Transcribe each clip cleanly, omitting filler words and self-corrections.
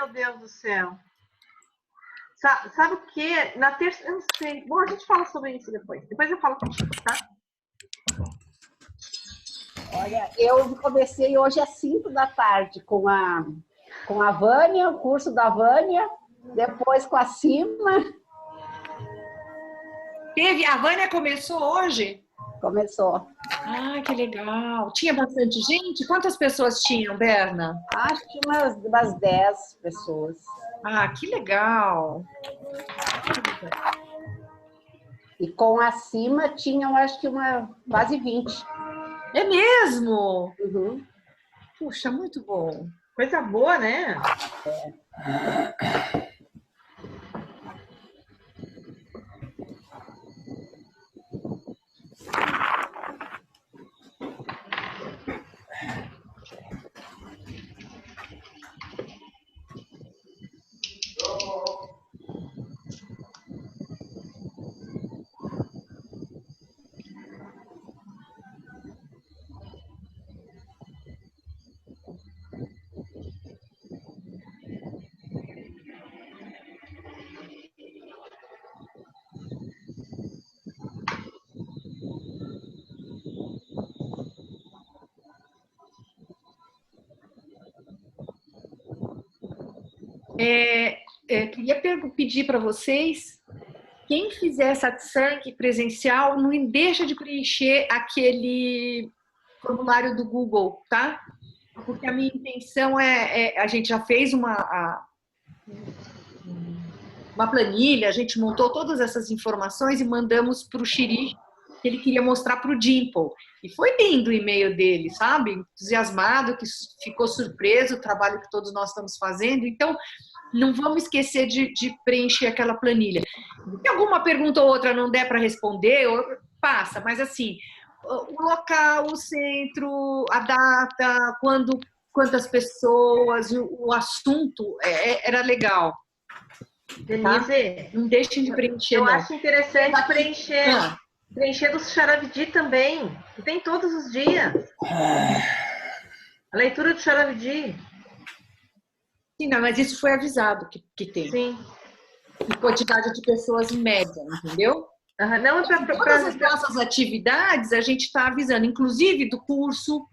Meu Deus do céu. Sabe o que? Na terça, eu não sei. Bom, a gente fala sobre isso depois. Depois eu falo contigo, tá? Olha, eu comecei hoje às 5 da tarde com a Vânia, o curso da Vânia, depois com a Cima. A Vânia começou hoje? Começou. Ah, que legal. Tinha bastante gente? Quantas pessoas tinham, Berna? Acho que umas 10 pessoas. Ah, que legal. E com a Cima tinham, acho que quase 20. É mesmo? Uhum. Puxa, muito bom. Coisa boa, né? Queria pedir para vocês, quem fizer satsang presencial, não deixa de preencher aquele formulário do Google, tá? Porque a minha intenção a gente já fez uma planilha, a gente montou todas essas informações e mandamos para o Shirish, que ele queria mostrar para o Dimple. E foi lindo o e-mail dele, sabe? Entusiasmado, que ficou surpreso o trabalho que todos nós estamos fazendo. Então, não vamos esquecer de preencher aquela planilha. Se alguma pergunta ou outra não der para responder, passa. Mas, assim, o local, o centro, a data, quantas pessoas, o assunto, era legal. Denise, não deixem de preencher, eu não. acho interessante preencher do Charavidi também, que tem todos os dias. A leitura do Charavidi. Sim, não, mas isso foi avisado que tem. Sim. E quantidade de pessoas em média, entendeu? Não, todas as nossas atividades a gente está avisando, inclusive do curso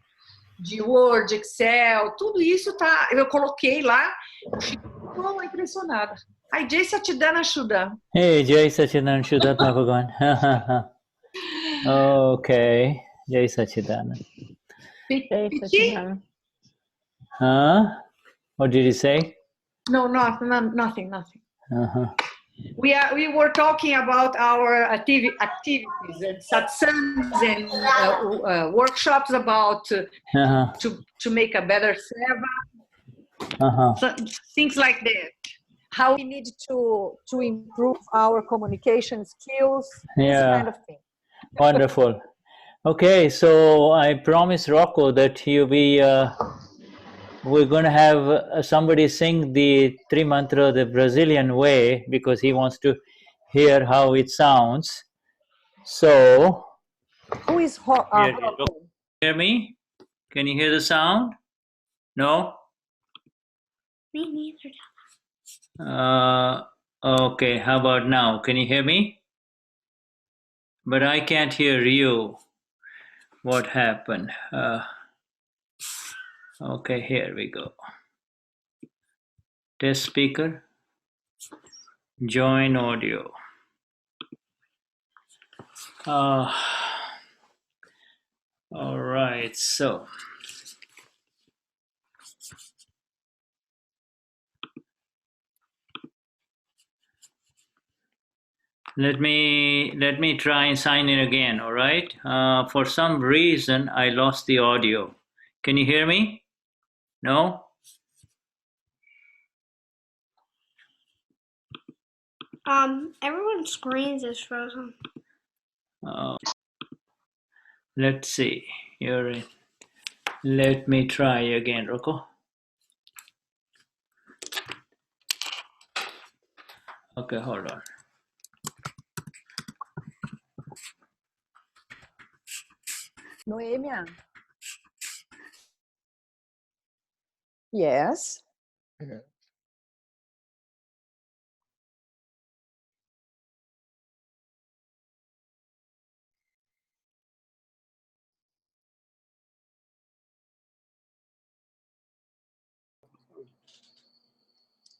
de Word, Excel, tudo isso eu coloquei lá. Estou impressionada. Ai, Jai Satidana Shuddha. Hey, Jai Satchidanand Vishuddhatma Bhagavan. Okay, Jai Satchidanand. Piti? What did you say? No, nothing. Uh-huh. We were talking about our activities and satsangs and workshops about to make a better seva, so, things like that. How we need to improve our communication skills, this kind of thing. Wonderful. Okay, so I promised Rocco that we're going to have somebody sing the Tri Mantra the Brazilian way because he wants to hear how it sounds. So, who is Rocco? Hear me? Can you hear the sound? No? Me neither. Okay, how about now? Can you hear me? But I can't hear you. What happened? Okay, here we go. Test speaker. Join audio. All right, so. Let me try and sign in again, all right? For some reason, I lost the audio. Can you hear me? No? Everyone's screens is frozen. Let's see. You're in. Let me try again, Rocco. Okay, hold on. Noemia? Yes?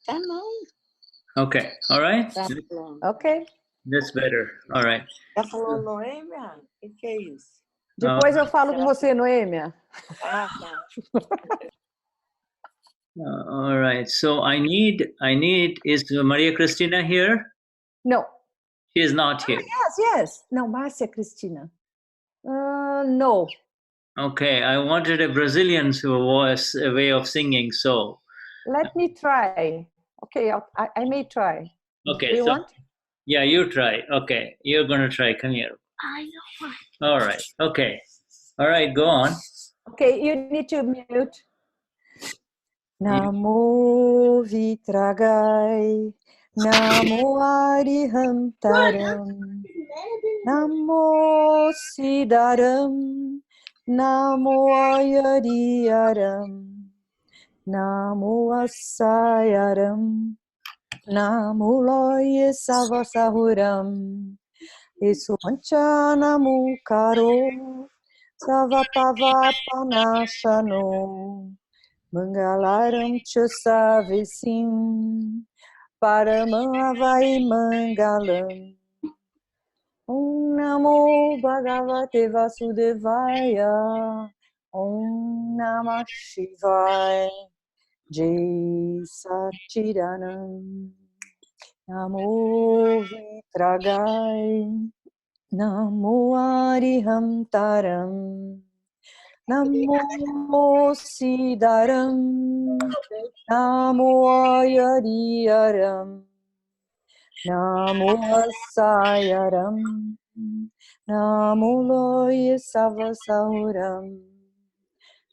Tá não. Okay, all right. Tá falando. Ok. That's better. All right. Tá falando Noêmia? O que é isso? Depois eu falo com você, Noêmia. Ah, tá. All right. So I need. Is Maria Cristina here? No. She is not here. Yes. Não, Márcia Cristina. No. Okay. I wanted a Brazilian voice, a way of singing. So. Let me try. Okay, I may try. Okay. Do you so, want? Yeah, you try. Okay, you're gonna try. Come here. I know. All right. Okay. All right. Go on. Okay, you need to mute. Namo Vitragai, Namo Arihantaram, Namo Siddharam, Namo Ayariyaram, Namo Asayaram, Namo Loye Savasahuram, Isso Panchanamu Karo, Savapavapanashano, Mangalaram Chasavesim, Paramavai Mangalam. Om Namo Bhagavate Vasudevaya, Om Namah Shivaya, Jai Satchidanand, Namo Vitragai, Namo Arihantaram, Namo Siddharam, Namo Ayariyaram, Namo Asayaram, Namo Loye Savasahuram,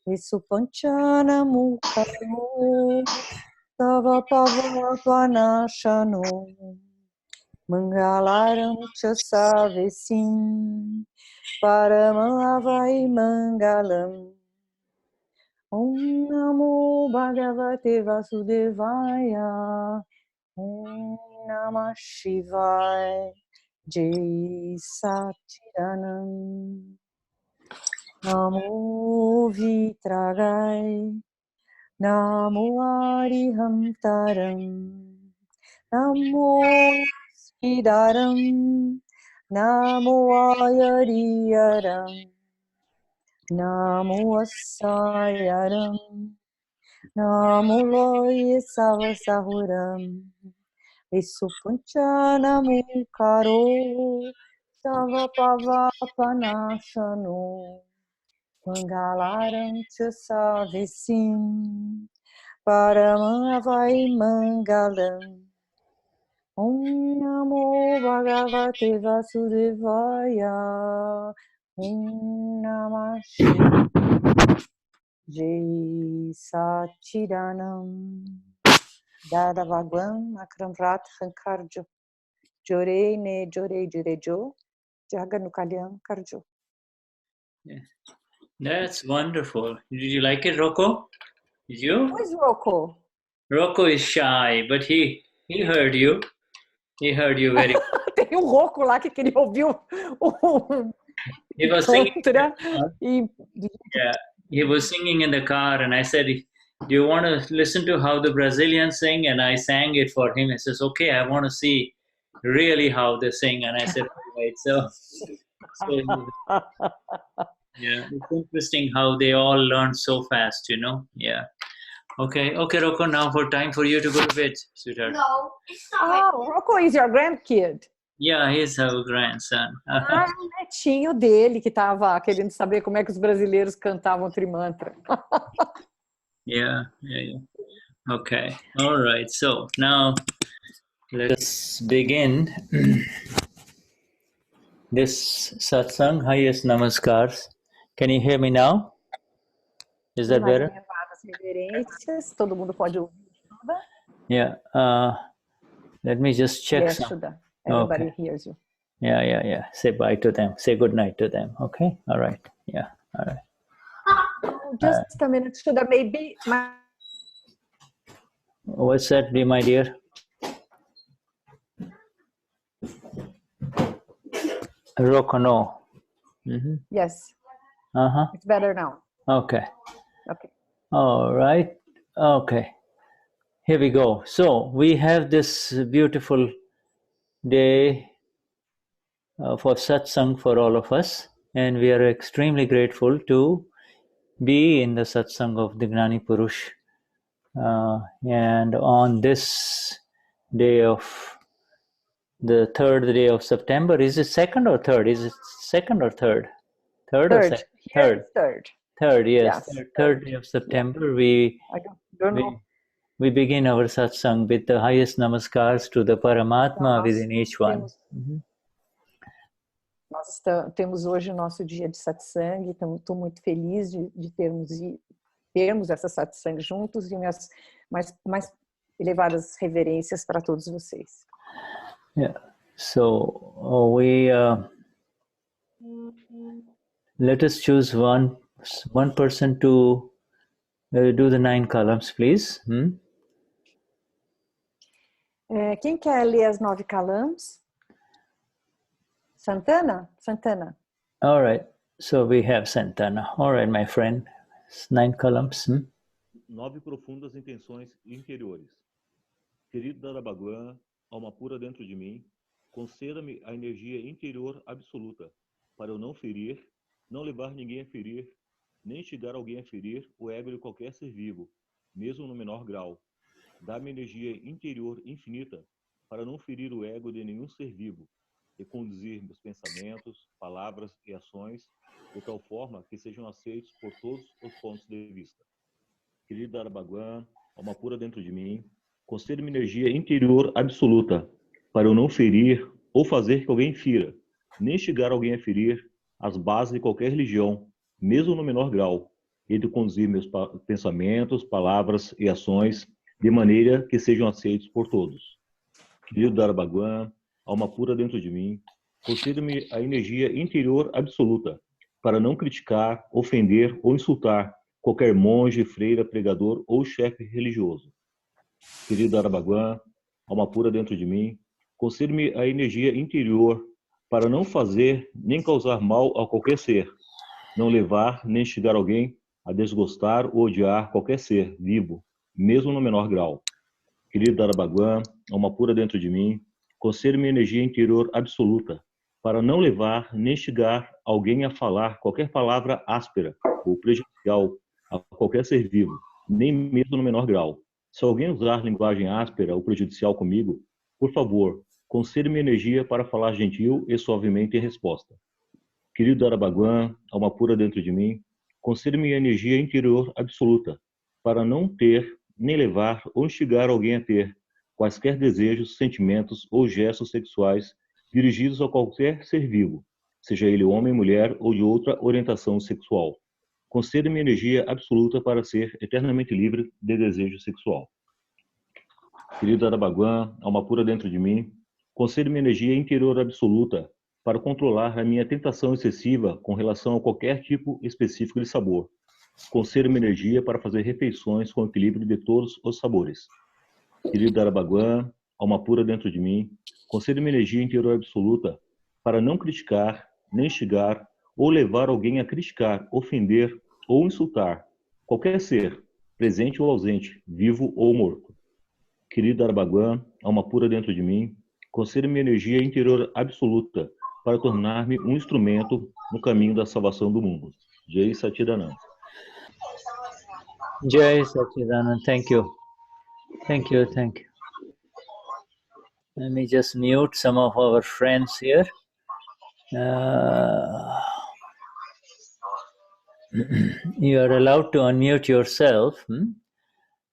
Visupanchanamu Karo, Savapavapanashano, Mangalaram Chasavesim, Paramavai Mangalam. Om Namo Bhagavate Vasudevaya, Om Namah Shivaya, Jai Satchidanand, Namo Vitragai, Namo Arihantaram, Namo Siddharam, Namo Ayariyaram, Namo Asayaram, Namo Loye Savasahuram, Visupanchanamu Karo, Savapavapanashano, Mangalaram Chasavesim, Paramavai Mangalam. Om Namo Bhagavate Vasudevaya, Om Namah Shivaya, Jai Satchidanand, Dada Bhagwan, Akram Karjo, Jore Ne Jore Jurejo, Jaga Nukalyan Karjo. Yeah. That's wonderful. Did you like it, Rocco? Did you? Who is Rocco? Rocco is shy, but he heard you. He heard you very well. Tem Rocco lá que queria ouvir He was singing. Yeah, he was singing in the car, and I said, "Do you want to listen to how the Brazilians sing?" And I sang it for him. He says, "Okay, I want to see really how they sing." And I said, "All right." So yeah, it's interesting how they all learn so fast, Yeah. Okay, Rocco. Now time for you to go to bed, sweetheart. No, it's not. Oh, Rocco is your grandkid. Yeah, he's our grandson. Ah, o netinho dele que estava querendo saber como é que os brasileiros cantavam Trimantra. Yeah. Okay. All right. So now let's begin this satsang. Highest namaskars. Can you hear me now? Is that better? Reverências, todo mundo pode ouvir. Yeah. Let me just check. Yes, Shuddha. Everybody hears you. Yeah. Say bye to them. Say good night to them. Okay. All right. Yeah. All right. Just a minute, Shuddha. Maybe What's that, my dear? Rocco, no. Mm-hmm. Yes. It's better now. Okay. Okay. All right. Okay. here we go. So we have this beautiful day for satsang for all of us, and we are extremely grateful to be in the satsang of the Gnani Purush. And on this day of the third day of September, is it second or third? Is it second or third? Third or second? Third. Third. Third, yes. Yes, Third day of September, we I don't know. we begin our satsang with the highest namaskars to the Paramatma Nós within each one. Nós temos hoje o nosso dia de satsang, estou muito feliz de termos essa satsang juntos e minhas mais elevadas reverências para todos vocês. Yeah. So we let us choose one person to do the 9 columns, please. Quem quer ler as 9 calams? Santana? Santana. All right. So we have Santana. All right, my friend. 9 columns. 9 profundas intenções interiores. Querido Dada Bhagwan, alma pura dentro de mim, conceda-me a energia interior absoluta, para eu não ferir, não levar ninguém a ferir, nem instigar alguém a ferir o ego de qualquer ser vivo, mesmo no menor grau. Dá-me energia interior infinita, para não ferir o ego de nenhum ser vivo, e conduzir meus pensamentos, palavras e ações de tal forma que sejam aceitos por todos os pontos de vista. Querido Dada Bhagwan, alma pura dentro de mim, conceda-me energia interior absoluta, para eu não ferir ou fazer que alguém fira, nem instigar alguém a ferir as bases de qualquer religião, mesmo no menor grau, e de conduzir meus pensamentos, palavras e ações de maneira que sejam aceitos por todos. Querido Dada Bhagwan, alma pura dentro de mim, conceda-me a energia interior absoluta, para não criticar, ofender ou insultar qualquer monge, freira, pregador ou chefe religioso. Querido Dada Bhagwan, alma pura dentro de mim, conceda-me a energia interior para não fazer nem causar mal a qualquer ser, não levar nem instigar alguém a desgostar ou odiar qualquer ser vivo, mesmo no menor grau. Querido Dada Bhagwan, alma pura dentro de mim, conceda-me energia interior absoluta, para não levar nem instigar alguém a falar qualquer palavra áspera ou prejudicial a qualquer ser vivo, nem mesmo no menor grau. Se alguém usar linguagem áspera ou prejudicial comigo, por favor, conceda-me energia para falar gentil e suavemente em resposta. Querido Dada Bhagwan, alma pura dentro de mim, conceda-me energia interior absoluta, para não ter, nem levar ou instigar alguém a ter quaisquer desejos, sentimentos ou gestos sexuais dirigidos a qualquer ser vivo, seja ele homem, mulher ou de outra orientação sexual. Conceda-me energia absoluta para ser eternamente livre de desejo sexual. Querido Dada Bhagwan, alma pura dentro de mim, conceda-me energia interior absoluta para controlar a minha tentação excessiva com relação a qualquer tipo específico de sabor. Conceda-me energia para fazer refeições com equilíbrio de todos os sabores. Querido Dada Bhagwan, alma pura dentro de mim, conceda-me energia interior absoluta para não criticar, nem instigar ou levar alguém a criticar, ofender ou insultar qualquer ser, presente ou ausente, vivo ou morto. Querido Dada Bhagwan, alma pura dentro de mim, conceda-me energia interior absoluta para tornar-me um instrumento no caminho da salvação do mundo. Jai Satchidananda. Jai Satchidananda. Thank you. Thank you. Thank you. Let me just mute some of our friends here. You are allowed to unmute yourself.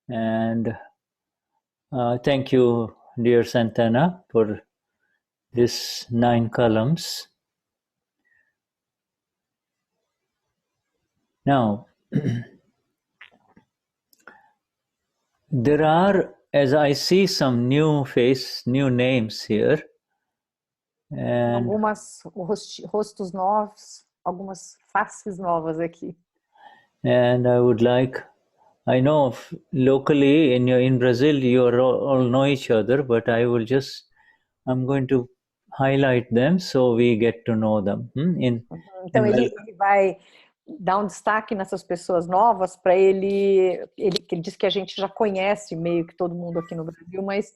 And thank you, dear Santana, for this 9 columns. Now, there are, as I see, some new names here. And Algumas rostos novos, algumas faces novas aqui. And I would like, I know locally in Brazil, you all know each other, but I'm going to highlight them so we get to know them. Então ele vai dar um destaque nessas pessoas novas para ele que ele diz que a gente já conhece meio que todo mundo aqui no Brasil, mas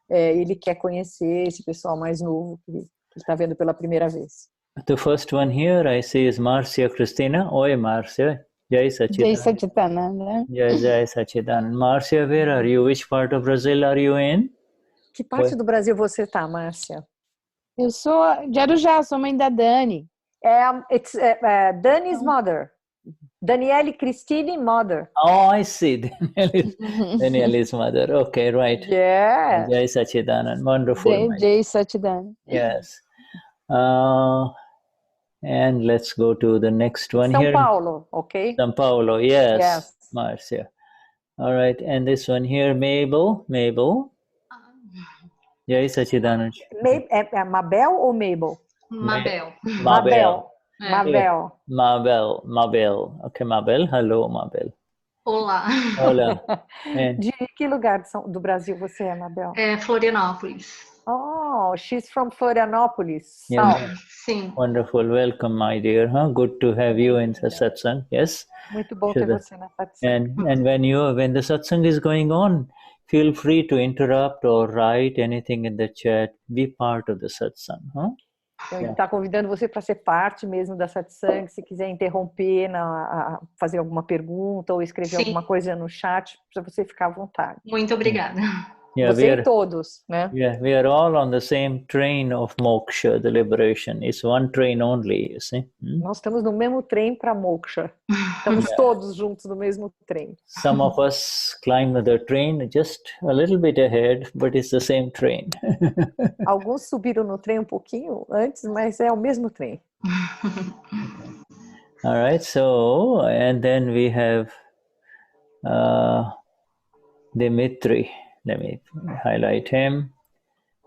ele quer conhecer esse pessoal mais novo que ele está vendo pela primeira vez. The first one here I see is Marcia Christina. Oi, Marcia. Jai Jai Sachidanand. Satchitananda. Jai Sachidanand. Marcia, where are you? Which part of Brazil are you in? Que parte do Brasil você está, Márcia? Eu sou de Arujá, sou mãe da Dani. It's Dani's mother. Daniele Christine mother. Oh, I see. Daniela's mother. Okay, right. Yeah. Jai Sachidanand. Wonderful. Jai Satchidananda. Yes. And let's go to the next one São here. Paulo, okay? São Paulo, yes. Yes. Marcia. All right, and this one here, Mabel. Jai Sachidanand. Mabel ou Mabel? Mabel. Mabel. Okay, Mabel. Hello, Mabel. Olá. Hola. De que lugar do Brasil você é, Mabel? Florianópolis. Oh, she's from Florianópolis. Yeah. Sim. Wonderful. Welcome, my dear. Good to have you in the satsang. Yes. Muito bom ter você na satsang. And when the satsang is going on, feel free to interrupt or write anything in the chat. Be part of the satsang. Então, ele está convidando você para ser parte mesmo da satsang. Se quiser interromper, fazer alguma pergunta ou escrever alguma coisa no chat, para você ficar à vontade. Muito obrigada. Yeah, você e todos, né? Yeah, we are all on the same train of moksha, the liberation. It's one train only, you see. Nós estamos no mesmo trem para moksha. Estamos todos juntos no mesmo trem. Some of us climb the train just a little bit ahead, but it's the same train. Alguns subiram no trem um pouquinho antes, mas é o mesmo trem. All right, so, and then we have Dimitri. Let me highlight him.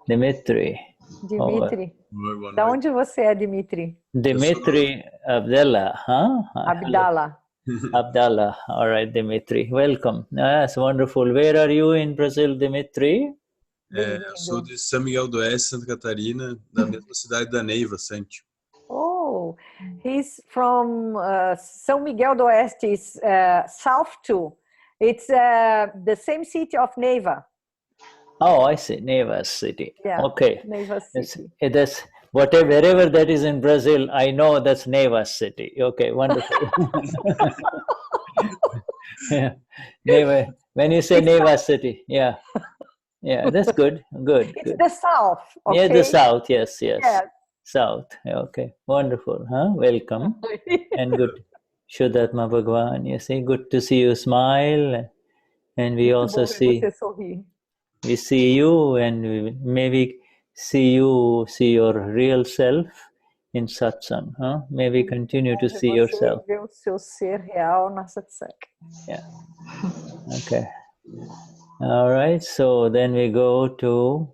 Dimitri. Da onde você é, Dimitri? Dimitri Abdallah, huh? Abdallah. Abdallah. All right, Dimitri. Welcome. That's wonderful. Where are you in Brazil, Dimitri? Eu sou de São Miguel do Oeste, Santa Catarina, da mesma cidade da Neiva, Santi. Oh, he's from São Miguel do Oeste, south too. It's the same city of Neiva. Oh, I see. Neiva city. Yeah, okay. Neiva city. That's wherever that is in Brazil, I know that's Neiva city. Okay, wonderful. Yeah. Neiva. When you say Neiva city, yeah, that's good. Good. It's the south. Okay? Yeah, the south. Yes. Yeah. South. Okay, wonderful. Welcome and good. Vishuddhatma Bhagwan, you see, good to see you smile, and we also see you, and we maybe see your real self in satsang. Maybe continue to see yourself. Ver o seu ser real na satsang. Yeah. Okay. All right. So then we go to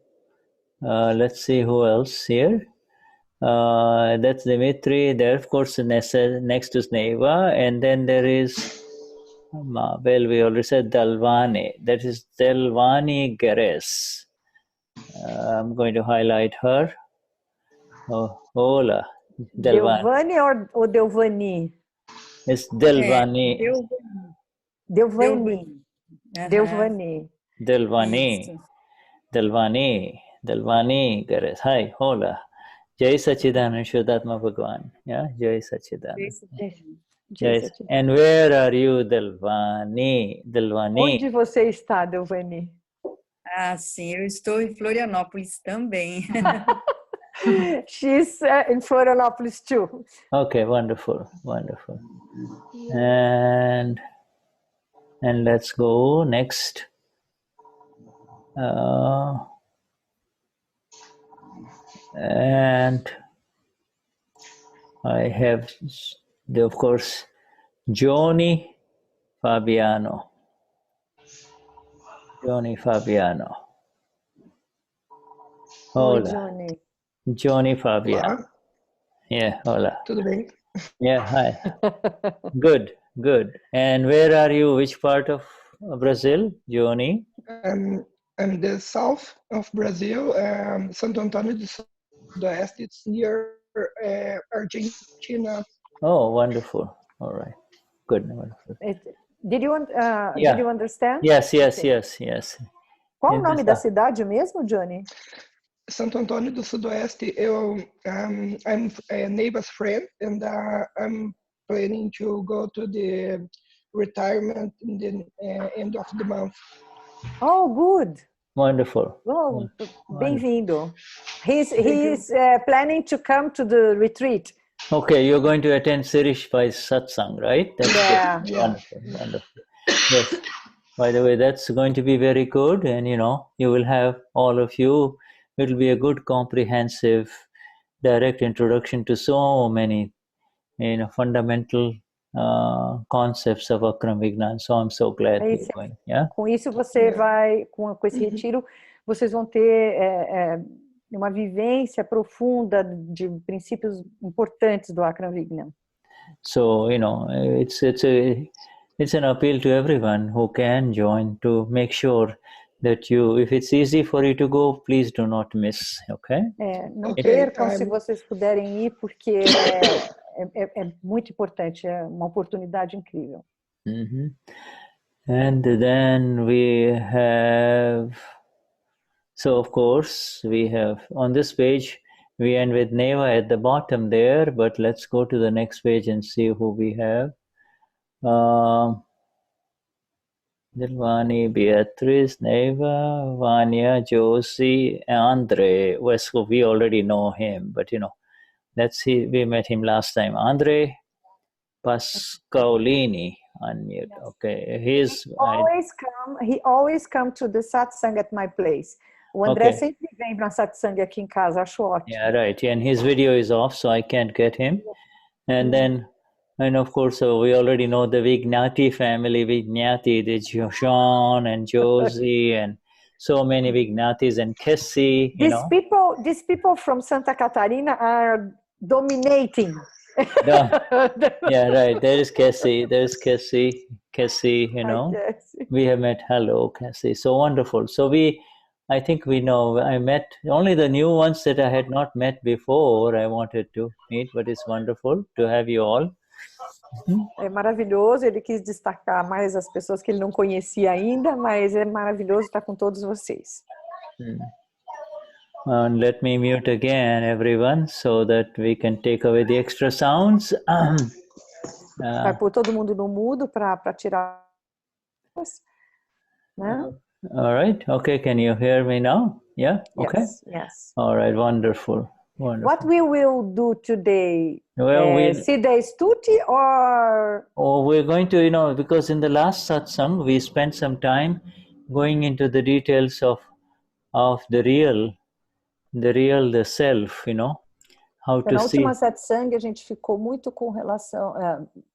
let's see who else here. That's Dimitri. There, of course, next is Neiva, and then there is Mabel. We already said Dalvani. That is Delvani Geres. I'm going to highlight her. Oh, hola, Delvani or Delvani? It's Delvani. Delvani. Delvani Geres. Hi, hola. Jai Sachidanand Vishuddhatma Bhagwan. Yeah, Jai Sachidanand. Yes. And where are you, Delvani? Onde você está, Delvani? Sim, eu estou em Florianópolis também. She's in Florianópolis too. Okay, wonderful. And let's go next. And I have, of course, Johnny Fabiano. Hola. Johnny Fabiano. Olá. Yeah, hola. Tudo bem? Yeah, hi. Good. And where are you? Which part of Brazil, Johnny? I'm the south of Brazil, Santo Antônio do Oeste. It's near Argentina. Oh, wonderful. All right. Good. Wonderful. Did you Yeah. understand? Yes. Okay. Qual o nome da Yes, cidade mesmo, Johnny? Santo Antônio do Sudoeste. I'm a neighbor's friend, and I'm planning to go to the retirement in the end of the month. Oh, good. Wonderful. Oh, bem-vindo. He's you. planning to come to the retreat. Okay, you're going to attend Sirish by satsang, right? That's Yeah. good. Wonderful, wonderful. Yes. By the way, that's going to be very good, and you will have all of you. It will be a good, comprehensive, direct introduction to so many, fundamental concepts of Akram Vignan. So I'm so glad you're going. Yeah. Com isso você vai, com esse retiro, vocês vão ter uma vivência profunda de princípios importantes do Akram Vignan. So it's an appeal to everyone who can join to make sure that if it's easy for you to go, please do not miss. Okay? Não percam se vocês puderem ir, porque é muito importante, é uma oportunidade incrível. Mm-hmm. And then we have, so of course, we have on this page, we end with Neva at the bottom there, but let's go to the next page and see who we have. Dilwani, Beatrice, Neva, Vanya, Josie, Andre. Well, we already know him, but let's see, we met him last time. Andre Pascaolini, unmute. Yes. Okay, he always come to the satsang at my place. O André sempre vem para satsang aqui em casa, acho ótimo. Yeah, right. And his video is off, so I can't get him. And then, and of course, we already know the Vignati family, Vignati, the Jean and Josie, and so many Vignatis, and Kessie. These people from Santa Catarina are dominating. Yeah, right. There is Kessie. There's Kessie. We have met. Hello, Kessie. So wonderful. So I think we know. I met only the new ones that I had not met before. I wanted to meet, but it's wonderful to have you all. É maravilhoso. Ele quis destacar mais as pessoas que ele não conhecia ainda, mas é maravilhoso estar com todos vocês. And let me mute again, everyone, so that we can take away the extra sounds. Vai pôr todo mundo no mudo para tirar. Né? All right. Okay. Can you hear me now? Yeah. Okay. Yes. All right. Wonderful. What we will do today? Well, see the stuti or? Oh, we're going to, because in the last satsang we spent some time going into the details of the real, the self, how to Na see. última satsang a gente ficou muito com relação,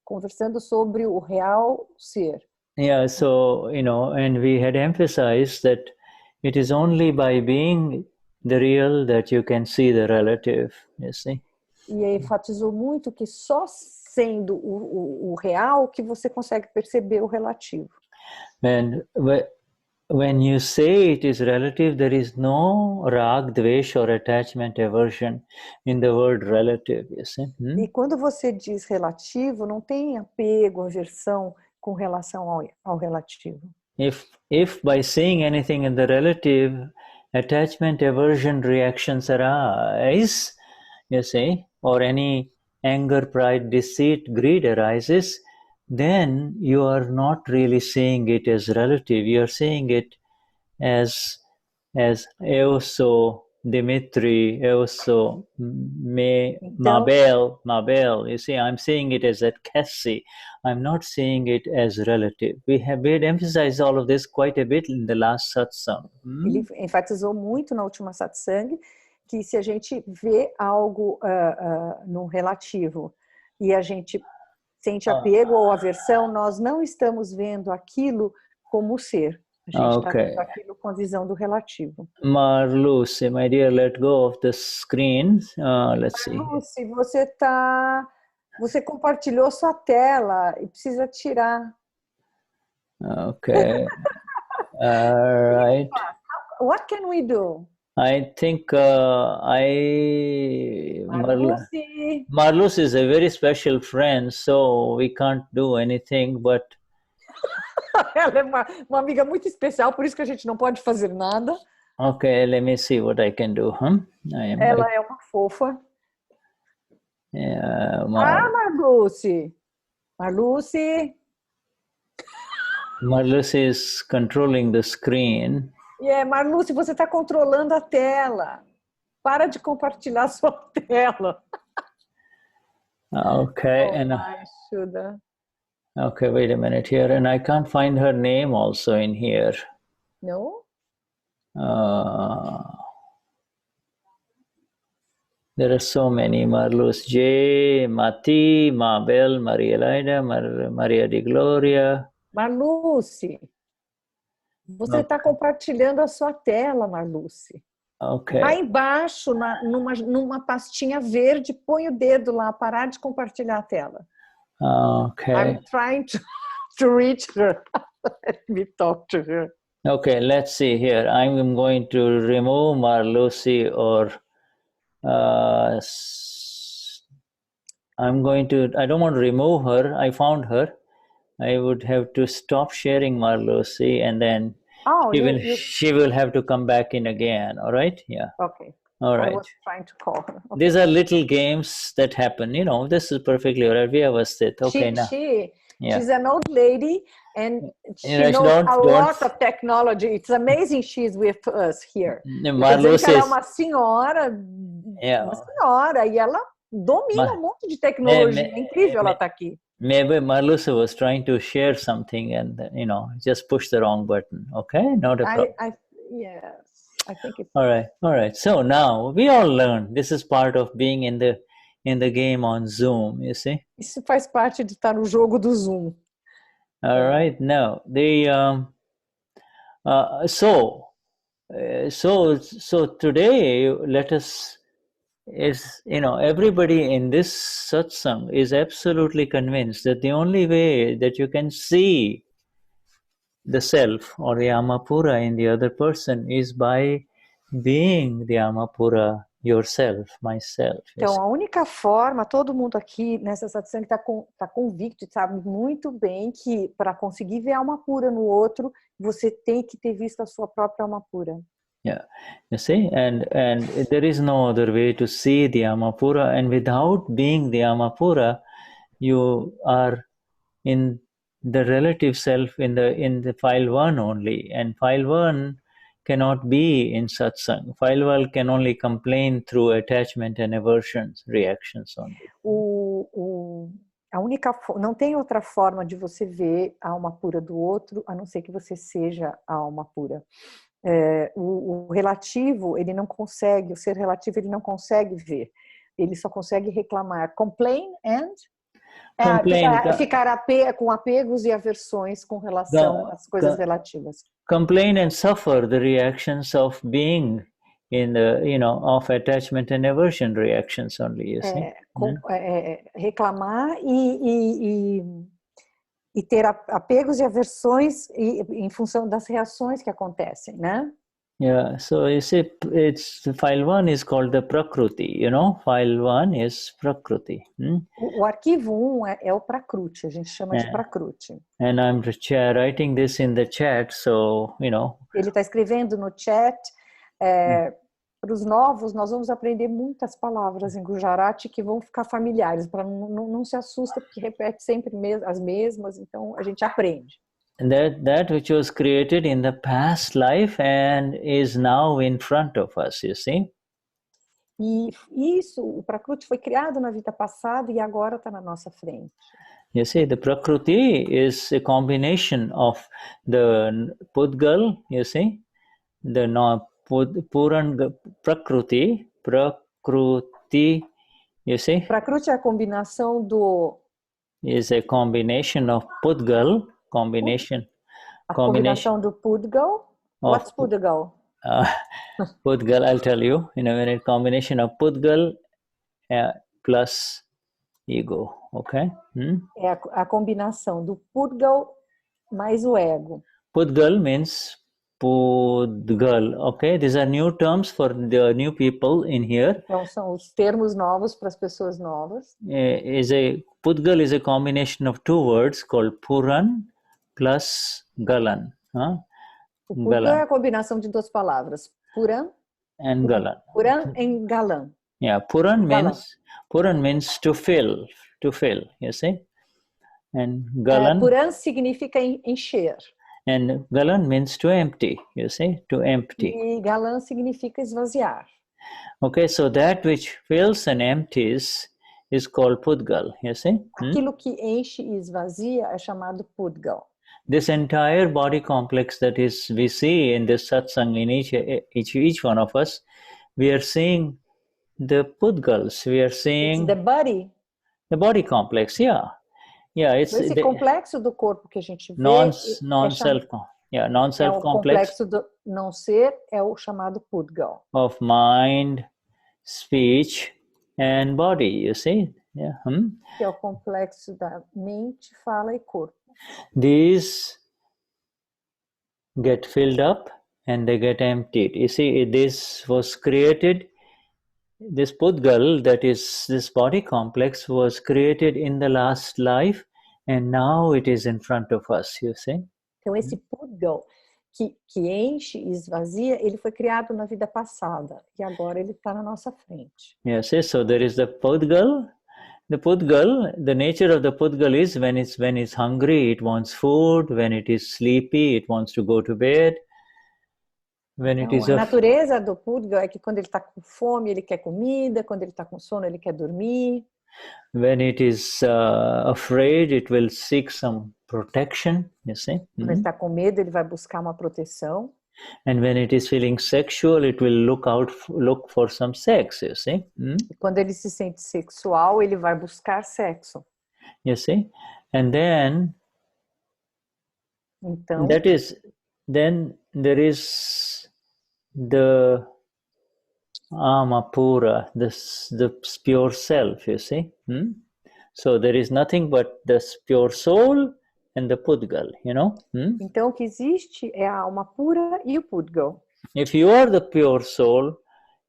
conversando sobre o real ser. Yeah, so, and we had emphasized that it is only by being the real that you can see the relative, you see. E enfatizou muito que só sendo o real que você consegue perceber o relativo. And when you say it is relative, there is no rag, dvesh or attachment, aversion in the word relative, you see. E quando você diz relativo, não tem apego, aversão com relação ao relativo. If by saying anything in the relative, attachment, aversion reactions arise, you see, or any anger, pride, deceit, greed arises, then you are not really saying it as relative. You are saying it as Eoso, Dimitri, Eoso, Mabel. You see, I'm saying it as that Cassie. I'm not saying it as relative. We had emphasized all of this quite a bit in the last satsang. Ele enfatizou muito na última satsang que se a gente vê algo no relativo e a gente sente apego ou aversão, nós não estamos vendo aquilo como ser. A gente está vendo aquilo com a visão do relativo. Marluce, my dear, let go of the screen. Let's see. Marluce, você compartilhou sua tela e precisa tirar. Okay. All right. What can we do? I think Marluce. Marlus is a very special friend, so we can't do anything, but Ela é uma amiga muito especial, por isso que a gente não pode fazer nada. okay, let me see what I can do. Ela é uma fofa. Marluce. Marluce. Marlus is controlling the screen. Marluce, você está controlando a tela. Para de compartilhar a sua tela. Okay, okay, wait a minute here, and I can't find her name also in here. No? There are so many: Marlus J, Mati, Mabel, Maria Elida, Maria de Gloria. Marluce, você está compartilhando a sua tela, Marluce. Okay. Lá embaixo, numa pastinha verde, põe o dedo lá, parar de compartilhar a tela. Okay. I'm trying to reach her. Let me talk to her. Okay, let's see here. I'm going to remove Marluce, or I don't want to remove her. I found her. I would have to stop sharing Marluce, and then she will have to come back in again. All right? Yeah. Okay. All right. I was trying to call her. Okay. These are little games that happen. This is perfectly all right. Vyavasthit. Okay, She's an old lady, and she knows a lot of technology. It's amazing she's with us here. Marluce ela é uma senhora, e ela domina um monte de tecnologia. É incrível ela estar aqui. Maybe Marluce was trying to share something and, just push the wrong button. Okay, not a problem. Yes, I think it's... All right. So now we all learned. This is part of being in the game on Zoom, you see? Isso faz parte de estar no jogo do Zoom. All right. Now, so today, let us... everybody in this satsang is absolutely convinced that the only way that you can see the self or the Amapura in the other person is by being the Amapura yourself, myself. Então, a única forma, todo mundo aqui nessa satsang está convicto e sabe muito bem que para conseguir ver a alma pura no outro, você tem que ter visto a sua própria alma pura. Yeah, you see, and there is no other way to see the Amapura, and without being the Amapura, you are in the relative self in the file 1 only, and file 1 cannot be in satsang. File 1 can only complain through attachment and aversion reactions only. Não tem outra forma de você ver a alma pura do outro, a não ser que você seja a alma pura. O relativo, ele não consegue, o ser relativo, ele não consegue ver. Ele só consegue reclamar. Complain and... ficar com apegos e aversões com relação às coisas relativas. Complain and suffer the reactions of being in the, of attachment and aversion reactions only, you see? Reclamar e ter apegos e aversões em função das reações que acontecem, né? Yeah, so you see, file 1 is called the Prakruti, file 1 is Prakruti. O arquivo 1 é o Prakruti, a gente chama de Prakruti. And I'm writing this in the chat, so, Ele está escrevendo no chat. Para os novos, nós vamos aprender muitas palavras em Gujarati que vão ficar familiares, para não se assusta, porque repete sempre as mesmas, então a gente aprende. That which was created in the past life and is now in front of us, you see? E o Prakruti foi criado na vida passada e agora está na nossa frente. You see, the Prakruti is a combination of the Pudgal, you see, the Puran Prakruti, you see? Prakruti é a combinação do... Is a combination of Pudgal, combination do Pudgal. What's Pudgal? Pudgal, I'll tell you in a minute. Combination of Pudgal plus ego, okay? É a combinação do Pudgal mais o ego. Pudgal means Pudgal. Okay, these are new terms for the new people in here. Então são os termos novos para as pessoas novas. Pudgal is a combination of two words called Puran plus Galan. O Pudgal é a combinação de duas palavras, Puran and Galan. Puran and Galan. Yeah, Puran means to fill, you see. And Galan. Puran significa encher. And Galan means to empty, you see, to empty. E Galan significa esvaziar. Okay, so that which fills and empties is called Pudgal, you see. Aquilo que enche e esvazia é chamado Pudgal. This entire body complex that is we see in this satsang in each one of us, we are seeing the Pudgals. We are seeing It's the body. The body complex, yeah. Yeah, it's esse complexo do corpo que a gente vê non-self complex. O complexo do não ser é o chamado Pudgal. Of mind, speech and body, you see. Yeah. Que é o complexo da mente, fala e corpo. These get filled up and they get emptied. You see, this was created, this Pudgal, that is this body complex, was created in the last life and now it is in front of us, you see. Então esse Pudgal que enche e esvazia, ele foi criado na vida passada e agora ele está na nossa frente. Yes, so there is the Pudgal. The Pudgal, the nature of the Pudgal is when it's hungry, it wants food. When it is sleepy, it wants to go to bed. When it is a natureza do Pudgal é que quando ele está com fome, ele quer comida. Quando ele está com sono, ele quer dormir. When it is afraid, it will seek some protection, you see. Quando ele está com medo, ele vai buscar uma proteção. And when it is feeling sexual, it will look for some sex, you see. E quando ele se sente sexual, ele vai buscar sexo. You see? And then então, then there is the Amapura, the pure self, you see. So there is nothing but the pure soul and the Pudgal, you know. Então o que existe é a alma pura e o Pudgal. If you are the pure soul,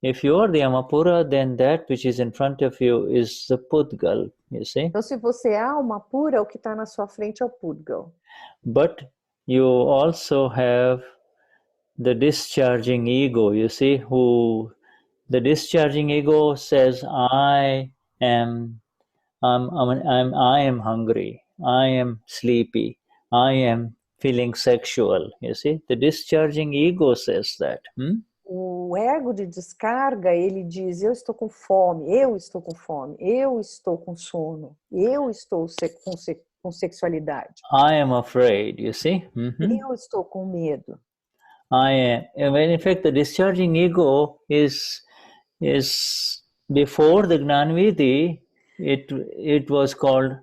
if you are the Amapura, then that which is in front of you is the Pudgal, you see. Então se você é a alma pura, o que está na sua frente é o Pudgal. But you also have the discharging ego, you see, the discharging ego says, I am hungry, I am sleepy, I am feeling sexual, you see. The discharging ego says that. O ego de descarga, ele diz, eu estou com fome, eu estou com fome, eu estou com sono, eu estou com sexualidade. I am afraid, you see. Eu estou com medo. In fact, the discharging ego is before the Gnanvidhi, it was called,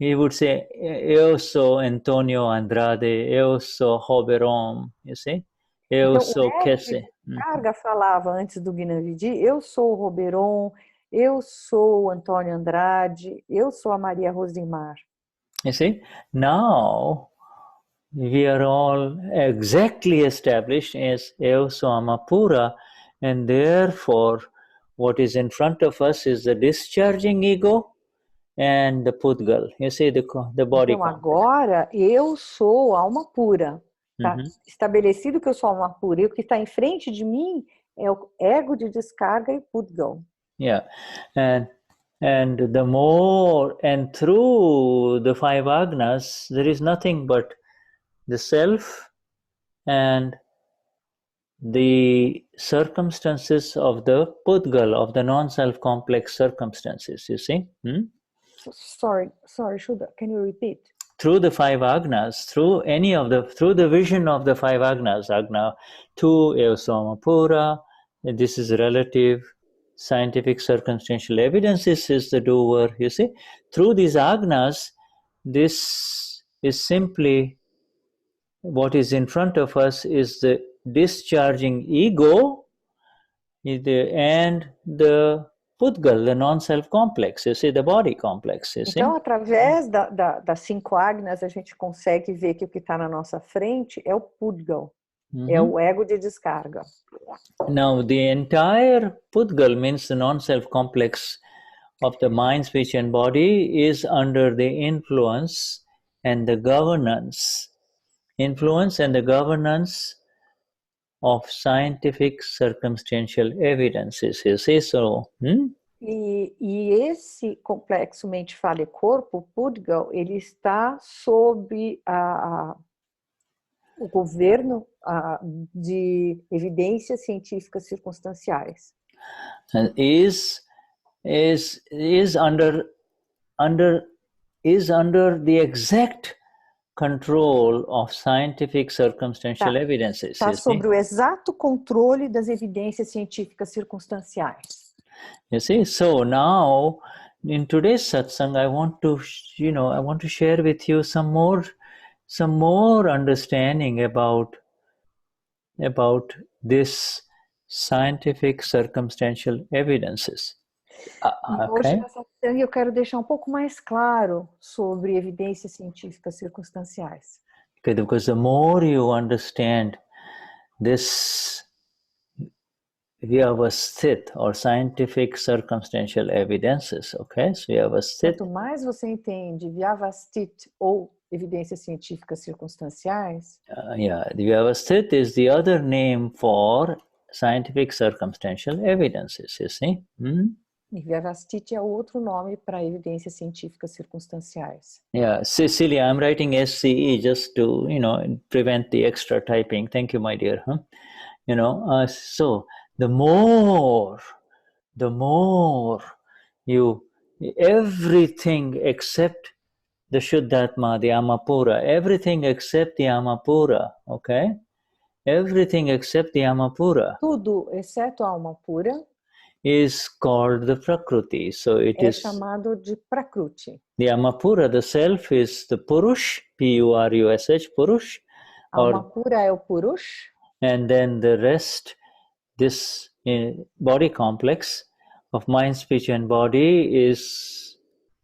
he would say, eu sou Antonio Andrade, eu sou Roberom, you see? Eu sou Kesse. Carga falava antes do Gnanvidhi, eu sou o Roberom, eu sou o Antônio Andrade, eu sou a Maria Rosimar. You see? Now, we are all exactly established as eu sou Amapura, and therefore, what is in front of us is the discharging ego and the Pudgal. You see, the body. Então, agora, eu sou alma pura. Está estabelecido que eu sou alma pura. E o que está em frente de mim é o ego de descarga e Pudgal. Yeah. And the more, and through the five agnas, there is nothing but the self and the circumstances of the Pudgal, of the non-self complex circumstances, you see. Sorry, Shuddha, can you repeat? Through the five agnas, through the vision of the five agnas, agna 2, Eosomapura, this is relative, scientific circumstantial evidence is the doer, you see. Through these agnas, this is simply what is in front of us is the discharging ego and the Pudgal, the non-self complex, you see, the body complex, you see. Então, através das 5 agnas, a gente consegue ver que o que está na nossa frente é o Pudgal. É o ego de descarga. Now, the entire Pudgal means the non-self complex of the mind, speech, and body is under the influence and the governance of scientific circumstantial evidences. You see, so. E esse complexo mente, fala e corpo, Pudgal, ele está sob o governo de evidências científicas circunstanciais. And is under the exact control of scientific circumstantial evidences. Está sobre o exato controle das evidências científicas circunstanciais. You see, so now in today's satsang, I want to share with you some more understanding about this scientific circumstantial evidences. Hoje na satsang eu quero deixar um pouco mais claro sobre evidências científicas circunstanciais. Okay, because the more you understand this Vyavasthit or scientific circumstantial evidences, okay? So Vyavasthit. Quanto mais você entende Vyavasthit ou evidências científicas circunstanciais. The Vyavasthit is the other name for scientific circumstantial evidences, you see? E Vyavasthit é outro nome para evidências científicas circunstanciais. Yeah, Cecilia, I'm writing SCE just to, prevent the extra typing. Thank you, my dear. So the more you, everything except the Shuddhatma, the Amapura, everything except the Amapura, okay? Everything except the Amapura. Tudo exceto a alma pura is called the Prakruti. So it is chamado de Prakruti. The Amapura, the self, is the Purush, P-U-R-U-S-H, Purush. Amapura é o Purush. And then the rest, this body complex of mind, speech, and body is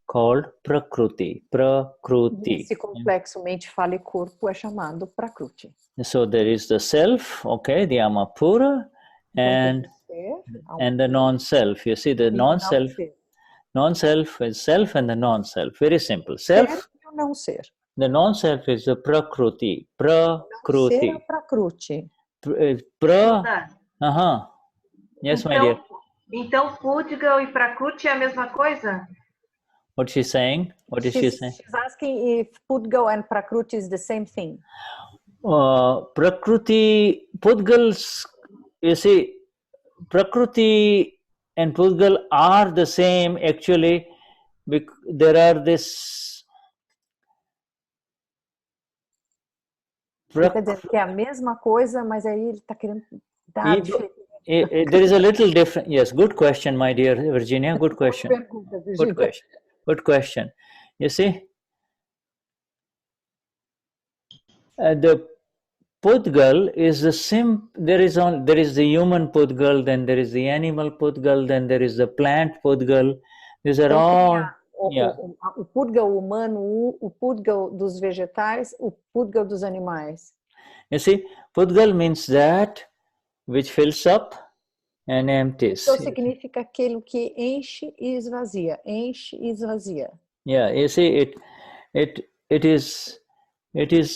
called Prakruti. Prakruti. Esse complexo mente, fala e corpo é chamado Prakruti. So there is the self, okay, the Amapura, and the non-self. You see, the non-self is self and the non-self. Very simple. Self. The non-self is the Prakruti. Prakruti. Yes, my dear. Então, Pudgal e Prakruti é a mesma coisa? What she's saying? What is she saying? She's asking if Pudgal and Prakruti is the same thing. Prakruti, Pudgals, you see, Prakruti and Pudgal are the same actually. There are this. Quer dizer que é a mesma coisa, mas aí ele está querendo dar there is a little difference. Yes, good question, my dear Virginia. Good question. Good question. Good question. You see, the Pudgal is the there is the human Pudgal, then there is the animal Pudgal, then there is the plant Pudgal. These are all. O Pudgal humano, o Pudgal dos vegetais, o Pudgal dos animais. You see, Pudgal means that which fills up and empties. Então significa aquele que enche e esvazia, enche e esvazia. Yeah, you see, it is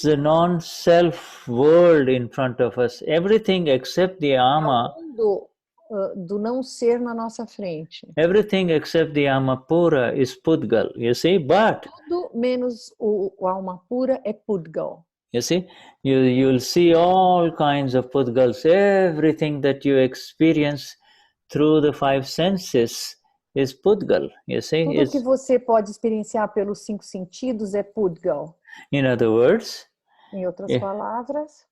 the non-self world in front of us. Everything except the ama. Do não ser na nossa frente. Everything except the Amapura is Pudgal, you see, but tudo menos o alma pura é Pudgal. You see, you'll see all kinds of Pudgals. Everything that you experience through the five senses is Pudgal, you see. Tudo que você pode experienciar pelos cinco sentidos é Pudgal. In other words, em outras palavras,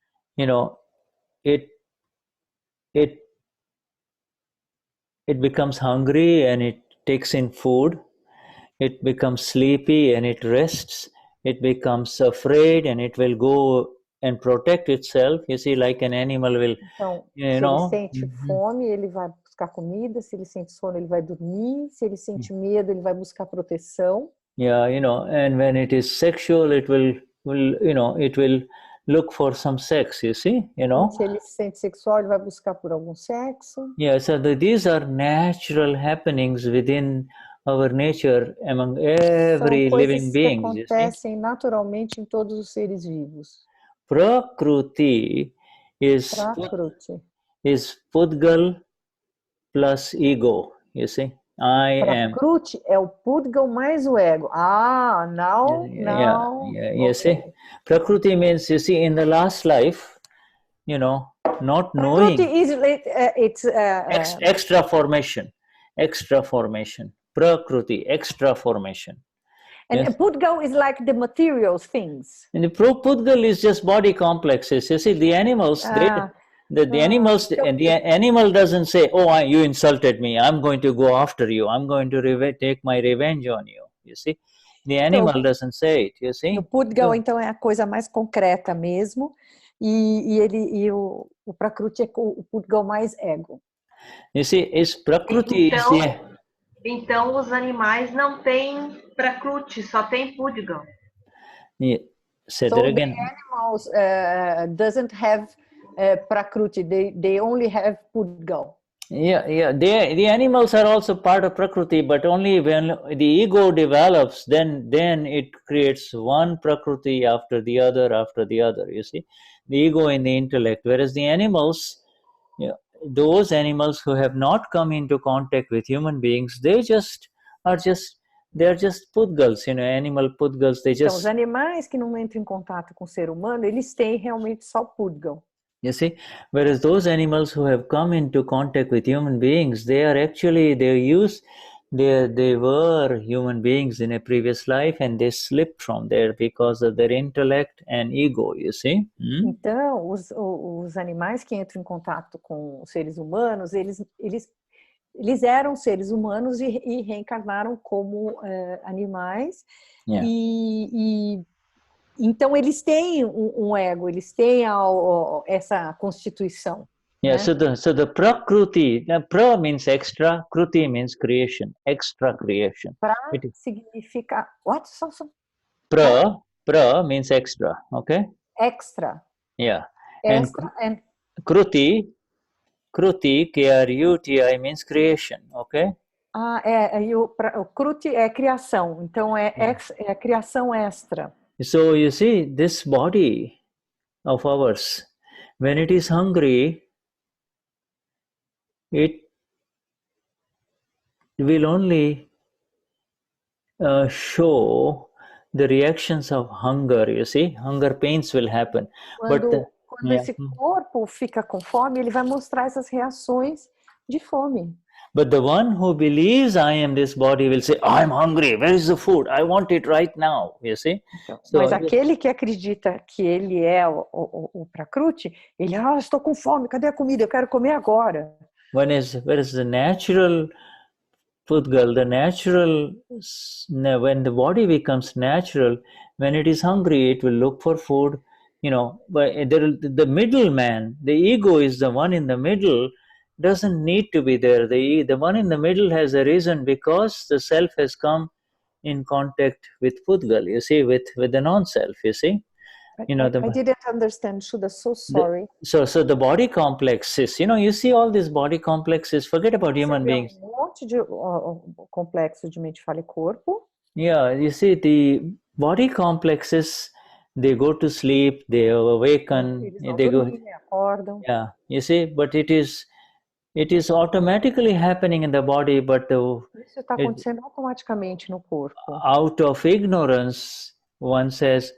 it becomes hungry and it takes in food. It becomes sleepy and it rests. It becomes afraid and it will go and protect itself. You see, like an animal will, então, se ele sente fome, ele vai buscar comida. Se ele sente sono, ele vai dormir. Se ele sente medo, ele vai buscar proteção. Yeah, and when it is sexual, it will look for some sex, you see, you know. Se ele se sente sexual, ele vai buscar por algum sexo. Yeah, so these are natural happenings within our nature among every São living coisas que being, you see. acontecem naturalmente em todos os seres vivos. Prakruti is Prakruti. Pudgal plus ego, you see. I am. Prakruti é o Pudgal mais o ego. Ah, now. You see. Prakruti means, you see, in the last life, you know, not knowing. Prakruti is it's extra formation. Prakruti, extra formation. And Yes. Pudgal is like the material things. And the Pudgal is just body complexes. You see, the animals, the animals, and the animal doesn't say, "Oh, you insulted me. I'm going to go after you. I'm going to take my revenge on you." You see, the animal doesn't say it. You see. O Pudgal então é a coisa mais concreta mesmo, e o Prakruti é o Pudgal mais ego. You see, is Prakruti Então os animais não têm Prakruti, só tem Pudgal. Yeah. Say So that again. the animals doesn't have Prakruti. They only have Pudgal. Yeah. The animals are also part of Prakriti, but only when the ego develops, then it creates one Prakriti after the other. You see, the ego in the intellect, whereas the animals, those animals who have not come into contact with human beings, they're just Pudgals, animal Pudgals. Então, os animais que não entram em contato com o ser humano, eles têm realmente só Pudgal. You see, whereas those animals who have come into contact with human beings, they were human beings in a previous life, and they slipped from there because of their intellect and ego, you see. Então, os animais que entram em contato com os seres humanos, eles eram seres humanos e reencarnaram como animais. Yeah. Então, eles têm um ego, eles têm essa constituição. Yeah, né? so the Prakruti, pra means extra, Kruti means creation, extra creation. Pra significa... What? Pra means extra, okay? Extra. Yeah. Extra and Kruti, K-R-U-T-I means creation, okay? O Kruti é criação, então é criação extra. So you see, this body of ours, when it is hungry, it will only show the reactions of hunger, you see. Hunger pains will happen. Quando esse corpo fica com fome, ele vai mostrar essas reações de fome. But the one who believes I am this body will say, I'm hungry, where is the food? I want it right now, you see. Então, mas aquele que acredita que ele é o Prakruti, ele, estou com fome, cadê a comida? Eu quero comer agora. Whereas the natural Pudgal, when the body becomes natural, when it is hungry, it will look for food, but the middleman, the ego is the one in the middle, doesn't need to be there. The one in the middle has a reason because the self has come in contact with Pudgal, you see, with the non-self, you see. I didn't understand, Shuddha, so sorry. So the body complexes, you see all these body complexes, forget about human beings. Monte de complexo de mente, fala e corpo. Yeah, you see the body complexes, they go to sleep, they awaken, they go. Acordam. Yeah, you see, but it is automatically happening in the body, but isso está acontecendo automaticamente no corpo. Out of ignorance, one says,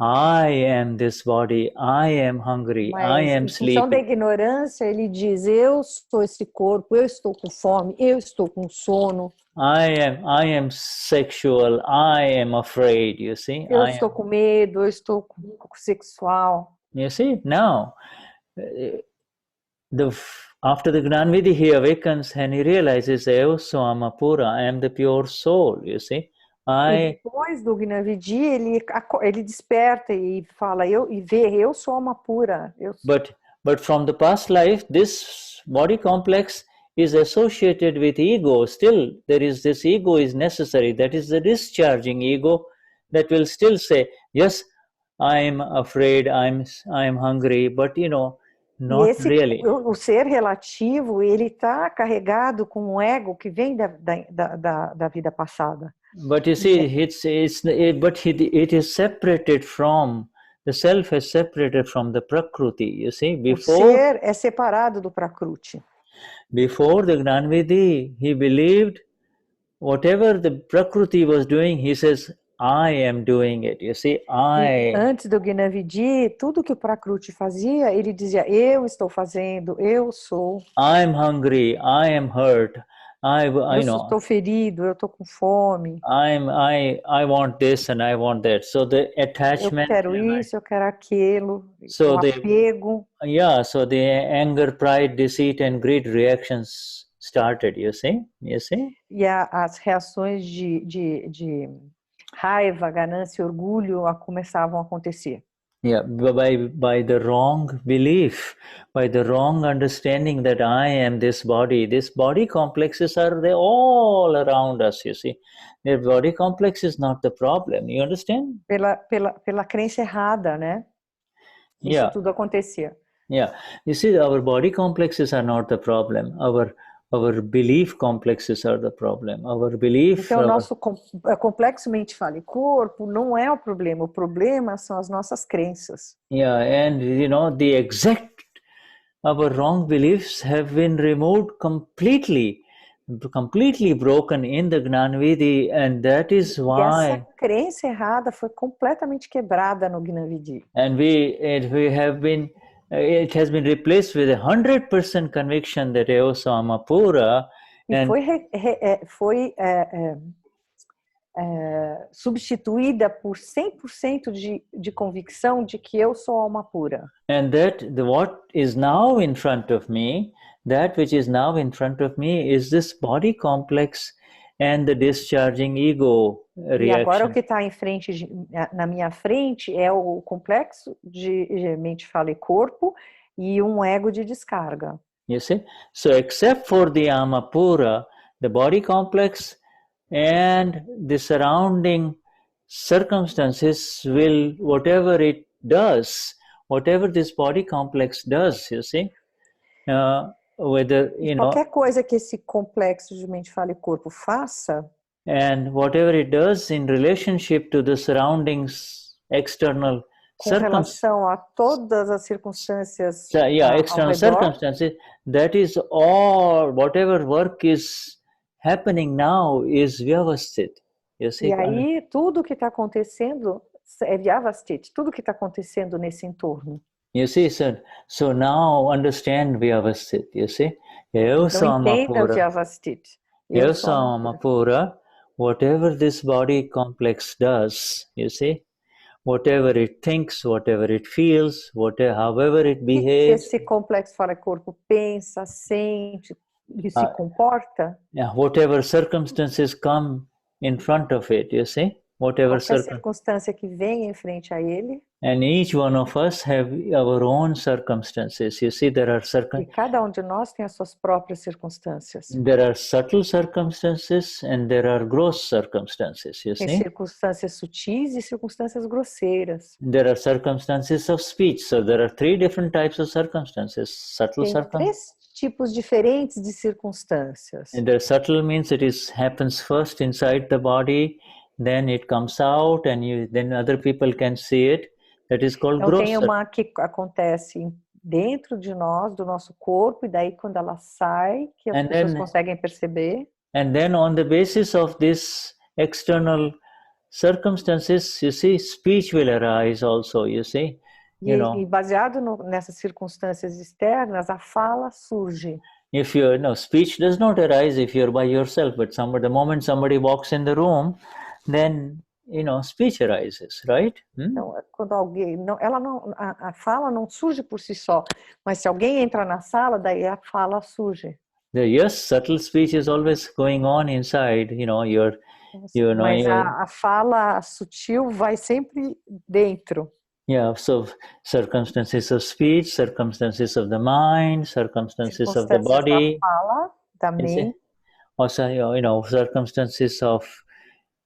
I am this body, I am hungry, I am sleeping. Em função da ignorância, ele diz, eu sou esse corpo, eu estou com fome, eu estou com sono. I am sexual, I am afraid, you see. Eu estou com medo, eu estou sexual. You see, now, after the Gnanvidhi, he awakens and he realizes, eu sou Amapura, I am the pure soul, you see. E depois do Gnanvidhi, ele desperta e fala, eu sou alma pura. But from the past life, this body complex is associated with ego. Still, there is this ego is necessary. That is the discharging ego that will still say, yes, I'm afraid, I'm hungry, but E not esse, really. o ser relativo, ele está carregado com um ego que vem da vida passada. But you see, it is separated from, the self is separated from the Prakriti. You see, O ser é separado do Prakruti. before the Gnanvidhi, he believed whatever the Prakriti was doing, he says, I am doing it. You see, Antes do Gnanvidhi, tudo que o Prakruti fazia, ele dizia, eu estou fazendo, eu sou. I'm hungry, I am hurt, estou ferido, eu estou com fome. I want this and I want that. So the attachment. Eu quero isso, eu quero aquilo. So o apego. So the anger, pride, deceit, and greed reactions started. You see. E as reações de raiva, ganância, orgulho começavam a acontecer. Yeah, by the wrong belief, by the wrong understanding that I am this body complexes are they all around us, you see. The body complex is not the problem, you understand? Pela crença errada, né? Isso tudo acontecia. Yeah, you see, our body complexes are not the problem. Our belief complexes are the problem. Our belief. Então, o nosso complexo mente, fala e corpo não é o problema são as nossas crenças. Yeah, and our wrong beliefs have been removed completely broken in the Gnanvidhi, and that is why. Essa crença errada foi completamente quebrada no Gnanvidhi. And it has been replaced with 100% conviction that eu sou uma pura. E foi substituída por 100% de convicção de que eu sou alma pura. And what is now in front of me, that which is now in front of me is this body complex and the discharging ego reaction. E agora o que está na minha frente é o complexo de mente, fala e corpo e um ego de descarga. You see? So except for the Amapura, the body complex and the surrounding circumstances will, whatever this body complex does, you see, whether, qualquer coisa que esse complexo de mente, fala e corpo faça, and whatever it does in relationship to the surroundings, external com relação a todas as circunstâncias external circumstances, that is all, whatever work is happening now is Vyavasthit. You see? E aí tudo que está acontecendo é Vyavasthit, tudo que está acontecendo nesse entorno. You see, so now understand Vyavasthit, you see? Eu sou Amapura. Eu sou Amapura. Whatever this body complex does, you see? Whatever it thinks, whatever it feels, however it behaves. Esse complexo fala corpo pensa, sente e se comporta. Whatever circumstances come in front of it, you see? Whatever circunstância que vem em frente a ele. And each one of us have our own circumstances. You see, there are E cada de nós tem as suas próprias circunstâncias. There are subtle circumstances and there are gross circumstances. You see? Tem circunstâncias sutis e circunstâncias grosseiras. There are circumstances of speech. So there are 3 different types of circumstances. Subtle circumstances. 3 tipos diferentes de circunstâncias. And the subtle means happens first inside the body, then it comes out, and then other people can see it. That is called gross. Tem uma que acontece dentro de nós, do nosso corpo, e daí quando ela sai, que as pessoas conseguem perceber. And then on the basis of this external circumstances, you see, speech will arise also, you see. E baseado nessas circunstâncias externas, a fala surge. If speech does not arise if you're by yourself, but the moment somebody walks in the room, then speech arises, right? Então, quando alguém a fala não surge por si só, mas se alguém entra na sala, daí a fala surge. Yes, subtle speech is always going on inside, Mas a fala sutil vai sempre dentro. Yeah, so circumstances of speech, circumstances of the mind, circumstances of the body. Da fala, da mente. Also, circumstances of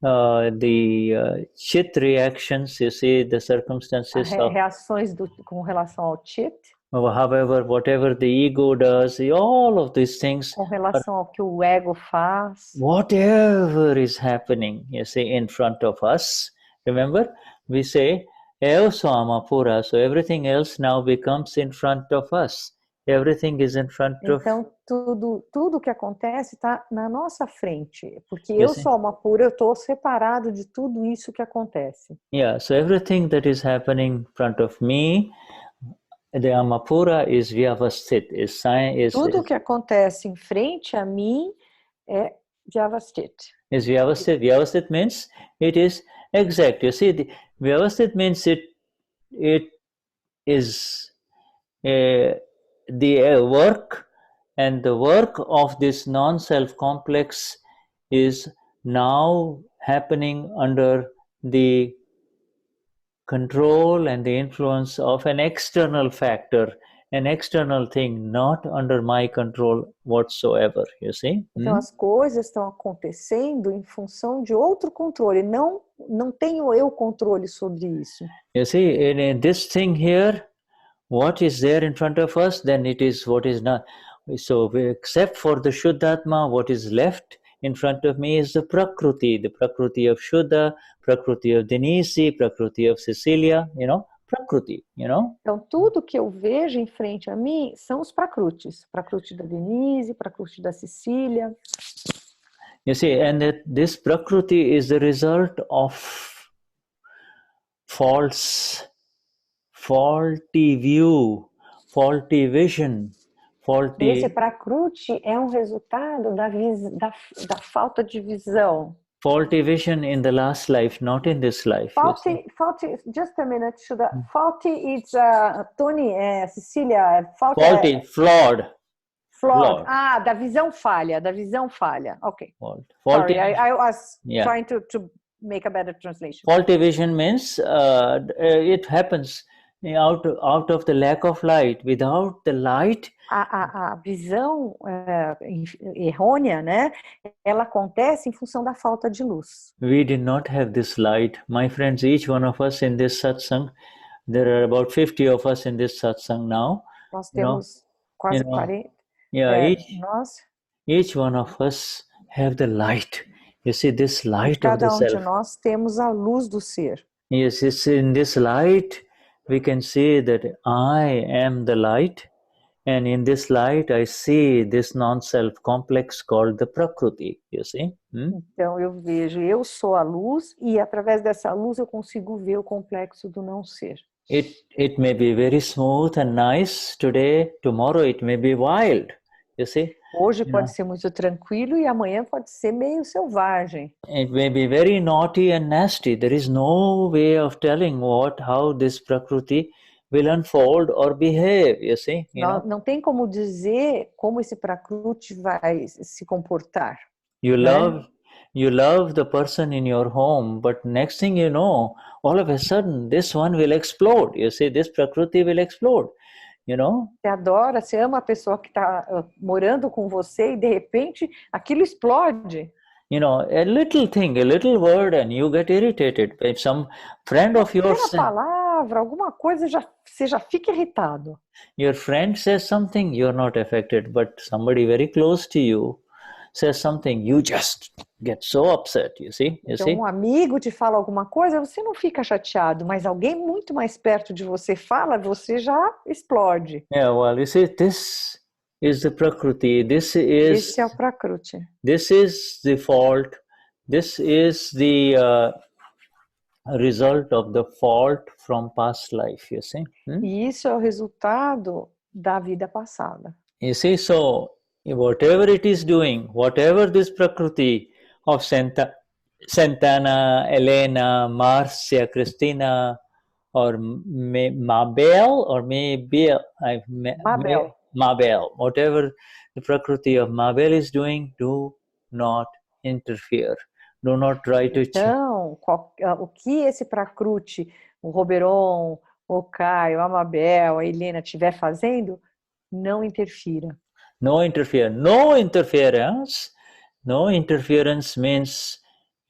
the chit reactions, you see, the circumstances of Reações com relação ao chit, however, whatever the ego does, all of these things, com relação ao que o ego faz, whatever is happening, you see, in front of us. Remember, we say, Eo Swamapura, so everything else now becomes in front of us. Everything is in front of... Então, tudo que acontece está na nossa frente, porque eu sou alma pura, eu estou separado de tudo isso que acontece. Yeah, so everything that is happening in front of me, the Amapura is Vyavasthit. Tudo que acontece em frente a mim é Vyavasthit. Is Vyavasthit. Vyavasthit means it is exact. You see, Vyavasthit means it is the work, and the work of this non-self complex is now happening under the control and the influence of an external factor, an external thing, not under my control whatsoever, you see? Então as coisas estão acontecendo em função de outro controle, não tenho eu controle sobre isso. You see, in this thing here, what is there in front of us, then it is what is not. So except for the Vishuddhatma, what is left in front of me is the Prakriti of Shuddha, Prakriti of Denise, Prakriti of Cecilia, Prakriti, Então tudo que eu vejo em frente a mim são os Prakrutis, Prakriti da Denise, Prakriti da Cecília. You see, and this Prakriti is the result of faulty view, faulty vision, faulty... Esse Prakriti é um resultado da falta de visão. Faulty vision in the last life, not in this life. Faulty, just a minute. Faulty is Tony, Cecília. Faulty, flawed. Flawed. Ah, da visão falha. Okay. Faulty. Sorry, I was trying to make a better translation. Faulty vision means it happens out of the lack of light. Without the light, a visão errônea, né? Ela acontece em função da falta de luz. We did not have this light. My friends, each one of us in this satsang, there are about 50 of us in this satsang now. Nós temos quase 40. Each one of us have the light. You see this light of the self. Cada de nós temos a luz do ser. Yes, it's in this light we can see that I am the light. And in this light, I see this non-self complex called the Prakriti, you see? Então eu vejo, eu sou a luz e através dessa luz eu consigo ver o complexo do não ser. It may be very smooth and nice today, tomorrow it may be wild, you see? Hoje pode ser muito tranquilo e amanhã pode ser meio selvagem. It may be very naughty and nasty. There is no way of telling how this Prakriti will unfold or behave, you see? Não tem como dizer como esse Prakriti vai se comportar. You love the person in your home, but next thing you know, all of a sudden this one will explode. You see, this Prakriti will explode. Você adora, você ama a pessoa que está morando com você e de repente aquilo explode. A little thing, a little word, and you get irritated. If some friend of yours... Uma palavra, alguma coisa, você já fica irritado. Your friend says something, you're not affected, but somebody very close to you says something, you just get so upset, you see? Um amigo te fala alguma coisa, você não fica chateado, mas alguém muito mais perto de você fala, você já explode. Yeah, well, you see, this is the Prakriti. Esse é o Prakriti. This is the fault. This is the result of the fault from past life, you see? E isso é o resultado da vida passada. You see, so whatever it is doing, whatever this Prakriti of Santana, Elena, Marcia, Christina, or Mabel, Mabel, whatever the Prakriti of Mabel is doing, do not interfere. Do not try to change. Então, o que esse Prakriti, o Roberon, o Caio, a Mabel, a Helena estiver fazendo, não interfira. No interference. No interference means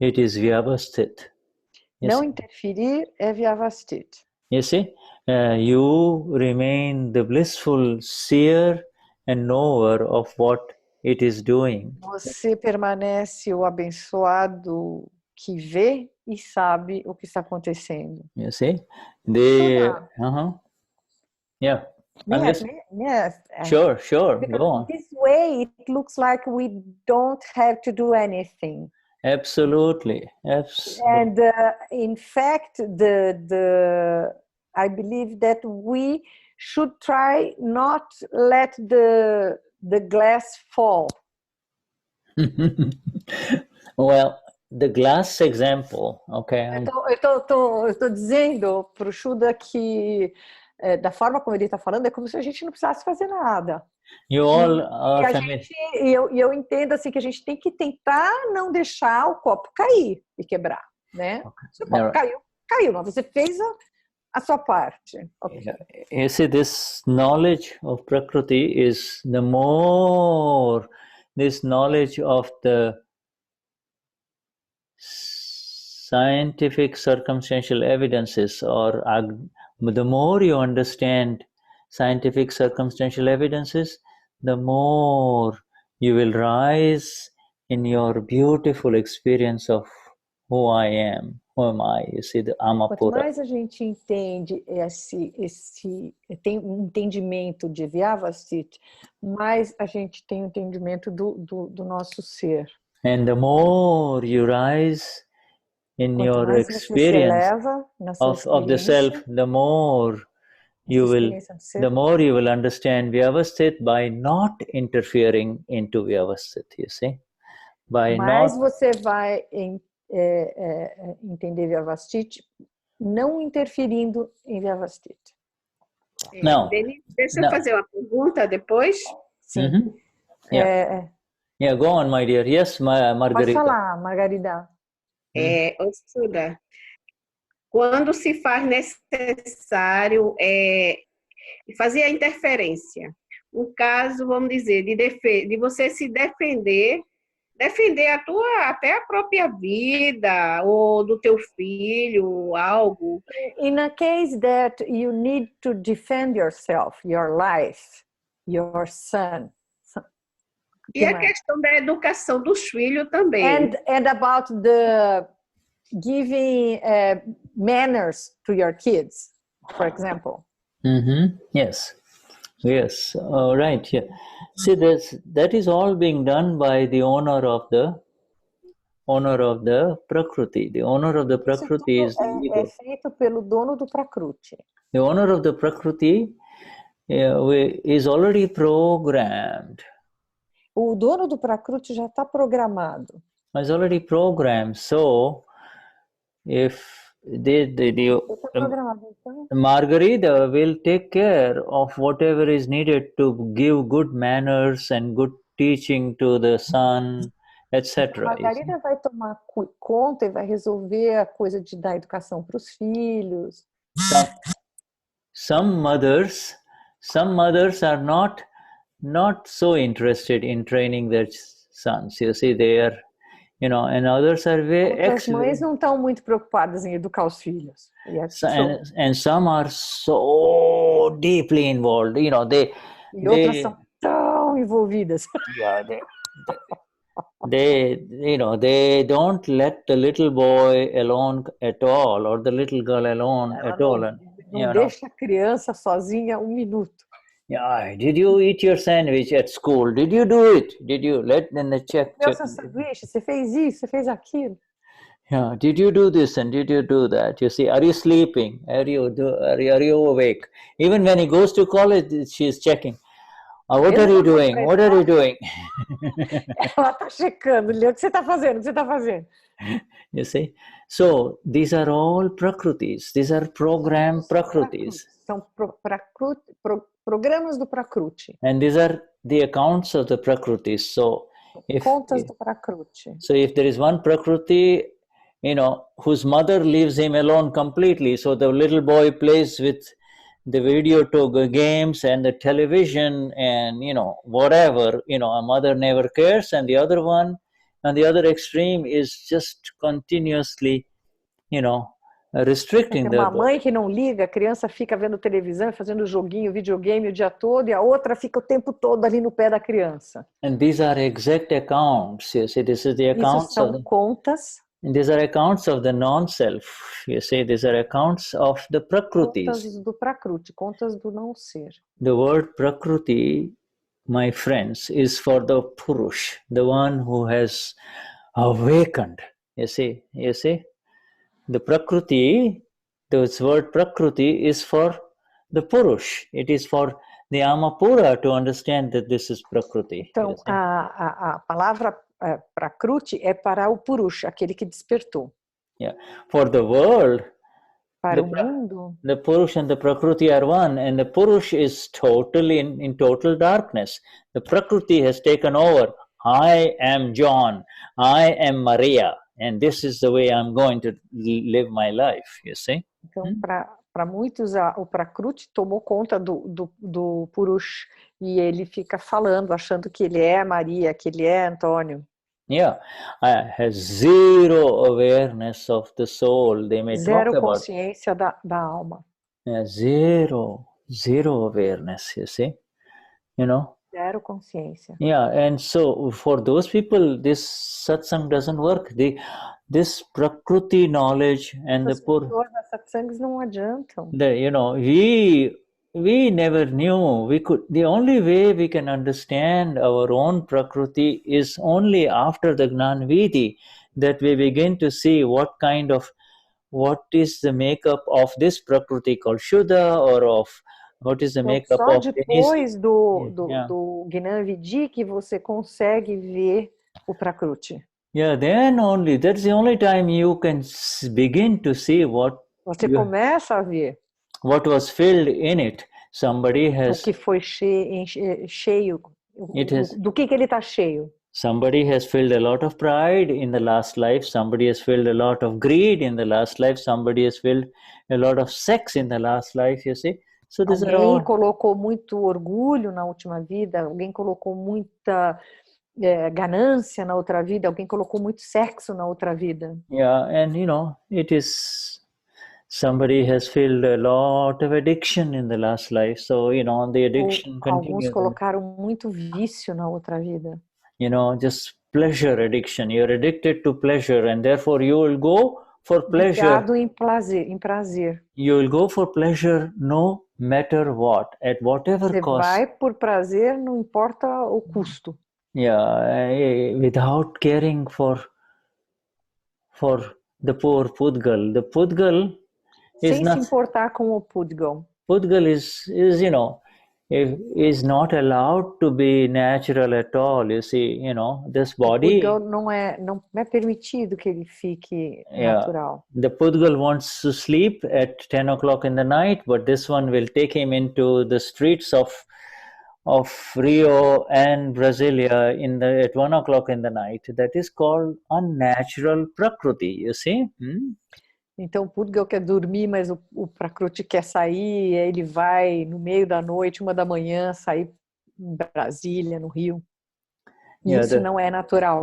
it is Vyavasthit. Não interferir é Vyavasthit. You see, you remain the blissful seer and knower of what it is doing. Você permanece o abençoado que vê e sabe o que está acontecendo. You see, they, yeah. Sure, go on. This way, it looks like we don't have to do anything. Absolutely. And in fact, I believe that we should try not let the glass fall. Well, the glass example, okay. Eu estou dizendo para o Shuddha que da forma como ele está falando é como se a gente não precisasse fazer nada. You all are eu entendo assim que a gente tem que tentar não deixar o copo cair e quebrar, né? Okay. Se o copo caiu, mas você fez a sua parte. Okay. You see, this knowledge of Prakriti is the more this knowledge of the scientific circumstantial evidences, or the more you understand scientific circumstantial evidences, the more you will rise in your beautiful experience of who I am, who am I. You see, the Amapura. Quanto mais a gente entende tem um entendimento de Vyavasthit, mais a gente tem um entendimento do nosso ser. And the more you rise in your experience of the self, the more you will understand Vyavasthit by not interfering into Vyavasthit, you see. Mas você vai entender Vyavasthit não interferindo em Vyavasthit. Não. Deixa eu fazer uma pergunta depois. Sim. Yeah, go on, my dear. Yes, Margarida. Pode falar, Margarida. Shuddha, quando se faz necessário fazer a interferência, no caso, vamos dizer, de você se defender até a própria vida, ou do teu filho, algo. In a case that you need to defend yourself, your life, your son. E a questão da educação dos filhos também. And about the giving manners to your kids, for example. Yes. Right. Yeah. See, that is all being done by the owner of the Prakriti. The owner of the Prakriti is the ego. É feito pelo dono do Prakriti. The owner of the Prakriti is already programmed. O dono do Prakriti já está programado. Is already programmed. So, if Margarida will take care of whatever is needed to give good manners and good teaching to the son, etc. Margarida vai tomar conta e vai resolver a coisa de dar educação para os filhos. Some mothers are not so interested in training their sons. You see, they are, and others are very excellent. As mães não estão muito preocupadas em educar os filhos. And some are so deeply involved. Outras são tão envolvidas. They don't let the little boy alone at all, or the little girl alone at all. Não deixa a criança sozinha um minuto. Yeah, did you eat your sandwich at school? Did you do it? Did you check? Meu sanduíche, você fez isso, você fez aquilo. Yeah, did you do this and did you do that? You see, are you sleeping? Are you awake? Even when he goes to college, she's checking. What are you doing? What are you doing? Ela está checando, o que você está fazendo? O que você está fazendo? You see? So, these are all Prakritis. These are programmed Prakritis. São programas do Prakriti. And these are the accounts of the Prakritis. So, contas do Prakriti. So, if there is one Prakriti, whose mother leaves him alone completely, so the little boy plays with the video games and the television and, whatever, a mother never cares, and the other one and the other extreme is just continuously, restricting Tem uma mãe que não liga, a criança fica vendo televisão, fazendo joguinho, videogame o dia todo, e a outra fica o tempo todo ali no pé da criança. And these are exact accounts. You see, this is the Isso accounts são contas. And these are accounts of the non-self. You see, these are accounts of the prakrutis. Contas do prakruti, contas do não ser. The word prakruti, my friends, is for the purush, the one who has awakened. You see, the prakruti, this word prakruti is for the purush. It is for the amapura to understand that this is prakruti. Então, a palavra prakruti é para o purush, aquele que despertou. Yeah. For the world, para o mundo, the purush and the prakruti are one, and the purush is totally in total darkness. The prakruti has taken over. I am John, I am Maria, and this is the way I'm going to live my life, you see. Então, para muitos, o prakruti tomou conta do purush, e ele fica falando, achando que ele é Maria, que ele é Antônio. Yeah, has zero awareness of the soul. They may Zero talk about consciência da alma. Yeah, zero awareness, you see, Zero consciência. Yeah, and so for those people, this satsang doesn't work. This prakruti knowledge and As pessoas das satsangs não adiantam. We never knew the only way we can understand our own prakruti is only after the Gnan Vidhi, that we begin to see what is the makeup of this prakruti called Shuddha, or of what is the makeup só of depois do Gnan Vidhi que você consegue ver o prakruti. Yeah, then only, that's the only time you can begin to see você começa a ver what was filled in it. Somebody has, o que foi cheio, do que ele está cheio. Somebody has filled a lot of pride in the last life. Somebody has filled a lot of greed in the last life. Somebody has filled a lot of sex in the last life, you see. So these are all... colocou muito orgulho na última vida, alguém colocou muita ganância na outra vida, alguém colocou muito sexo na outra vida. Yeah, and it is... Somebody has filled a lot of addiction in the last life, so the addiction continues. Alguns colocaram muito vício na outra vida. Just pleasure addiction. You're addicted to pleasure, and therefore you will go for pleasure. Viciado em prazer. You will go for pleasure no matter what, at whatever cost. Você vai por prazer, não importa o custo. Yeah, without caring for the poor Pudgal. The Pudgal sem se importar com o Pudgal. Pudgal is not allowed to be natural at all. You see, this body. O Pudgal não é permitido que ele fique natural. The Pudgal wants to sleep at 10 o'clock in the night, but this one will take him into the streets of Rio and Brasilia at 1 o'clock in the night. That is called unnatural Prakriti, you see. Então o Pudgal quer dormir, mas o Prakruti quer sair, ele vai no meio da noite, 1 da manhã, sair em Brasília, no Rio. Isso não é natural,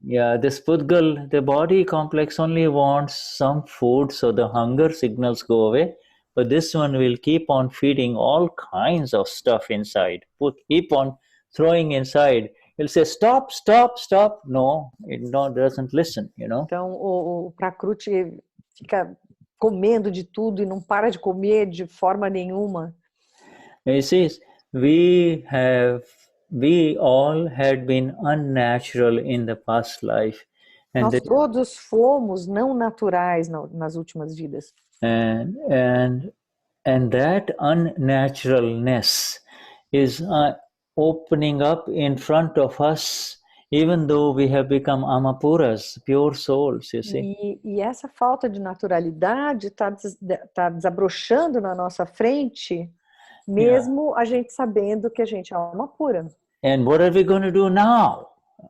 Yeah, this Pudgal, the body complex only wants some food, so the hunger signals go away. But this one will keep on feeding all kinds of stuff inside. Keep on throwing inside. He'll say, stop, stop, stop. No, it doesn't listen, Então, o Prakruti fica comendo de tudo e não para de comer de forma nenhuma. He says, we all had been unnatural in the past life. Nós todos fomos não naturais nas últimas vidas. And that unnaturalness is opening up in front of us, even though we have become amapuras, pure souls, you see. E essa falta de naturalidade está desabrochando na nossa frente, mesmo a gente sabendo que a gente é alma pura. And what are we going to do now?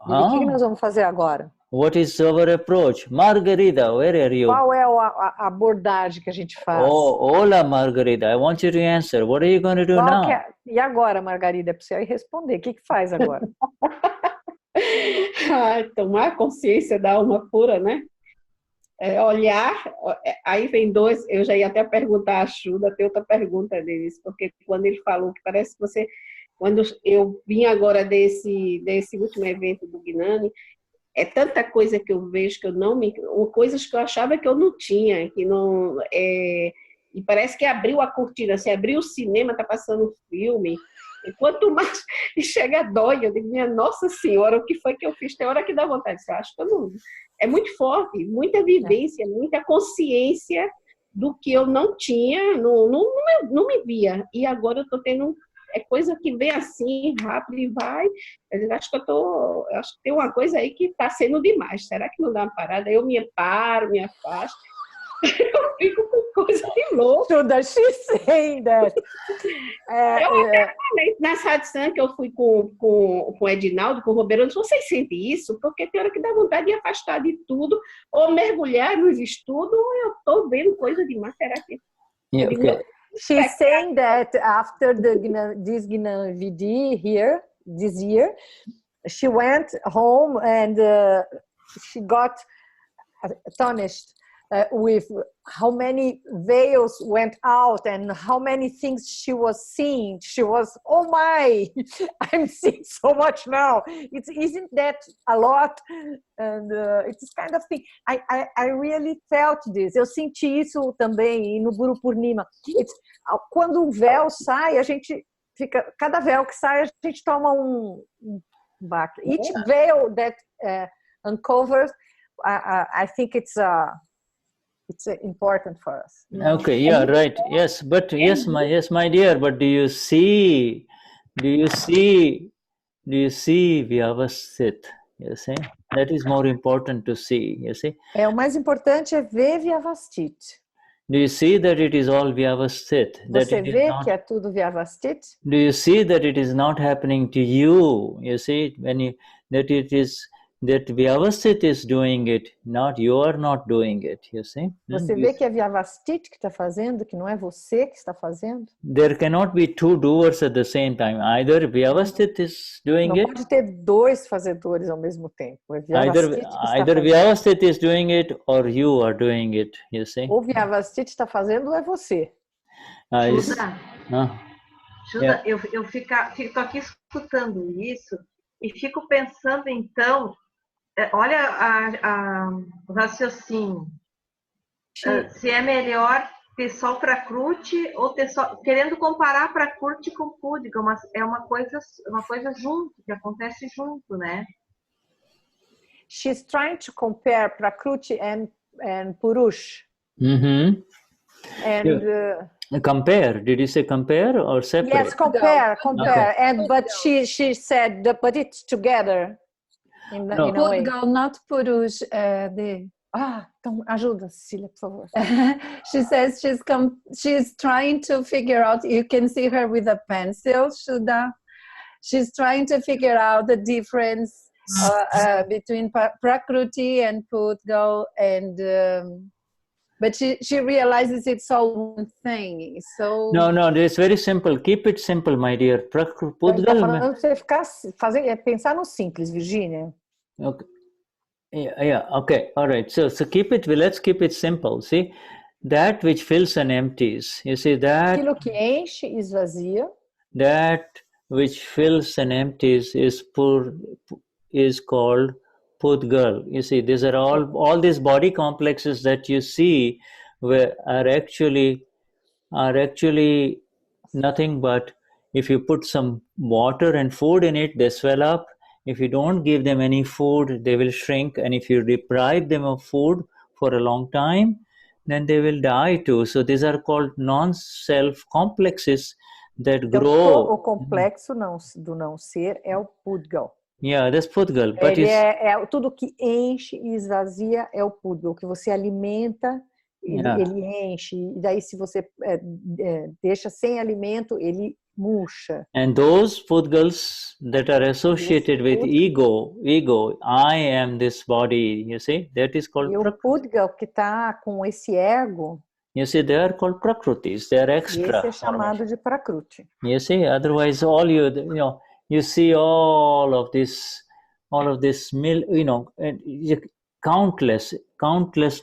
E o que nós vamos fazer agora? What is our approach? Margarida, where are you? Qual é a abordagem que a gente faz? Hola, Margarida. I want you to answer. What are you going to do now? E agora, Margarida? É para você aí responder. O que faz agora? Tomar consciência da alma pura, né? Olhar, aí vem dois, eu já ia até perguntar a Xuda, tem outra pergunta deles, porque quando ele falou que parece que você, quando eu vim agora desse último evento do Gnani, é tanta coisa que eu vejo que eu não me, coisas que eu achava que eu não tinha, que não, e parece que abriu a cortina, assim, abriu o cinema, tá passando um filme, e quanto mais e chega dói, eu digo, minha Nossa Senhora, o que foi que eu fiz? Tem hora que dá vontade, eu acho que eu não, é muito forte, muita vivência, muita consciência do que eu não tinha, não me via, e agora eu tô tendo, coisa que vem assim, rápido e vai, eu acho que acho que tem uma coisa aí que está sendo demais, será que não dá uma parada? Eu me paro, me afasto, eu fico com coisa de louco. Should she say that? Eu até falei na satsang que eu fui com o Edinaldo, com o Roberto, vocês sentem isso? Porque tem hora que dá vontade de afastar de tudo, ou mergulhar nos estudos, ou eu estou vendo coisa demais, será que... Yeah, okay. She's saying that after this Gnani VD here, this year, she went home and she got astonished with how many veils went out and how many things she was seeing. She was, oh my, I'm seeing so much now. Isn't that a lot? And it's kind of thing. I really felt this. Eu senti isso também no Guru Purnima. Quando um véu sai, a gente fica, cada véu que sai, a gente toma um baque. Each veil that uncovers, I think it's important for us. Okay, yeah, right. Yes, but yes, my dear. But do you see Vyavasthit? You see, that is more important to see. You see. O mais importante é ver Vyavasthit. Do you see that it is all Vyavasthit? Você vê que é tudo Vyavasthit? Do you see that it is not happening to you? You see, that Vyavasthit is doing it, not you are not doing it, you see. Você vê que é Vyavasthit que está fazendo, que não é você que está fazendo? There cannot be two doers at the same time. Either Vyavasthit is doing it. Não pode ter dois fazedores ao mesmo tempo. Either Vyavasthit is doing it or you are doing it, you see. Ou Vyavasthit está fazendo ou é você. Juda, eu fico aqui escutando isso e fico pensando então, olha o raciocínio. Se é melhor ter só Prakriti ou ter só... Querendo comparar Prakriti com Pudga, mas é uma coisa junto, que acontece junto, né? She's trying to compare Prakriti and Purush. Mm-hmm. And... compare. Did you say compare or separate? Yes, compare. Okay. But she said, but it's together. In a way. Pudgal, not Purush. Então ajuda, Cecília, por favor. She says she's trying to figure out, you can see her with a pencil, Shuddha. She's trying to figure out the difference between Prakriti and Pudgal, and but she realizes it's all one thing. So no, it's very simple. Keep it simple, my dear. Pudgal. Você pensar no simples, Virginia. Okay. Yeah. Okay. All right. So keep it. Let's keep it simple. See, that which fills and empties. You see that. Aquilo que enche e esvazia. That which fills and empties is called Pudgal. You see, these are all these body complexes that you see are actually nothing but, if you put some water and food in it, they swell up. If you don't give them any food, they will shrink. And if you deprive them of food for a long time, then they will die too. So these are called non-self complexes that grow. O complexo do não ser é o Pudgal. Yeah, that's Pudgal. But é tudo que enche e esvazia é o Pudgal. O que você alimenta, ele enche. E daí, se você deixa sem alimento, ele murcha. And those Pudgals that are associated with ego, I am this body, you see, that is called Prakriti. E o Pudgal que está com esse ego, you see, they are called Prakritis, they are extra. Esse é chamado de Prakriti. You see, otherwise you see all of this all of this countless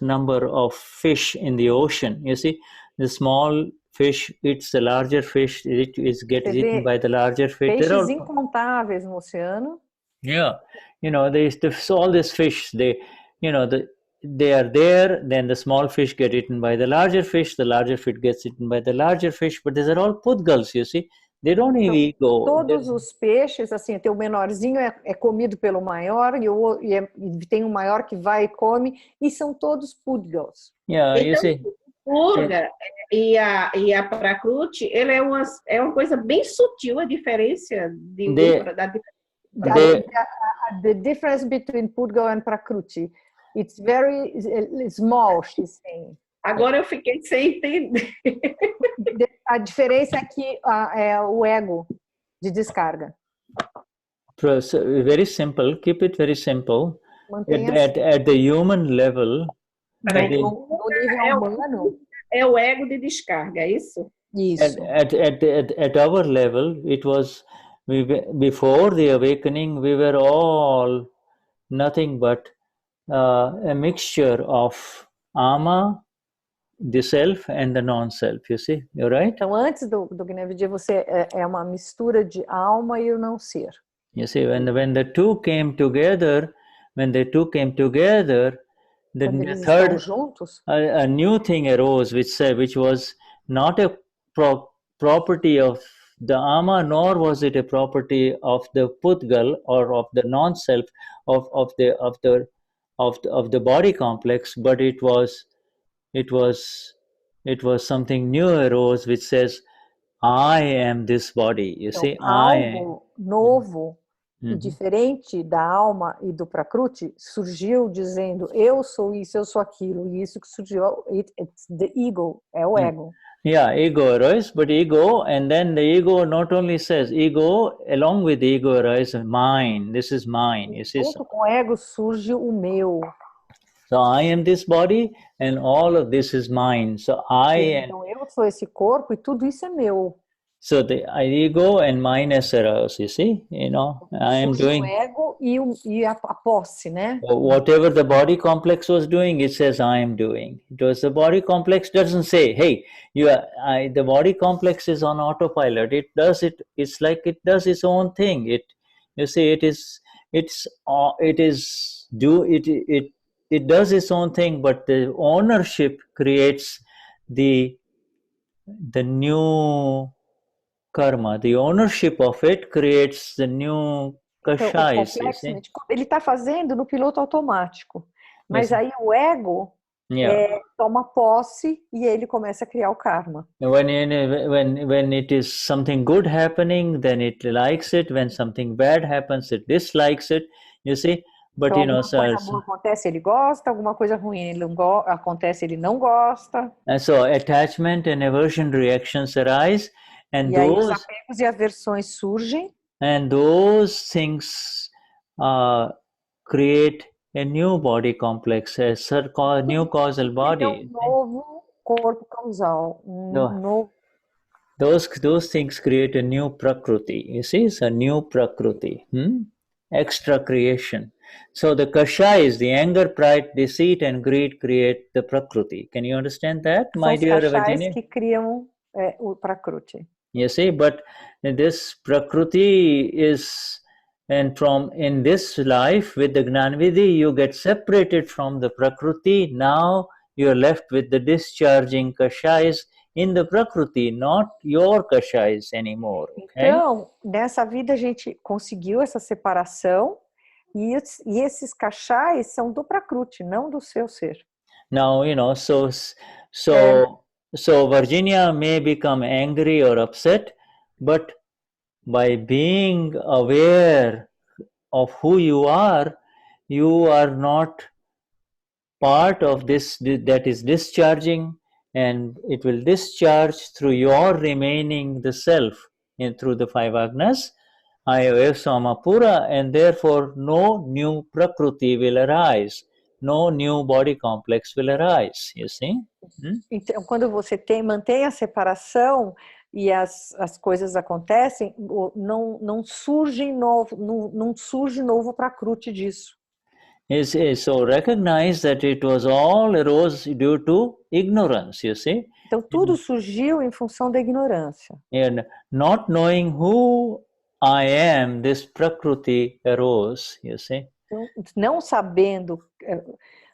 number of fish in the ocean. You see, the small fish eats the larger fish, it gets eaten by the larger fish. Peixes incontáveis no oceano. Yeah, there's all these fish, they are there, then the small fish get eaten by the larger fish gets eaten by the larger fish, but these are all pudgals, you see. They don't have ego. Todos os peixes, assim, tem o menorzinho é comido pelo maior e tem um maior que vai e come, e são todos pudgals. Yeah, you see. Purga e a Prakriti, ele é uma coisa bem sutil a diferença the difference between Pudgal and Prakriti. It's very small, she's saying. Agora eu fiquei sem entender. A diferença é que é o ego de descarga. Very simple. Keep it very simple. At the human level. No nível humano. É o ego de descarga, é isso? Isso. At our level, it was before the awakening. We were all nothing but a mixture of ama, the self, and the non-self. You see, you're right. Então, antes do Gnani Purush, você é uma mistura de alma e o não ser. You see, when the two came together, the third, a new thing arose, which was not a property of the ama, nor was it a property of the pudgal or of the non-self of the body complex, but it was something new arose, which says, I am this body. You see, algo novo e diferente da alma e do Prakriti surgiu dizendo eu sou isso, eu sou aquilo, e isso que surgiu, it's the ego, é o ego. Yeah, ego arose, but ego, and then the ego not only says ego, along with the ego arises mine, this is mine. You see, junto com o ego surge o meu. So I am this body and all of this is mine. So então eu sou esse corpo e tudo isso é meu. So the ego and minus arose, you see, I am doing. O ego e a posse, né? Whatever the body complex was doing, it says I am doing. The body complex doesn't say, hey, the body complex is on autopilot. It does it. It's like it does its own thing. It does its own thing, but the ownership creates the new karma. The ownership of it creates the new kashais. Então, ele está fazendo no piloto automático, mas aí o ego toma posse e ele começa a criar o karma. When it is something good happening, then it likes it. When something bad happens, it dislikes it. You see. But então, alguma coisa boa acontece, ele gosta, alguma coisa ruim ele acontece, ele não gosta. And so attachment and aversion reactions arise, and aí os apegos e aversões surgem. And those things create a new body complex, a new causal body. Novo corpo causal. Those things create a new prakriti. You see, it's a new prakriti. Extra creation. So the kashais, the anger, pride, deceit, and greed create the prakriti. Can you understand that, my dear Virginia? São os kashais que criam o prakriti. You see, but this prakriti is, and from in this life with the Gnanvidhi, you get separated from the prakriti. Now you are left with the discharging kashais in the prakriti, not your kashais anymore. Okay? Então, nessa vida a gente conseguiu essa separação. E esses kashais são do prakriti, não do seu ser. Now, so Virginia may become angry or upset, but by being aware of who you are not part of this that is discharging, and it will discharge through your remaining the self through the five agnas. Ayavasthit, and therefore no new prakriti will arise, no new body complex will arise. You see? Então, quando você mantém a separação, e as coisas acontecem, não surge novo Prakriti disso. So recognize that it was all arose due to ignorance, you see. Então tudo surgiu em função da ignorância. And not knowing who I am, this Prakriti arose, you see. Então, não sabendo,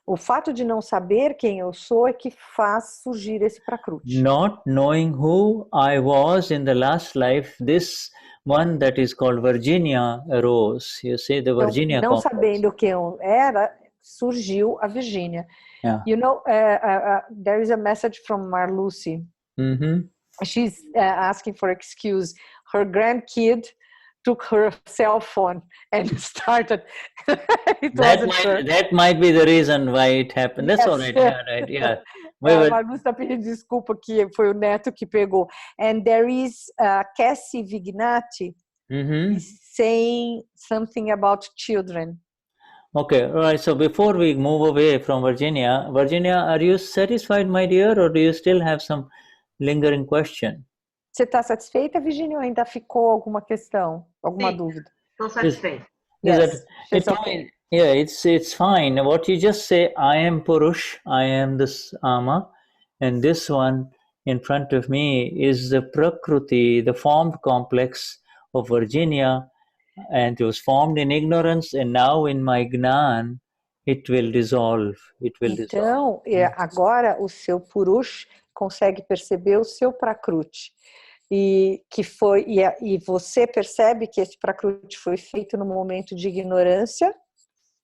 o fato de não saber quem eu sou é que faz surgir esse Prakriti. Not knowing who I was in the last life, this one that is called Virginia arose. You see, the Virginia então, não complex. sabendo quem eu era, surgiu a Virginia. Yeah. You know, there is a message from Marlucy. Mm-hmm. She's asking for excuse. Her grandkid took her cell phone and started. That might be the reason why it happened. That's all right. Yeah, right. Yeah. A Marlucy está pedindo desculpa que foi o neto que pegou. And there is Cassie Vignati saying something about children. Okay, all right. So before we move away from Virginia, are you satisfied, my dear, or do you still have some lingering question? Você está satisfeita, Virginia, ou ainda ficou alguma questão, alguma dúvida? Estou satisfeita. Yes, okay. Yeah, it's fine. What you just say, I am Purush, I am this Ama, and this one in front of me is the Prakriti, the formed complex of Virginia, and it was formed in ignorance, and now in my Gnan, it will dissolve. Então, agora o seu Purush consegue perceber o seu Prakriti. E você percebe que esse Prakriti foi feito no momento de ignorância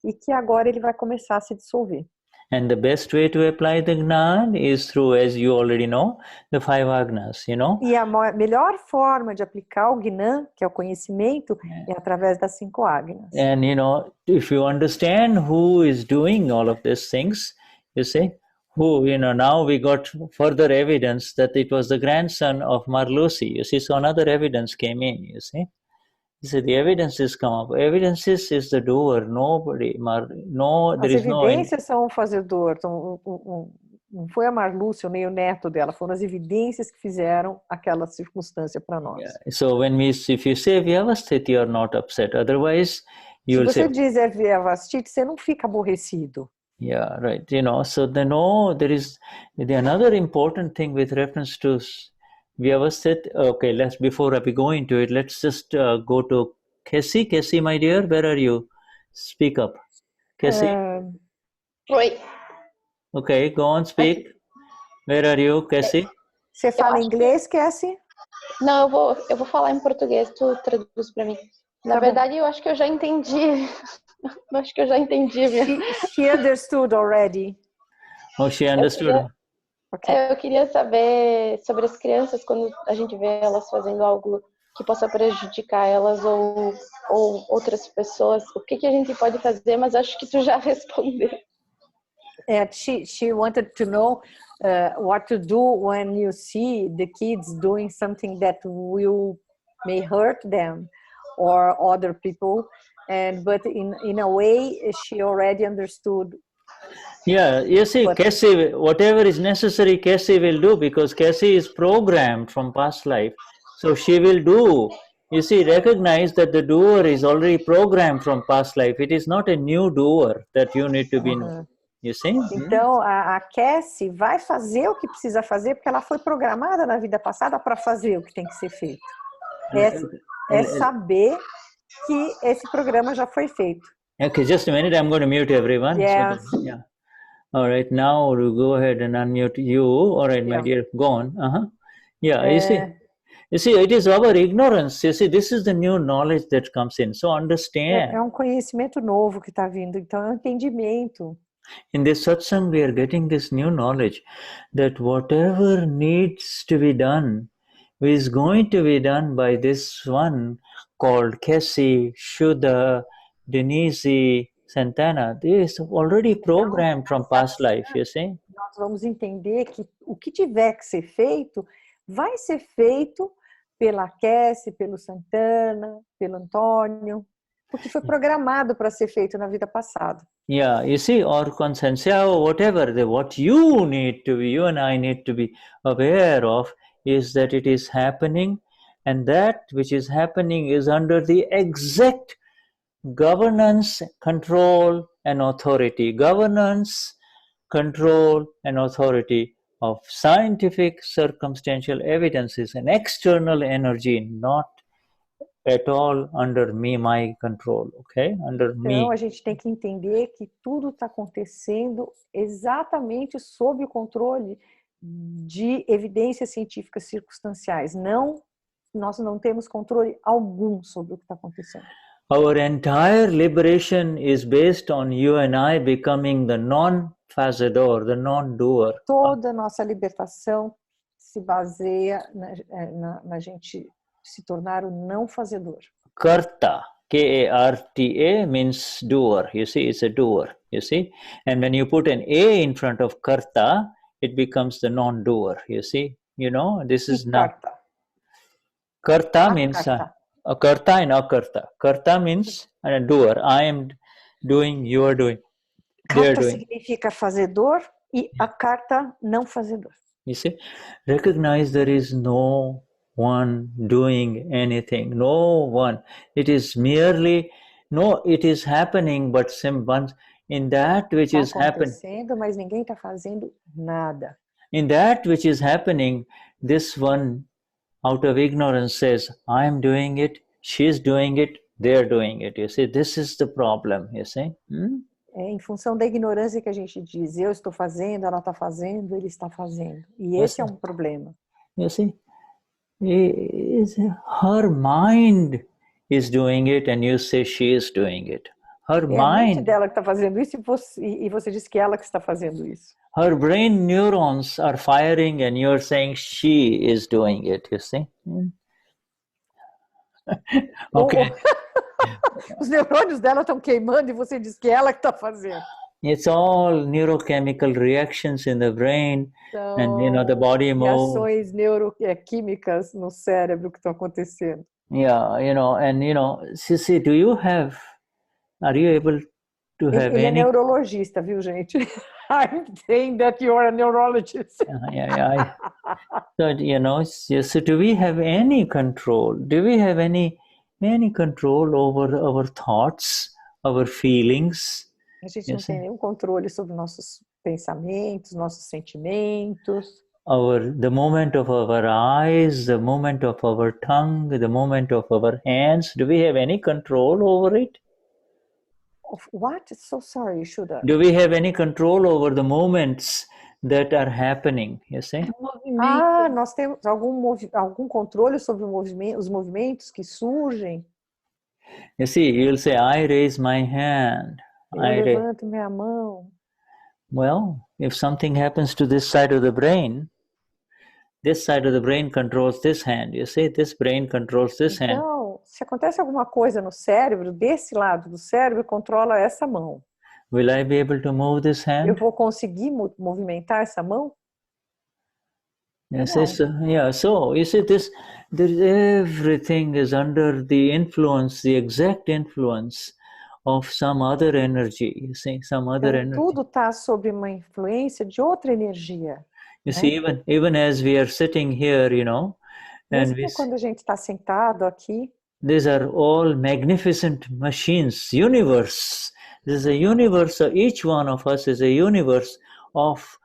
e que agora ele vai começar a se dissolver. And the best way to apply the Gnan is through, as you already know, the 5 Agnas, you know. E a melhor forma de aplicar o Gnan, que é o conhecimento, é através das 5 Agnas. And you know, if you understand who is doing all of these things, you see, who, you know, now we got further evidence that it was the grandson of Marlucy. You see, so another evidence came in, you see. So the evidences come up. Evidences is the doer. Nobody, there is no. As evidências são o fazedor. Então, não foi a Marlucy nem o neto dela. Foram as evidências que fizeram aquela circunstância para nós. Yeah. So if you say Vyavasthit, you are not upset. Otherwise, you will say. Se você diz Vyavasthit, você não fica aborrecido. Yeah, right. You know, so there is another important thing with reference to Vyavasthit. Okay, before we go into it, let's just go to Cassie. Cassie, my dear, where are you? Speak up. Cassie? Oi. Okay, go on, speak. Where are you, Cassie? Você fala inglês, Cassie? Não, eu vou falar em português, tu traduz para mim. Na verdade, eu acho que eu já entendi. Acho que eu já entendi. She understood already. Oh, she understood. Eu queria saber sobre as crianças, quando a gente vê elas fazendo algo que possa prejudicar elas ou outras pessoas, o que a gente pode fazer, mas acho que tu já respondeu. She wanted to know what to do when you see the kids doing something that may hurt them or other people. But in a way, she already understood. Yeah, you see, Cassie, whatever is necessary, Cassie will do, because Cassie is programmed from past life. So she will do. You see, recognize that the doer is already programmed from past life. It is not a new doer that you need to be. You see? Então, a Cassie vai fazer o que precisa fazer, porque ela foi programada na vida passada para fazer o que tem que ser feito. É saber que esse programa já foi feito. Okay, just a minute. I'm going to mute everyone. Yes. So, yeah. All right. Now we'll go ahead and unmute you. All right, my dear. Go on. Yeah. You see, it is our ignorance. You see, this is the new knowledge that comes in. So understand. É conhecimento novo que está vindo. Então é entendimento. In this satsang, we are getting this new knowledge that whatever needs to be done is going to be done by this one called Cassie, Shuddha, Denise, Santana. This is already programmed from past life, you see. Nós vamos entender que o que tiver que ser feito, vai ser feito pela Cassie, pelo Santana, pelo Antônio, porque foi programado para ser feito na vida passada. Yeah, you see, or consciência, or whatever, what you and I need to be aware of is that it is happening, and that which is happening is under the exact governance, control, and authority. Governance, control, and authority of scientific circumstantial evidences, an external energy, not at all under me, my control, okay? Under Então, me. a gente tem que entender que tudo está acontecendo exatamente sob o controle de evidências científicas circunstanciais. Nós não temos controle algum sobre o que está acontecendo. Our entire liberation is based on you and I becoming the non-fazador, the non-doer. Toda a nossa libertação se baseia na gente se tornar o não fazedor. Karta, K-A-R-T-A means doer. You see, it's a doer. You see, and when you put an A in front of karta, it becomes the non-doer. You see, this is not. Karta means karta and akarta. Karta means a doer. I am doing, you are doing, they are Karta doing. significa fazedor e akarta não fazedor. You see, recognize there is no one doing anything. No one. It is merely, it is happening, but in that which is happening. Mas ninguém está fazendo nada. In that which is happening, this one out of ignorance says, I am doing it, she's doing it, they're doing it. You see, this is the problem, you see. Em função da ignorância que a gente diz, eu estou fazendo, ela está fazendo, ele está fazendo. E esse é um problema. You see, her mind is doing it and you say she is doing it. Her É a mente mind. dela que está fazendo isso e você diz que ela que está fazendo isso. Her brain neurons are firing and you're saying she is doing it, you see. Okay. Os neurônios dela estão queimando e você diz que ela que está fazendo. It's all neurochemical reactions in the brain, and the body moves. Reações neuroquímicas no cérebro que estão acontecendo. Yeah, and Sissy, are you able to have Ele any? é neurologista, viu, gente? I'm saying that you are a neurologist. Yeah. So do we have any control? Do we have any control over our thoughts, our feelings? A gente não tem nenhum controle sobre nossos pensamentos, nossos sentimentos. The movement of our eyes, the movement of our tongue, the movement of our hands. Do we have any control over it? What? So sorry, Shuddha. Do we have any control over the movements that are happening? You see? Nós temos algum controle sobre os movimentos que surgem. You see, you'll say, I raise my hand. Eu levanto minha mão. Well, if something happens to this side of the brain controls this hand. You see, this brain controls this hand. Então, se acontece alguma coisa no cérebro, desse lado do cérebro controla essa mão. Will I be able to move this hand? Eu vou conseguir movimentar essa mão? Yes, so you see, everything is under the influence, the exact influence of some other energy. You see, some other energy. Tudo está sob uma influência de outra energia. You see, even as we are sitting here, and mesmo quando a gente está sentado aqui, these are all magnificent machines, universe. This is a universe. Each one of us is a universe of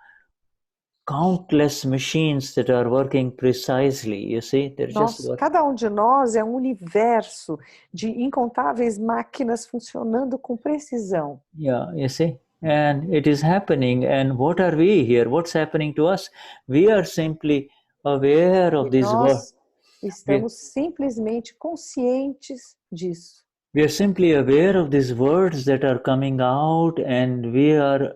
countless machines that are working precisely. You see, they're just working. Cada de nós é um universo de incontáveis máquinas funcionando com precisão. Yeah, you see, and it is happening. And what are we here? What's happening to us? We are simply aware of this world. Estamos simplesmente conscientes disso. We are simply aware of these words that are coming out, and we are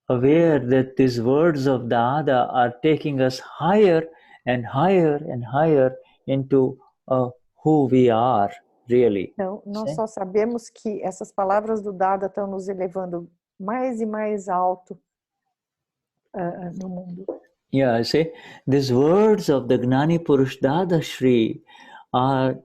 aware that these words of Dada are taking us higher and higher and higher into who we are, really. Então, nós só sabemos que essas palavras do Dada estão nos elevando mais e mais alto no mundo. Yeah, see, these words of the Gnani Purush Dadashri are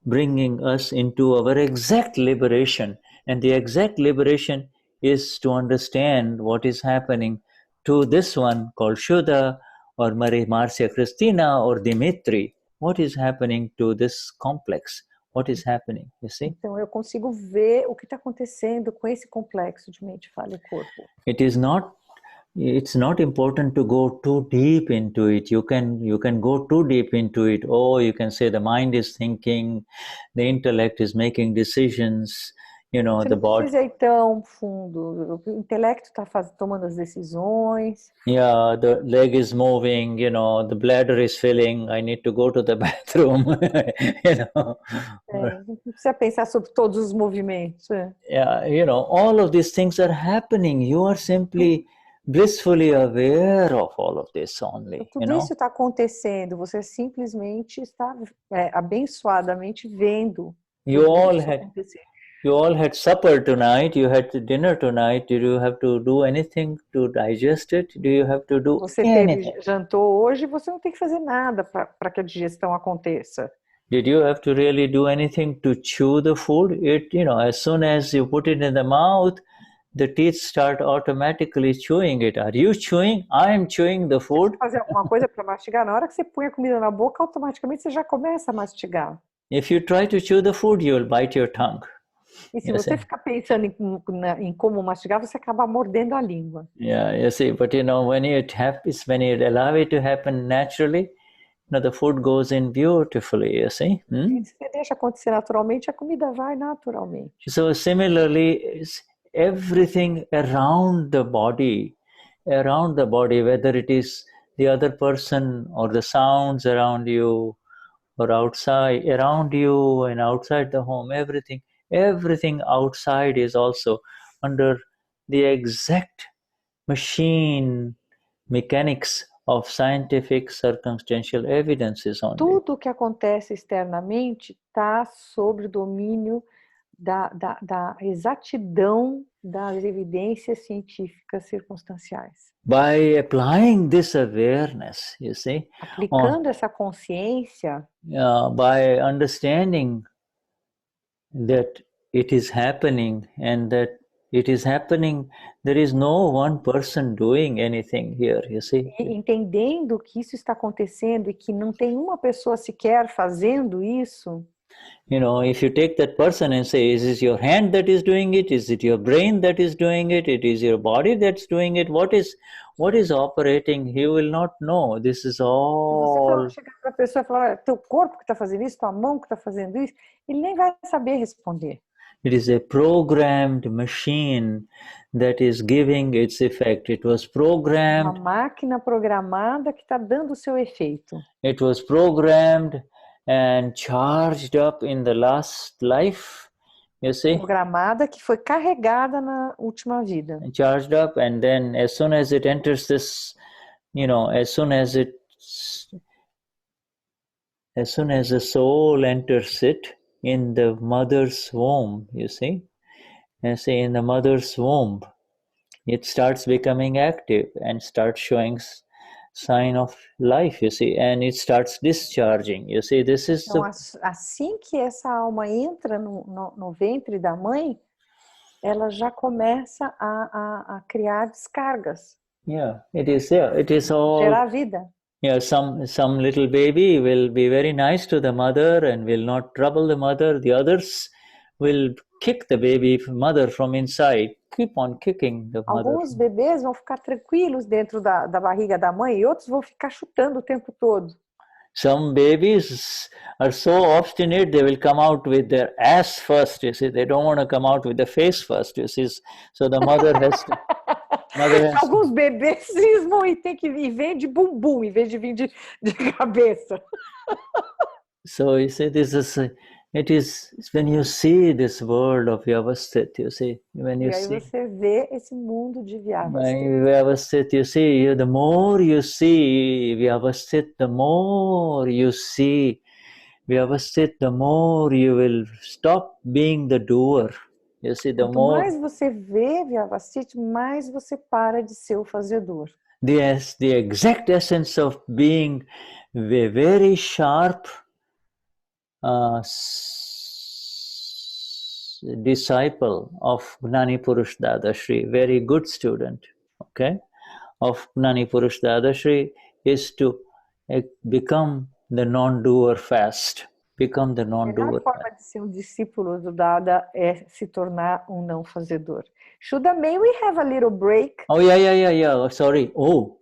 bringing us into our exact liberation, and the exact liberation is to understand what is happening to this one called Shuddha or Maria Marcia Christina or Dimitri. What is happening to this complex? What is happening? You see? Então eu consigo ver o que está acontecendo com esse complexo de mente, fala e corpo. It's not important to go too deep into it. You can go too deep into it. Oh, you can say the mind is thinking, the intellect is making decisions, Você the não body. precisa ir tão fundo. O intelecto está tomando as decisões. Yeah, the leg is moving, the bladder is filling, I need to go to the bathroom, Não precisa pensar sobre todos os movimentos. Yeah, all of these things are happening. You are simply blissfully aware of all of this only. Tudo isso está acontecendo. Você simplesmente está abençoadamente vendo. You all had supper tonight. You had dinner tonight. Did you have to do anything to digest it? Do you have to do anything? Jantou hoje, você não tem que fazer nada para que a digestão aconteça. Did you have to really do anything to chew the food? As soon as you put it in the mouth, the teeth start automatically chewing it. Are you chewing? I am chewing the food. Fazer alguma coisa para mastigar, na hora que você põe a comida na boca, automaticamente você já começa a mastigar. If you try to chew the food, you will bite your tongue. E se você ficar pensando em como mastigar, você acaba mordendo a língua. Yeah, you see, but when it happens, when you allow it to happen naturally, the food goes in beautifully, you see. Se você deixa acontecer naturalmente, a comida vai naturalmente. So similarly, everything around the body, whether it is the other person or the sounds around you or outside, around you and outside the home, everything outside is also under the exact mechanics of scientific circumstantial evidences only. Tudo que acontece externamente está sob o domínio da exatidão das evidências científicas circunstanciais. By applying this awareness, you see, aplicando essa consciência, by understanding that it is happening and that it is happening, there is no one person doing anything here, you see. Entendendo que isso está acontecendo e que não tem uma pessoa sequer fazendo isso. If you take that person and say, is it your hand that is doing it? Is it your brain that is doing it? It is your body that's doing it? What is operating? He will not know. This is all. Se você chegar para a pessoa e falar, teu corpo que está fazendo isso, tua mão que está fazendo isso, ele nem vai saber responder. It is a programmed machine that is giving its effect. It was programmed. Uma máquina programada que está dando o seu efeito. It was programmed and charged up in the last life, you see. Programada que foi carregada na última vida. And charged up, and then as soon as it enters this, as soon as the soul enters it in the mother's womb, you see, in the mother's womb, it starts becoming active and starts showing sign of life, you see, and it starts discharging, you see. This is então, assim que essa alma entra no ventre da mãe, ela já começa a criar descargas. Yeah, it is there. It is all. Gerar vida. Yeah, some little baby will be very nice to the mother and will not trouble the mother. The others will kick the mother from inside. Keep on kicking the mother. Alguns bebês vão ficar tranquilos dentro da barriga da mãe e outros vão ficar chutando o tempo todo. Some babies are so obstinate, they will come out with their ass first, you see. They don't want to come out with the face first, you see. So the mother has to... Alguns bebês cismam e tem que vir de bumbum, em vez de vir de cabeça. So you see, it is when you see this world of Vyavasthit, you see, when you e aí see, você vê esse mundo de Vyavasthit. Vyavasthit, you see, the more you see Vyavasthit, the more you see Vyavasthit, the more you will stop being the doer. You see, Quanto mais você vê Vyavasthit, mais você para de ser o fazedor. The exact essence of being a very sharp disciple of Gnani Purush Dadashri, very good student, okay, of Gnani Purush Dadashri, is to become the non-doer fast. Become the A melhor non-doer forma de ser um discípulo do Dada é se tornar um não fazedor. Shuddha, may we have a little break? Oh, yeah. Sorry. Oh,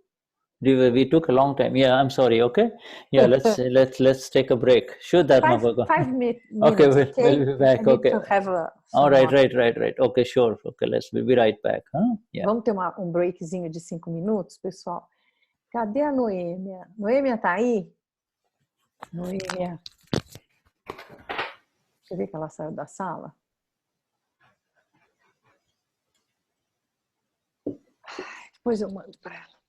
we took a long time. Yeah, I'm sorry. Okay. Yeah, let's take a break. Vishuddhatma. 5 minutes. Okay, Okay, we'll be back. I need Okay. to have All right. Okay, sure. Okay, we'll be right back. Huh? Yeah. Vamos ter um breakzinho de 5 minutos, pessoal? Cadê a Noêmia? Noêmia tá aí? Noêmia. Você vê que ela saiu da sala? Depois eu mando para ela.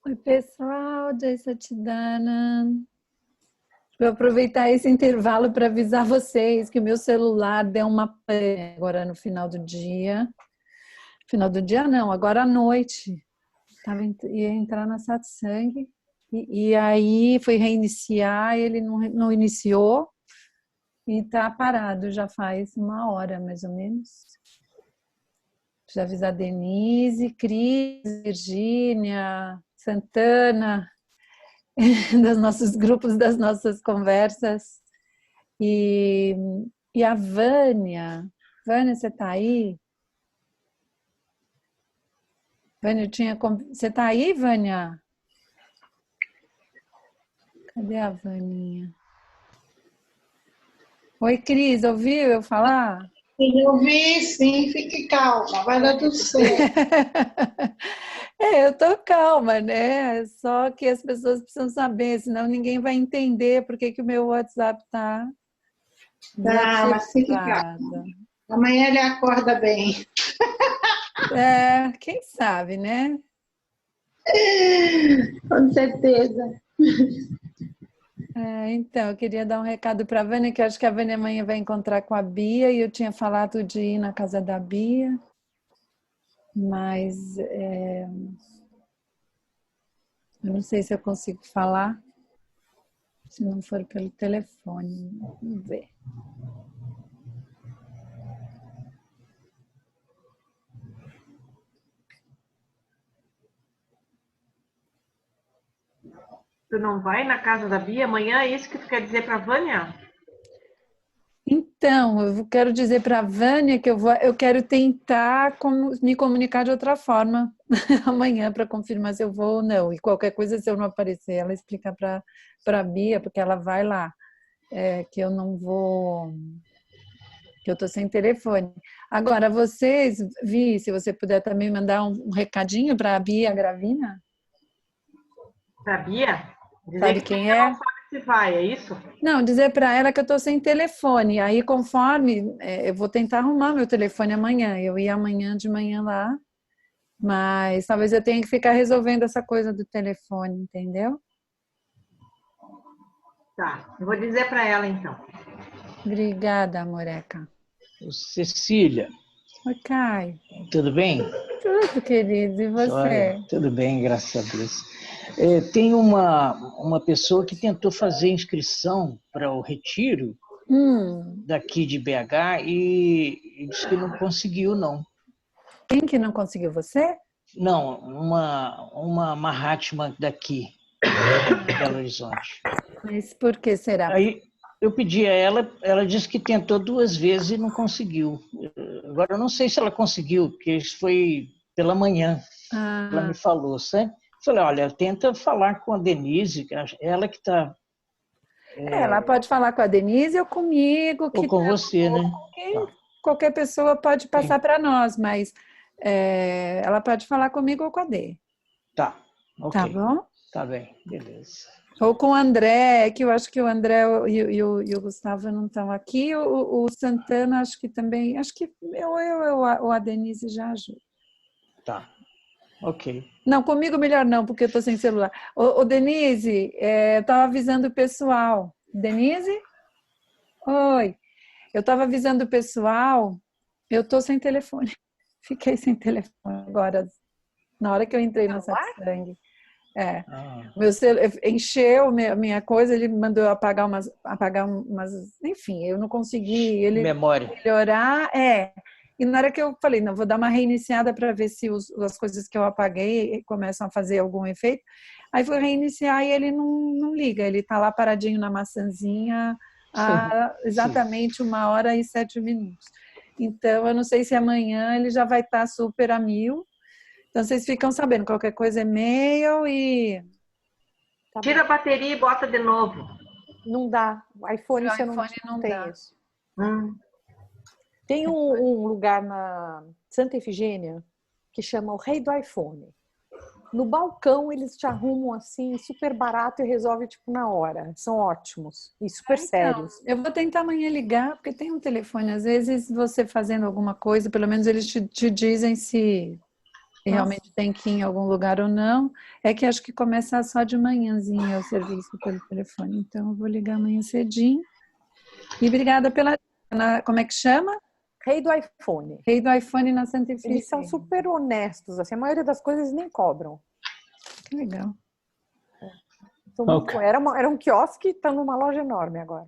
Oi, pessoal, Jai Satchidanand. Vou aproveitar esse intervalo para avisar vocês que o meu celular deu uma pane agora no final do dia. Final do dia não, agora à noite. Ia entrar na satsang e aí foi reiniciar, ele não iniciou e está parado já faz 1 hora mais ou menos. Preciso avisar Denise, Cris, Virgínia, Santana, dos nossos grupos, das nossas conversas. E a Vânia. Vânia, você está aí? Vânia, você está aí, Vânia? Cadê a Vânia? Oi, Cris, ouviu eu falar? Eu ouvi, sim, fique calma, vai dar tudo certo. Eu tô calma, né? Só que as pessoas precisam saber, senão ninguém vai entender por que o meu WhatsApp tá Tá, mas fique calma. Amanhã ele acorda bem. Quem sabe, né? Com certeza. Então, eu queria dar um recado para a Vânia, que eu acho que a Vânia amanhã vai encontrar com a Bia, e eu tinha falado de ir na casa da Bia, mas eu não sei se eu consigo falar, se não for pelo telefone. Vamos ver. Tu não vai na casa da Bia amanhã? É isso que tu quer dizer para a Vânia? Então, eu quero dizer para a Vânia que eu quero tentar me comunicar de outra forma amanhã para confirmar se eu vou ou não. E qualquer coisa, se eu não aparecer, ela explica para a Bia, porque ela vai lá, que eu não vou, que eu estou sem telefone. Agora, vocês, Vi, se você puder também mandar um recadinho para a Bia Gravina? Para a Bia? Sabe quem é? Não sabe se vai, é isso? Não, dizer para ela que eu estou sem telefone. Aí, conforme, eu vou tentar arrumar meu telefone amanhã. Eu ia amanhã de manhã lá, mas talvez eu tenha que ficar resolvendo essa coisa do telefone, entendeu? Tá, eu vou dizer para ela então. Obrigada, Moreca. Cecília. Oi, Caio. Tudo bem? Tudo, querido. E você? Olha, tudo bem, graças a Deus. Tem uma pessoa que tentou fazer inscrição para o retiro daqui de BH e disse que não conseguiu, não. Quem que não conseguiu? Você? Não, uma Mahatma daqui, de Belo Horizonte. Mas por que será? Aí eu pedi a ela disse que tentou 2 vezes e não conseguiu. Agora eu não sei se ela conseguiu, porque isso foi pela manhã. Ela me falou, sabe? Eu falei, olha, tenta falar com a Denise, que ela que está... Ela pode falar com a Denise ou comigo. Ou com você, né? Qualquer pessoa pode passar para nós, mas ela pode falar comigo ou com a Dê. Tá, ok. Tá bom? Tá bem, beleza. Ou com o André, que eu acho que o André e o Gustavo não estão aqui. O Santana, acho que também... Acho que ou a Denise já ajuda. Tá, ok. Não, comigo melhor não, porque eu estou sem celular. Ô Denise, eu estava avisando o pessoal. Denise? Oi. Eu estava avisando o pessoal, eu estou sem telefone. Fiquei sem telefone agora, na hora que eu entrei no satsang. Meu encheu minha coisa, ele mandou eu apagar umas... Enfim, eu não consegui melhorar. E na hora que eu falei, não, vou dar uma reiniciada para ver se as coisas que eu apaguei começam a fazer algum efeito. Aí fui reiniciar e ele não liga, ele está lá paradinho na maçãzinha há exatamente 1h07. Então, eu não sei se amanhã ele já vai estar super a 1000. Então, vocês ficam sabendo, qualquer coisa e-mail e... Tá Tira a bateria e bota de novo. Não dá. O iPhone você não tem dá. isso. Tem um lugar na Santa Efigênia que chama o Rei do iPhone. No balcão eles te arrumam assim, super barato e resolve tipo na hora. São ótimos e super sérios. Eu vou tentar amanhã ligar, porque tem um telefone. Às vezes você fazendo alguma coisa, pelo menos eles te dizem se realmente tem que ir em algum lugar ou não. É que acho que começa só de manhãzinha o serviço pelo telefone. Então eu vou ligar amanhã cedinho. E obrigada pela... Como é que chama? Rei do iPhone. Rei do iPhone na Santa Efigênia. Eles são super honestos, assim, a maioria das coisas nem cobram. Que legal. Okay. Era um quiosque, está numa loja enorme agora.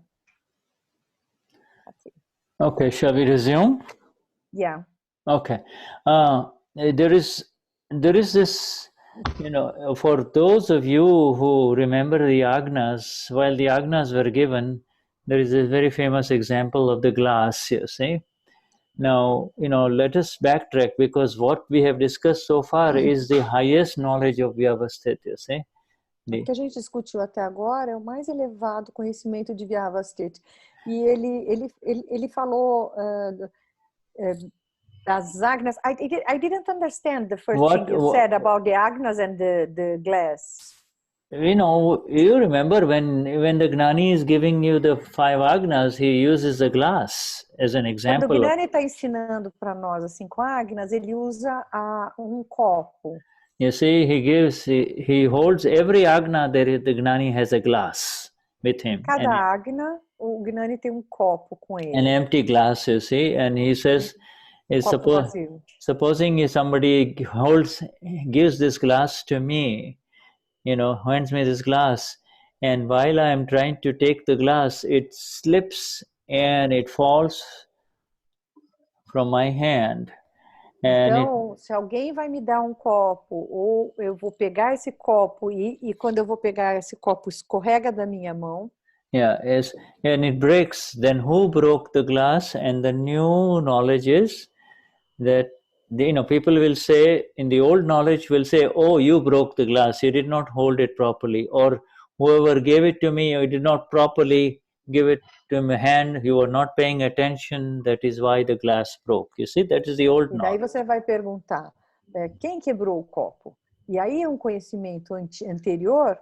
Okay, shall we resume? Yeah. Okay. There is this, for those of you who remember the Agnas, while the Agnas were given, there is a very famous example of the glass, you see. Now, let us backtrack, because what we have discussed so far is the highest knowledge of Vyavasthit, you see. O que a gente discutiu até agora é o mais elevado conhecimento de Vyavasthit. E ele falou das Agnas. I didn't understand the first thing you said about the Agnas and the glass. You remember when the Gnani is giving you the 5 Agnas, he uses the glass as an example. Quando o Gnani está ensinando para nós as 5 Agnas, ele usa um copo. You see, he holds every Agna, the Gnani has a glass with him. Cada Agna, o Gnani tem copo com ele. An empty glass, you see, and he says, supposing somebody gives this glass to me, hands me this glass, and while I am trying to take the glass, it slips and it falls from my hand. Então, se alguém vai me dar um copo, ou eu vou pegar esse copo e quando eu vou pegar esse copo escorrega da minha mão. And it breaks. Then who broke the glass? And the new knowledge is that people will say, in the old knowledge will say, oh, you broke the glass, you did not hold it properly, or whoever gave it to me, you did not properly give it to my hand, you were not paying attention, that is why the glass broke. You see, that is the old knowledge. E daí você vai perguntar, quem quebrou o copo? E aí um conhecimento anterior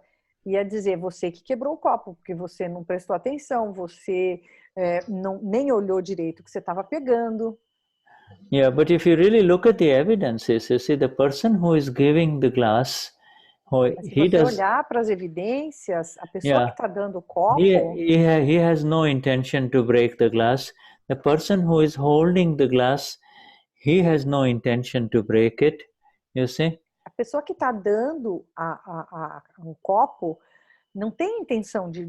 ia dizer você que quebrou o copo, porque você não prestou atenção, você nem olhou direito o que você estava pegando. Yeah, but if you really look at the evidences, you see the person who is giving the glass, Se he você does, olhar para as evidências, a pessoa que yeah, está dando o copo, he has no intention to break the glass. The person who is holding the glass, he has no intention to break it, you see. a pessoa que está dando um copo não tem intenção de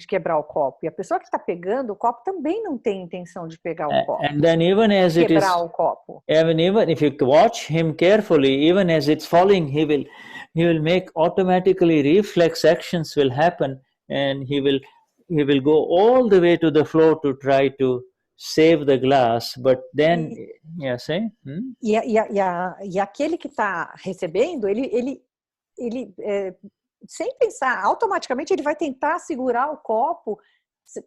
quebrar o copo. E a pessoa que está pegando o copo também não tem intenção de pegar o copo. And then even as it is, quebrar o copo. even if you watch him carefully, even as it's falling, he will make automatically reflex actions will happen, and he will go all the way to the floor to try to save the glass, but then, E aquele que está recebendo, ele sem pensar, automaticamente ele vai tentar segurar o copo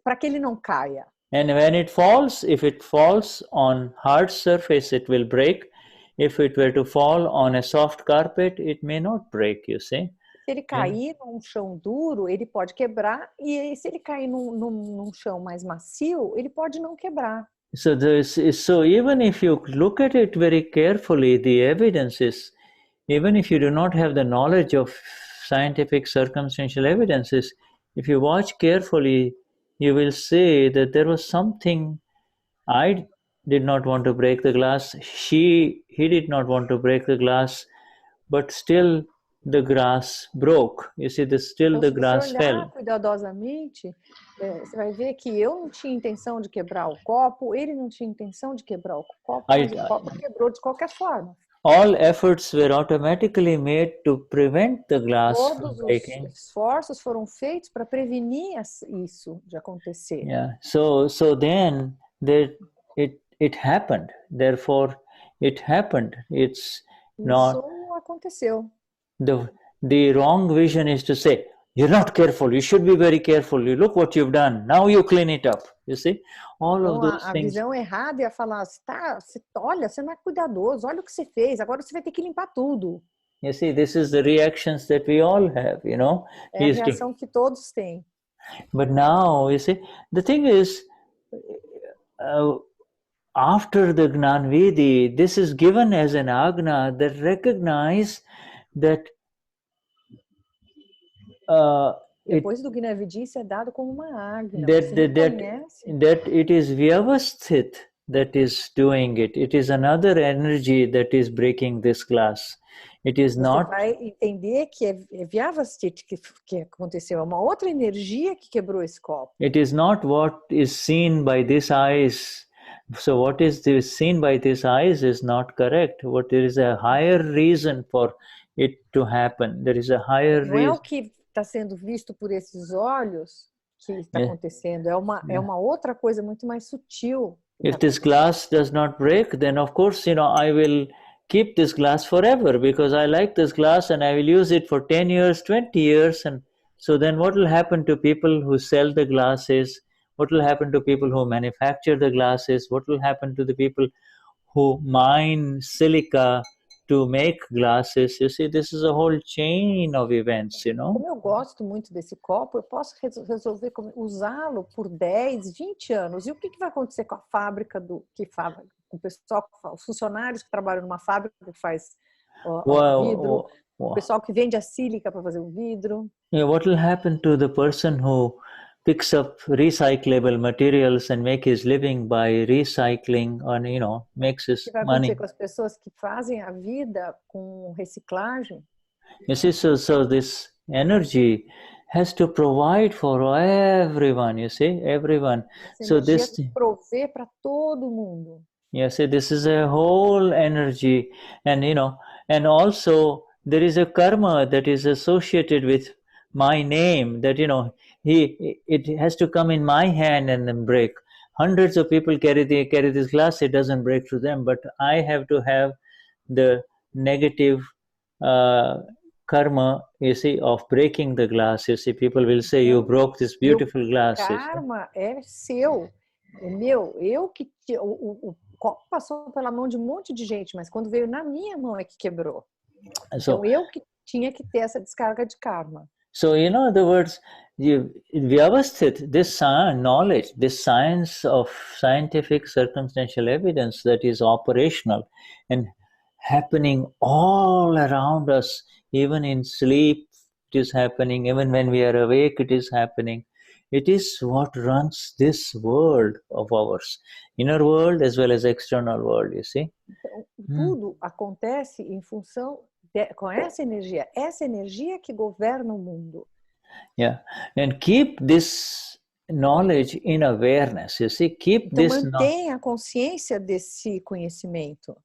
para que ele não caia. And when it falls, if it falls on hard surface, it will break. If it were to fall on a soft carpet, it may not break, you see. Se ele cair num chão duro, ele pode quebrar, e se ele cair num chão mais macio, ele pode não quebrar. So even if you look at it very carefully, the evidences, even if you do not have the knowledge of scientific circumstantial evidences, if you watch carefully, you will see that there was something. I did not want to break the glass. He did not want to break the glass, but still the glass broke. You see, the glass Se você olhar fell. cuidadosamente, você vai ver que eu não tinha intenção de quebrar o copo, ele não tinha intenção de quebrar o copo, mas o copo quebrou de qualquer forma. All efforts were automatically made to prevent the glass from breaking. Todos os esforços foram feitos para prevenir isso de acontecer. Yeah. So then it happened. Therefore, it happened. It's not. Isso aconteceu. The wrong vision is to say, you're not careful, you should be very careful, you look what you've done, now you clean it up, you see, all of those A things. visão errada é falar, olha, você não é cuidadoso, olha o que você fez, agora você vai ter que limpar tudo. You see, this is the reactions that we all have, you know. É a reação que todos têm. But now, you see, the thing is, after the Gnanvidi, this is given as an agna that recognize that depois do Gnavidi, isso é dado como uma agna. that it is Vyavasthit that is doing it. It is another energy that is breaking this glass. It is not. Você vai entender que é Vyavasthit que aconteceu. É uma outra energia que quebrou esse copo. It is not what is seen by these eyes. So what is seen by these eyes is not correct. What there is a higher reason for it to happen. There is a higher reason. Não é o que está sendo visto por esses olhos que está acontecendo. É uma outra coisa muito mais sutil. If this glass does not break, then of course, I will keep this glass forever because I like this glass and I will use it for 10 years, 20 years. And so then what will happen to people who sell the glasses? What will happen to people who manufacture the glasses? What will happen to the people who mine silica to make glasses? You see, this is a whole chain of events, Como eu gosto muito desse copo, eu posso resolver usá-lo por 10, 20 anos. E o que vai acontecer com a fábrica com o pessoal, os funcionários que trabalham numa fábrica que faz vidro, o pessoal que vende a sílica para fazer o vidro? Yeah, what will happen to the person who picks up recyclable materials and make his living by recycling and makes his O que vai money? acontecer com as pessoas que fazem a vida com reciclagem? You see, so this energy has to provide for everyone, you see, everyone. Essa energia prover para todo mundo. You see, this is a whole energy, and and also there is a karma that is associated with my name, that it has to come in my hand and then break. Hundreds of people carry this glass, it doesn't break to them, but I have to have the negative karma, you see, of breaking the glass. You see, people will say, you broke this beautiful glass. O karma é seu, é meu. O copo passou pela mão de um monte de gente, mas quando veio na minha mão é que quebrou. Então eu que tinha que ter essa descarga de karma. So, in other words, Vyavasthit, this knowledge, this science of scientific circumstantial evidence that is operational and happening all around us, even in sleep, it is happening, even when we are awake, it is happening. It is what runs this world of ours, inner world as well as external world, you see. Então, tudo acontece em função com essa energia que governa o mundo. Yeah, and keep this knowledge in awareness. You see, keep então, this. Mantenha a consciência desse conhecimento.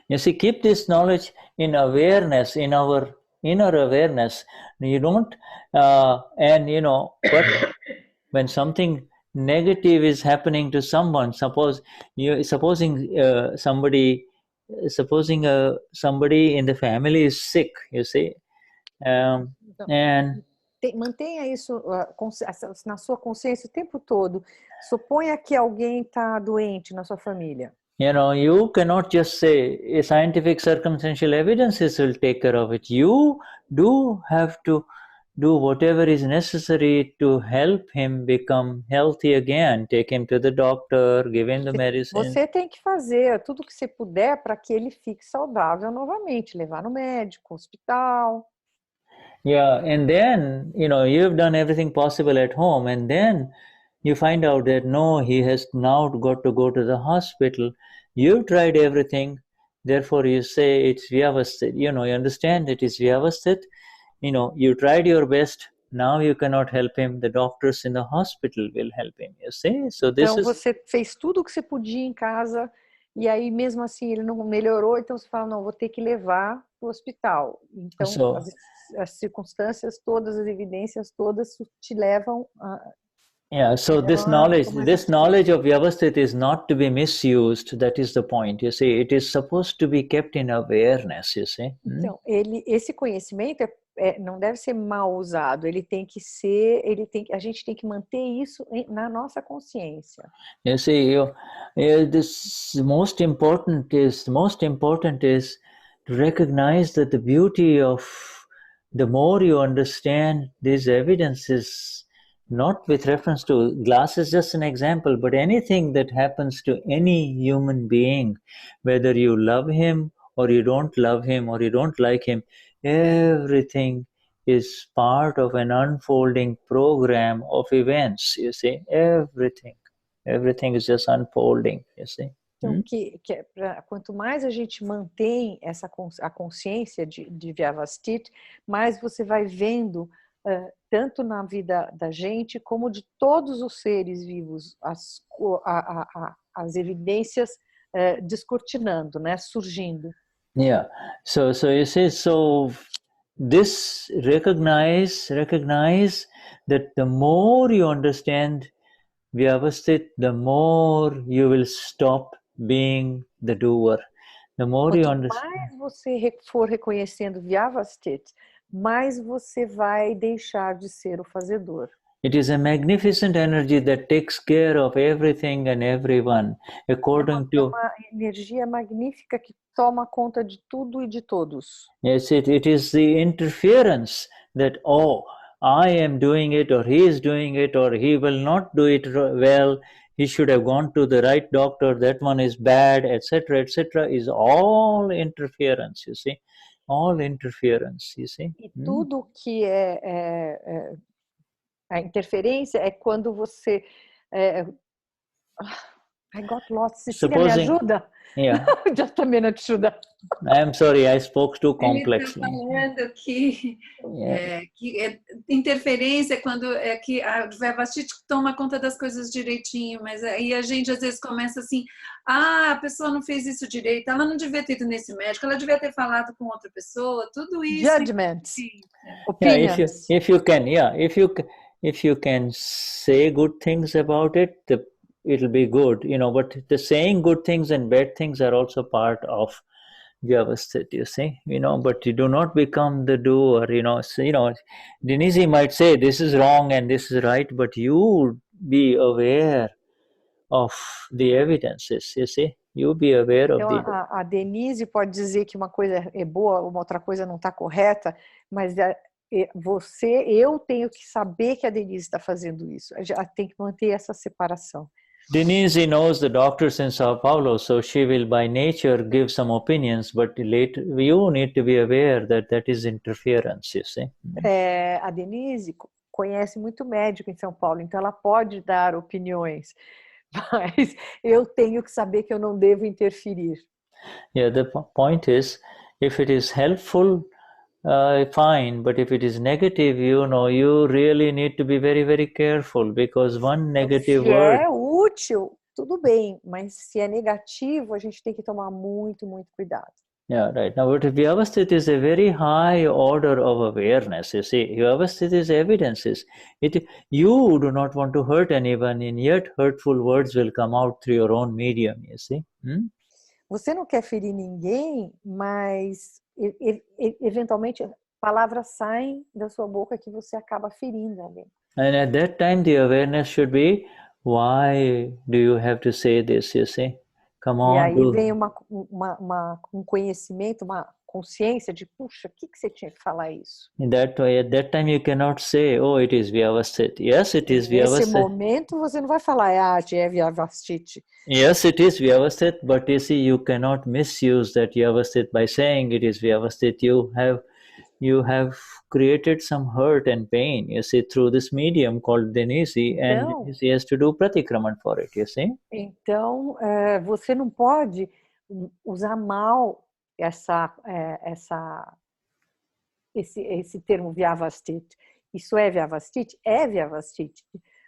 You see, keep this knowledge in awareness, in our inner awareness. You don't, and you know, but when something negative is happening to someone, supposing somebody in the family is sick, you see, and mantenha isso na sua consciência o tempo todo. Suponha que alguém está doente na sua família. You know, you cannot just say scientific circumstantial evidences will take care of it. You do have to do whatever is necessary to help him become healthy again. Take him to the doctor, give him the medicine. Você tem que fazer tudo o que você puder para que ele fique saudável novamente. Levar no médico, hospital. Yeah, and then, you know, you've done everything possible at home, and then you find out that no, he has now got to go to the hospital. You've tried everything, therefore you say it's Vyavasthit. You know, you understand it is Vyavasthit. You know, you tried your best, now you cannot help him. The doctors in the hospital will help him, you see? So this então, você fez tudo o que você podia em casa, e aí mesmo assim ele não melhorou, então você fala, não, vou ter que levar para o hospital. Então, as circunstâncias todas, as evidências todas te levam a... Yeah, so this knowledge of Vyavasthit is not to be misused. That is the point. You see, it is supposed to be kept in awareness. You see. Então, esse conhecimento não deve ser mal usado. Ele tem que a gente tem que manter isso na nossa consciência. You see, this most important is to recognize that the beauty of the more you understand these evidences. Not with reference to glass is just an example, but anything that happens to any human being, whether you love him or you don't love him or you don't like him, everything is part of an unfolding program of events, you see. Everything is just unfolding, you see. Então, quanto mais a gente mantém a consciência de Vyavasthit, mais você vai vendo tanto na vida da gente como de todos os seres vivos as evidências descortinando, né, surgindo. Yeah. So you see, this recognize that the more you understand Vyavasthit, the more you will stop being the doer. The more you understand. Quanto mais você for reconhecendo Vyavasthit, mais você vai deixar de ser o fazedor. It is a magnificent energy that takes care of everything and everyone, according to. É uma energia magnífica que toma conta de tudo e de todos. Yes, it is the interference that I am doing it, or he is doing it, or he will not do it well. He should have gone to the right doctor. That one is bad, etc., etc. Is all interference. You see. All interference, you see. E tudo que a interferência é quando você I got lost. Cecília, me ajuda? Yeah. Just a minute, Shuddha. I'm sorry, I spoke too complexly. Ele está falando que interferência é quando que a Vyavasthit toma conta das coisas direitinho, mas aí a gente às vezes começa assim, a pessoa não fez isso direito, ela não devia ter ido nesse médico, ela devia ter falado com outra pessoa, tudo isso. Judgment, opinions. If you can say good things about it, it'll be good, you know, but the saying good things and bad things are also part of Vyavasthit, you see, you know, but you do not become the doer, you know. So, you know, Denise might say this is wrong and this is right, but you be aware of the evidences, you see. You be aware of the... A Denise pode dizer que uma coisa é boa, uma outra coisa não está correta, mas eu tenho que saber que a Denise está fazendo isso. Já tem que manter essa separação. Denise knows the doctors in Sao Paulo, so she will by nature give some opinions, but later you need to be aware that that is interference, you see. A Denise conhece muito médico em São Paulo, então ela pode dar opiniões, mas eu tenho que saber que eu não devo interferir. Yeah, the point is, if it is helpful, fine, but if it is negative, you really need to be very, very careful, because one negative word... Se é útil, tudo bem, mas se é negativo, a gente tem que tomar muito, muito cuidado. Yeah, right. Now, but Vyavasthit is a very high order of awareness. You see, Vyavasthit is evidences. You do not want to hurt anyone, and yet hurtful words will come out through your own medium, you see. Você não quer ferir ninguém, mas eventualmente palavras saem da sua boca que você acaba ferindo alguém. And at that time, the awareness should be, why do you have to say this, you see? Come on. E aí vem um conhecimento, uma consciência de, puxa, o que você tinha que falar isso? In that way, at that time, you cannot say, oh, it is Vyavasthit. Yes, it is Vyavasthit. Nesse momento, você não vai falar, é Vyavasthit. Yes, it is Vyavasthit, but you see, you cannot misuse that Vyavasthit by saying it is Vyavasthit. You have created some hurt and pain, you see, through this medium called Denise, and Denise has to do pratikraman for it, you see. Então, você não pode usar mal esse termo Vyavasthit. Isso é Vyavasthit? É Vyavasthit.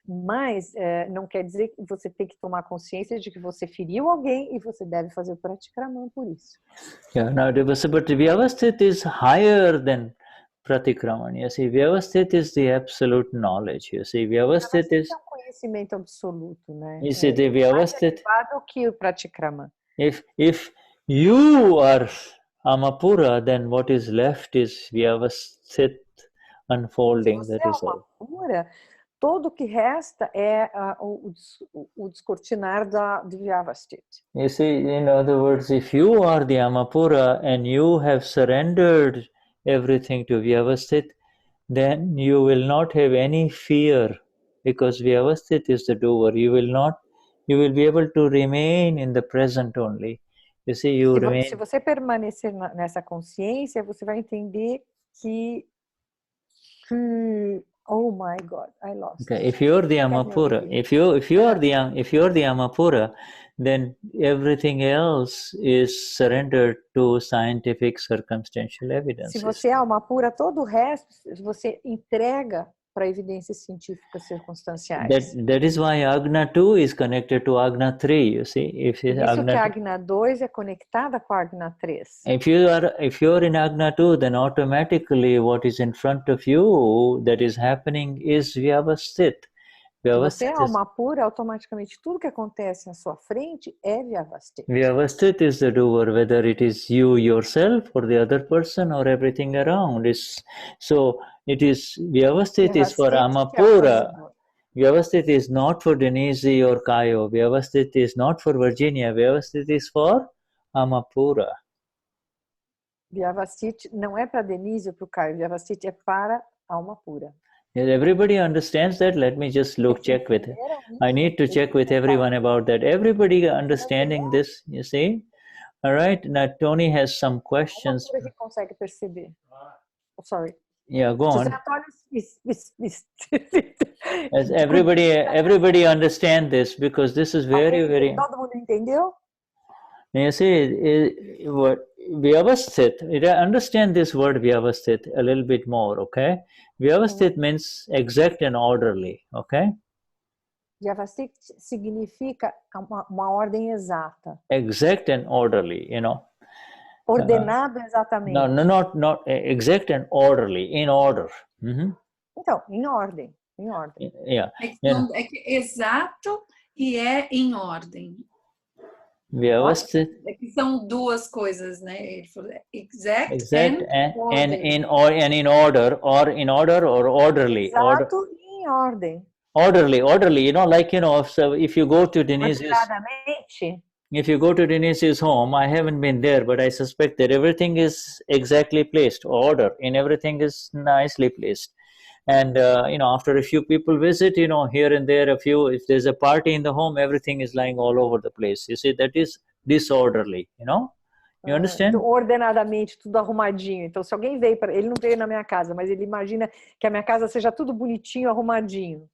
Mas não quer dizer que você tem que tomar consciência de que você feriu alguém e você deve fazer o pratikraman por isso. Yeah, now, but Vyavasthit is higher than pratikraman. You see, Vyavasthit is the absolute knowledge. You see, Vyavasthit is um conhecimento absoluto, né? You see, the Vyavasthit. Mais elevado que o pratikraman. If you are Amapura, then what is left is Vyavasthit unfolding. Se você that is all. Amapura, todo o que resta é o descortinar do Vyavasthit. You see, in other words, if you are the Amapura and you have surrendered everything to Vyavasthit, then you will not have any fear, because Vyavasthit is the doer. You will be able to remain in the present only. You see, Se você permanecer nessa consciência, você vai entender que oh my God, I lost. Okay, if you're the Amapura, if you're the Amapura, then everything else is surrendered to scientific circumstantial evidence. Se você é Amapura, todo o resto você entrega para evidências científicas circunstanciais. That is why Agna 2 is connected to Agna 3. You see, Isso que a Agna 2 é conectada com a Agna 3. If you're in Agna 2, then automatically what is in front of you that is happening is Vyavasthit. Se você é alma pura, automaticamente tudo que acontece à sua frente é Vyavasthit. Vyavasthit is the doer, whether it is you yourself or the other person or everything around. So it is Vyavasthit is for Amapura. Vyavasthit is not for Denise or Kayo. Vyavasthit is not for Virginia. Vyavasthit is for Amapura. Vyavasthit não é para Denise ou para o Caio. Vyavasthit é para a alma pura. Yes, everybody understands that. Let me just check with it. I need to check with everyone about that. Everybody understanding this, you see? All right. Now Tony has some questions. Como consegue perceber? Oh, sorry. Yeah, go on. As everybody understand this, because this is very. Todo mundo entendeu? You see, Vyavasthit, understand this word Vyavasthit a little bit more, okay? Vyavasthit means exact and orderly, okay? Vyavasthit significa uma ordem exata. Exact and orderly, you know. Ordenado exatamente. No, not exact and orderly, in order. Então, em ordem. Yeah. É que exato e é em ordem. Vyavasthit. É que são duas coisas, né? Ele falou exact and in order or orderly. Exato e em ordem. Orderly, you know, like, you know, so if you go to Denise's... Ordenadamente. if you go to Denise's home, I haven't been there, but I suspect that everything is exactly placed. Order in everything is nicely placed. And after a few people visit, here and there, if there's a party in the home, everything is lying all over the place. You see, that is disorderly. You understand? Ordenadamente, tudo arrumadinho. Então, se alguém veio para ele, não veio na minha casa, mas ele imagina que a minha casa seja tudo bonitinho, arrumadinho.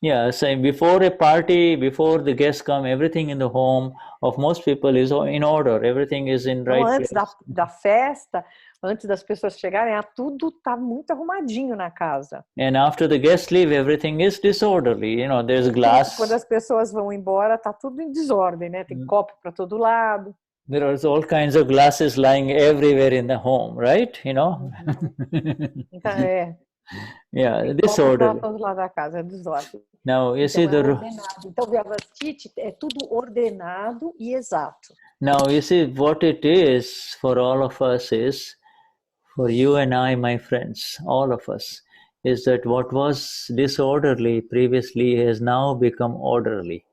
Yeah, so before a party, before the guests come, everything in the home of most people is in order. Everything is in right place. Antes da festa, antes das pessoas chegarem, tudo tá muito arrumadinho na casa. And after the guests leave, everything is disorderly. There's glass. Quando as pessoas vão embora, tá tudo em desordem, né? Tem copo para todo lado. There are all kinds of glasses lying everywhere in the home, right? Então, Yeah, disorderly. Todo lado da casa é desordem. Now, you see Então, Vyavasthit é tudo ordenado e exato. Now, you see, what it is for all of us is, for you and I, my friends, all of us, is that what was disorderly previously has now become orderly,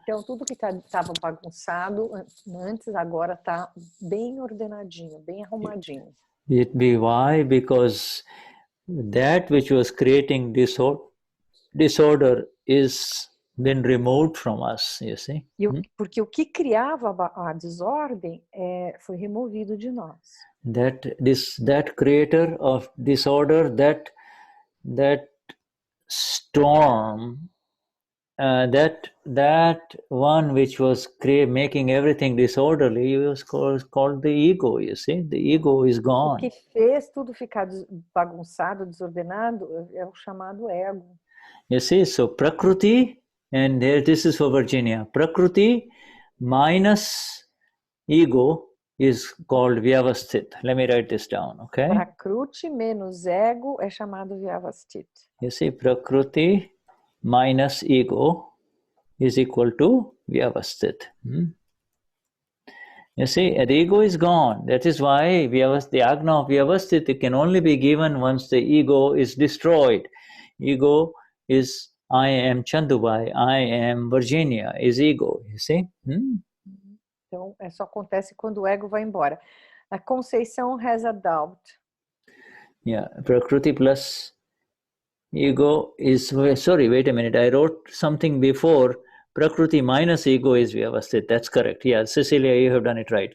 Então, tudo que estava bagunçado antes, agora está bem ordenadinho, bem arrumadinho. It be why? Because that which was creating disorder is been removed from us, you see. Porque o que criava a desordem foi removido de nós. That creator of disorder, that storm, that one which was making everything disorderly was called the ego, you see. The ego is gone. O que fez tudo ficar bagunçado, desordenado, é o chamado ego. You see, so Prakriti, and there, this is for Virginia, Prakriti minus ego is called Vyavasthit. Let me write this down, okay? Prakriti menos ego é chamado Vyavasthit. You see, Prakriti minus ego is equal to Vyavasthit. You see, the ego is gone. That is why the Agna of Vyavasthit can only be given once the ego is destroyed. Ego is I am Chandubai, I am Virginia, is ego, you see? Então, só acontece quando o ego vai embora. A Conceição has a doubt. Yeah, Prakriti plus ego is, sorry, wait a minute, I wrote something before. Prakriti minus ego is Vyavasthit, that's correct. Yeah, Cecilia, you have done it right.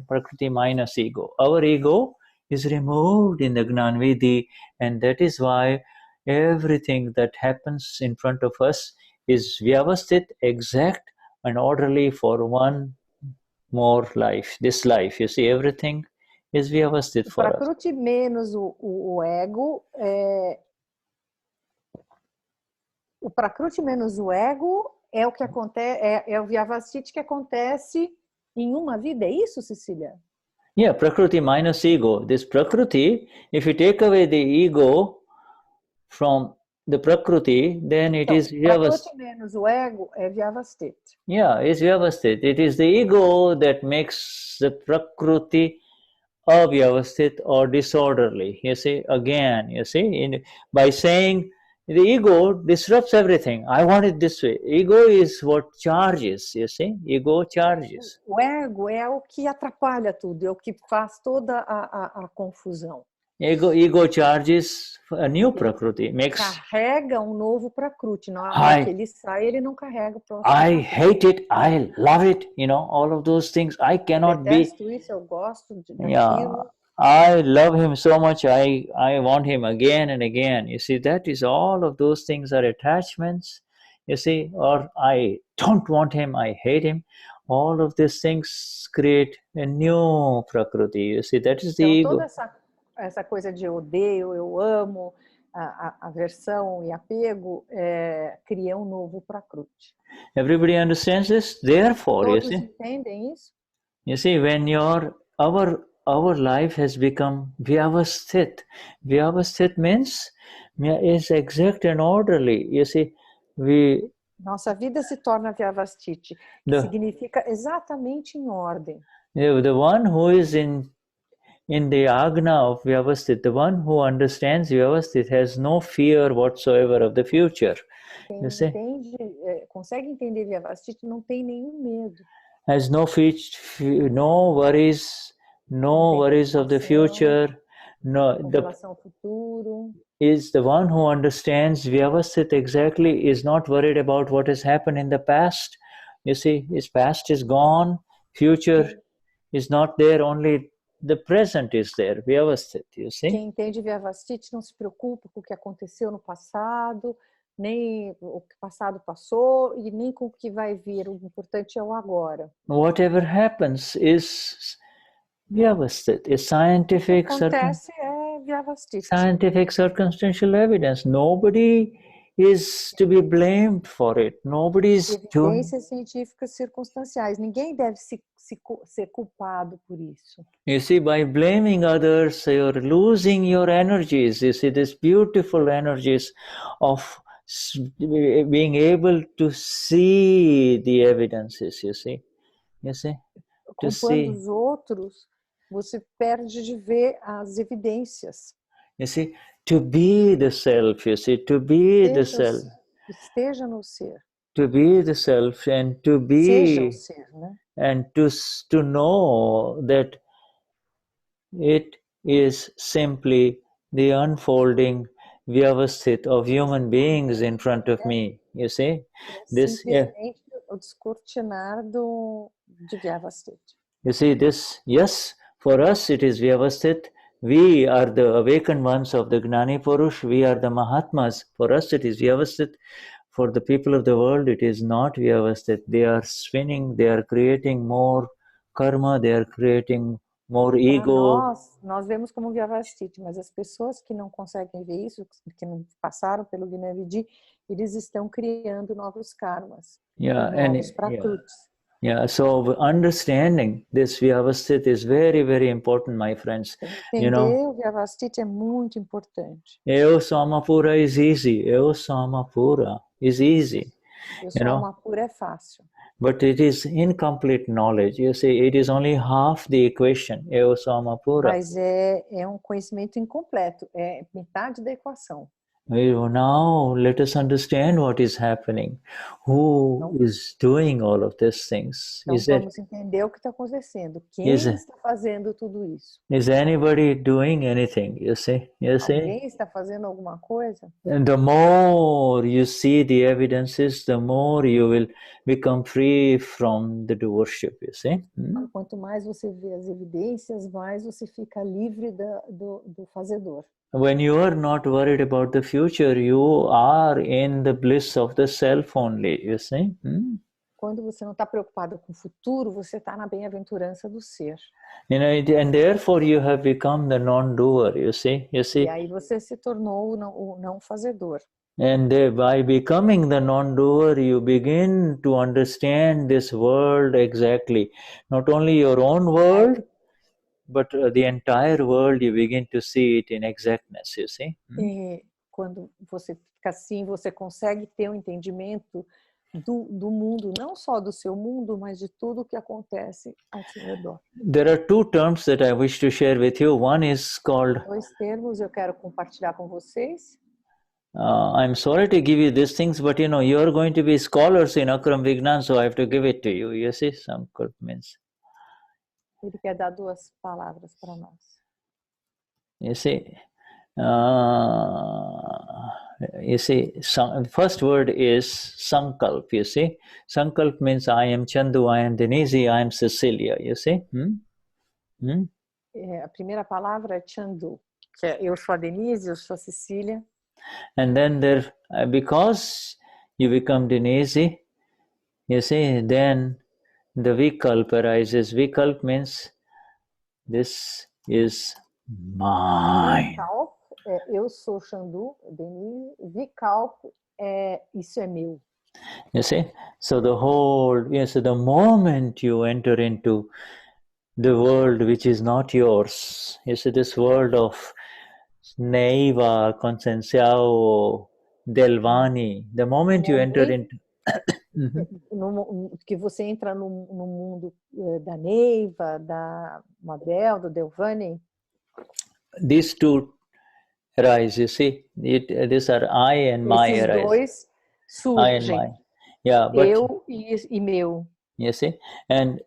Prakriti minus ego. Our ego is removed in the Gnanvidhi, and that is why everything that happens in front of us is Vyavasthit, exact and orderly for one more life, this life. You see, everything is Vyavasthit for us. Prakriti menos o ego o Prakriti menos o ego é o que acontece, é o Vyavasthit que acontece em uma vida, é isso, Cecília? Yeah, Prakriti minus ego. This Prakriti, if you take away the ego from the Prakriti, then it is Vyavasthit. Prakriti menos o ego é Vyavasthit. Yeah, it's Vyavasthit. It is the ego that makes the Prakriti avyavasthit or disorderly. You see, again, you see, by saying the ego disrupts everything. I want it this way. Ego is what charges, you see. Ego charges. O ego é o que atrapalha tudo, é o que faz toda a confusão. Ego charges a new Prakriti. Carrega um novo Prakriti. Na hora que ele sai, ele não carrega o próximo. I hate it. I love it. All of those things. I cannot be. Detesto isso, eu gosto daquilo. Yeah. I love him so much. I want him again and again. You see, that is all of those things are attachments. You see, or I don't want him. I hate him. All of these things create a new Prakriti. You see, that is the ego. Toda essa coisa de odeio, eu amo, aversão e apego cria um novo Prakriti. Everybody understands this? Therefore, todos you see, entendem isso? You see, when our life has become Vyavasthit. Vyavasthit means is exact and orderly. You see, nossa vida se torna Vyavasthit, que significa exatamente em ordem. The one who is in the Agna of Vyavasthit, the one who understands Vyavasthit has no fear whatsoever of the future. Quem consegue entender Vyavasthit não tem nenhum medo. has no no worries, no worries of the future. No, is the one who understands Vyavasthit exactly, is not worried about what has happened in the past. You see, his past is gone, future is not there, only the present is there, Vyavasthit, you see. Quem entende Vyavasthit não se preocupa com o que aconteceu no passado, nem o que passado passou e nem com o que vai vir. O importante é o agora. Whatever happens is Vyavasthit, is scientific, scientific circumstantial evidence. Nobody is to be blamed for it. Nobody's doing. Evidências científicas circunstanciais. Ninguém deve ser culpado por isso. You see, by blaming others, you're losing your energies. You see, these beautiful energies of being able to see the evidences. You see, Culpando os outros, você perde de ver as evidências. You see, to be the self, you see, to be the self. Esteja no ser. To be the self and to be, seja o ser, né? And to know that it is simply the unfolding Vyavasthit of human beings in front of me. You see, this. O descortinar de Vyavasthit. You see this. Yes, for us it is Vyavasthit. We are the awakened ones of the Gnani Purush. We are the Mahatmas. For us it is Vyavasthit. For the people of the world it is not Vyavasthit. They are spinning. They are creating more karma. They are creating more ego. Nós vemos como Vyavasthit, mas as pessoas que não conseguem ver isso, que não passaram pelo Gnani, eles estão criando novos karmas, novos prakrutis. Yeah, so understanding this Vyavasthit is very, very important, my friends. Entender o Vyavasthit é muito importante. Eu Samapura is easy. Eu Samapura is easy. Eu Samapura é fácil. But it is incomplete knowledge. You see, it is only half the equation. Eu Samapura. Mas é conhecimento incompleto. É metade da equação. Now let us understand what is happening. Who is doing all of these things? Então vamos entender o que está acontecendo. Quem está fazendo tudo isso? Is anybody doing anything? You see? Alguém está fazendo alguma coisa? And the more you see the evidences, the more you will become free from the worship. You see? Quanto mais você vê as evidências, mais você fica livre do fazedor. When you are not worried about the future, you are in the bliss of the self only, you see? Quando você não está preocupado com o futuro, você está na bem-aventurança do ser. And therefore you have become the non-doer, you see? E aí você se tornou o não fazedor. And by becoming the non-doer, you begin to understand this world exactly. Not only your own world, but the entire world, you begin to see it in exactness, you see? E quando você fica assim, você consegue ter um entendimento do mundo, não só do seu mundo, mas de tudo o que acontece ao seu redor. There are two terms that I wish to share with you. One is called... Dois termos eu quero compartilhar com vocês. I'm sorry to give you these things, but you are going to be scholars in Akram Vignan, so I have to give it to you. You see, Samkalp means... Ele quer dar duas palavras para nós. You see, first word is Sankalp, you see. Sankalp means I am Chandu, I am Denise, I am Cecilia, you see. A primeira palavra é Chandu, que é eu sou a Denise, eu sou a Cecília. And then because you become Denise, you see, then the Vikalp arises. Vikalp means this is mine. Vikalp é eu sou Chandu, Denise. Vikalp é isso é meu. You see, so the moment you enter into the world which is not yours, you see, this world of Neiva, Concenciao, Delvani, the moment you enter into que você entra no mundo da Neiva, da Mabel, do Delvani. These two arise, you see. These are I and my arise. Esses dois surgem. I and my. Yeah, but eu e meu. You see, and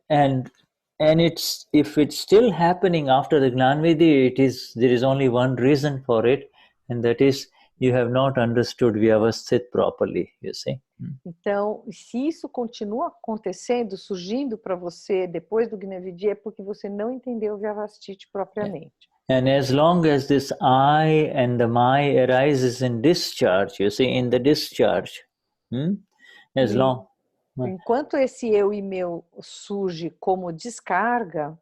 it's, if it's still happening after the Gnanvidhi, there is only one reason for it, and that is you have not understood Vyavasthit properly. You see. Então, se isso continua acontecendo, surgindo para você depois do Gnavidi, é porque você não entendeu o Vyavasthit propriamente. And as long as this I and the my arises in discharge, you see, in the discharge, as long. Enquanto esse eu e meu surge como descarga,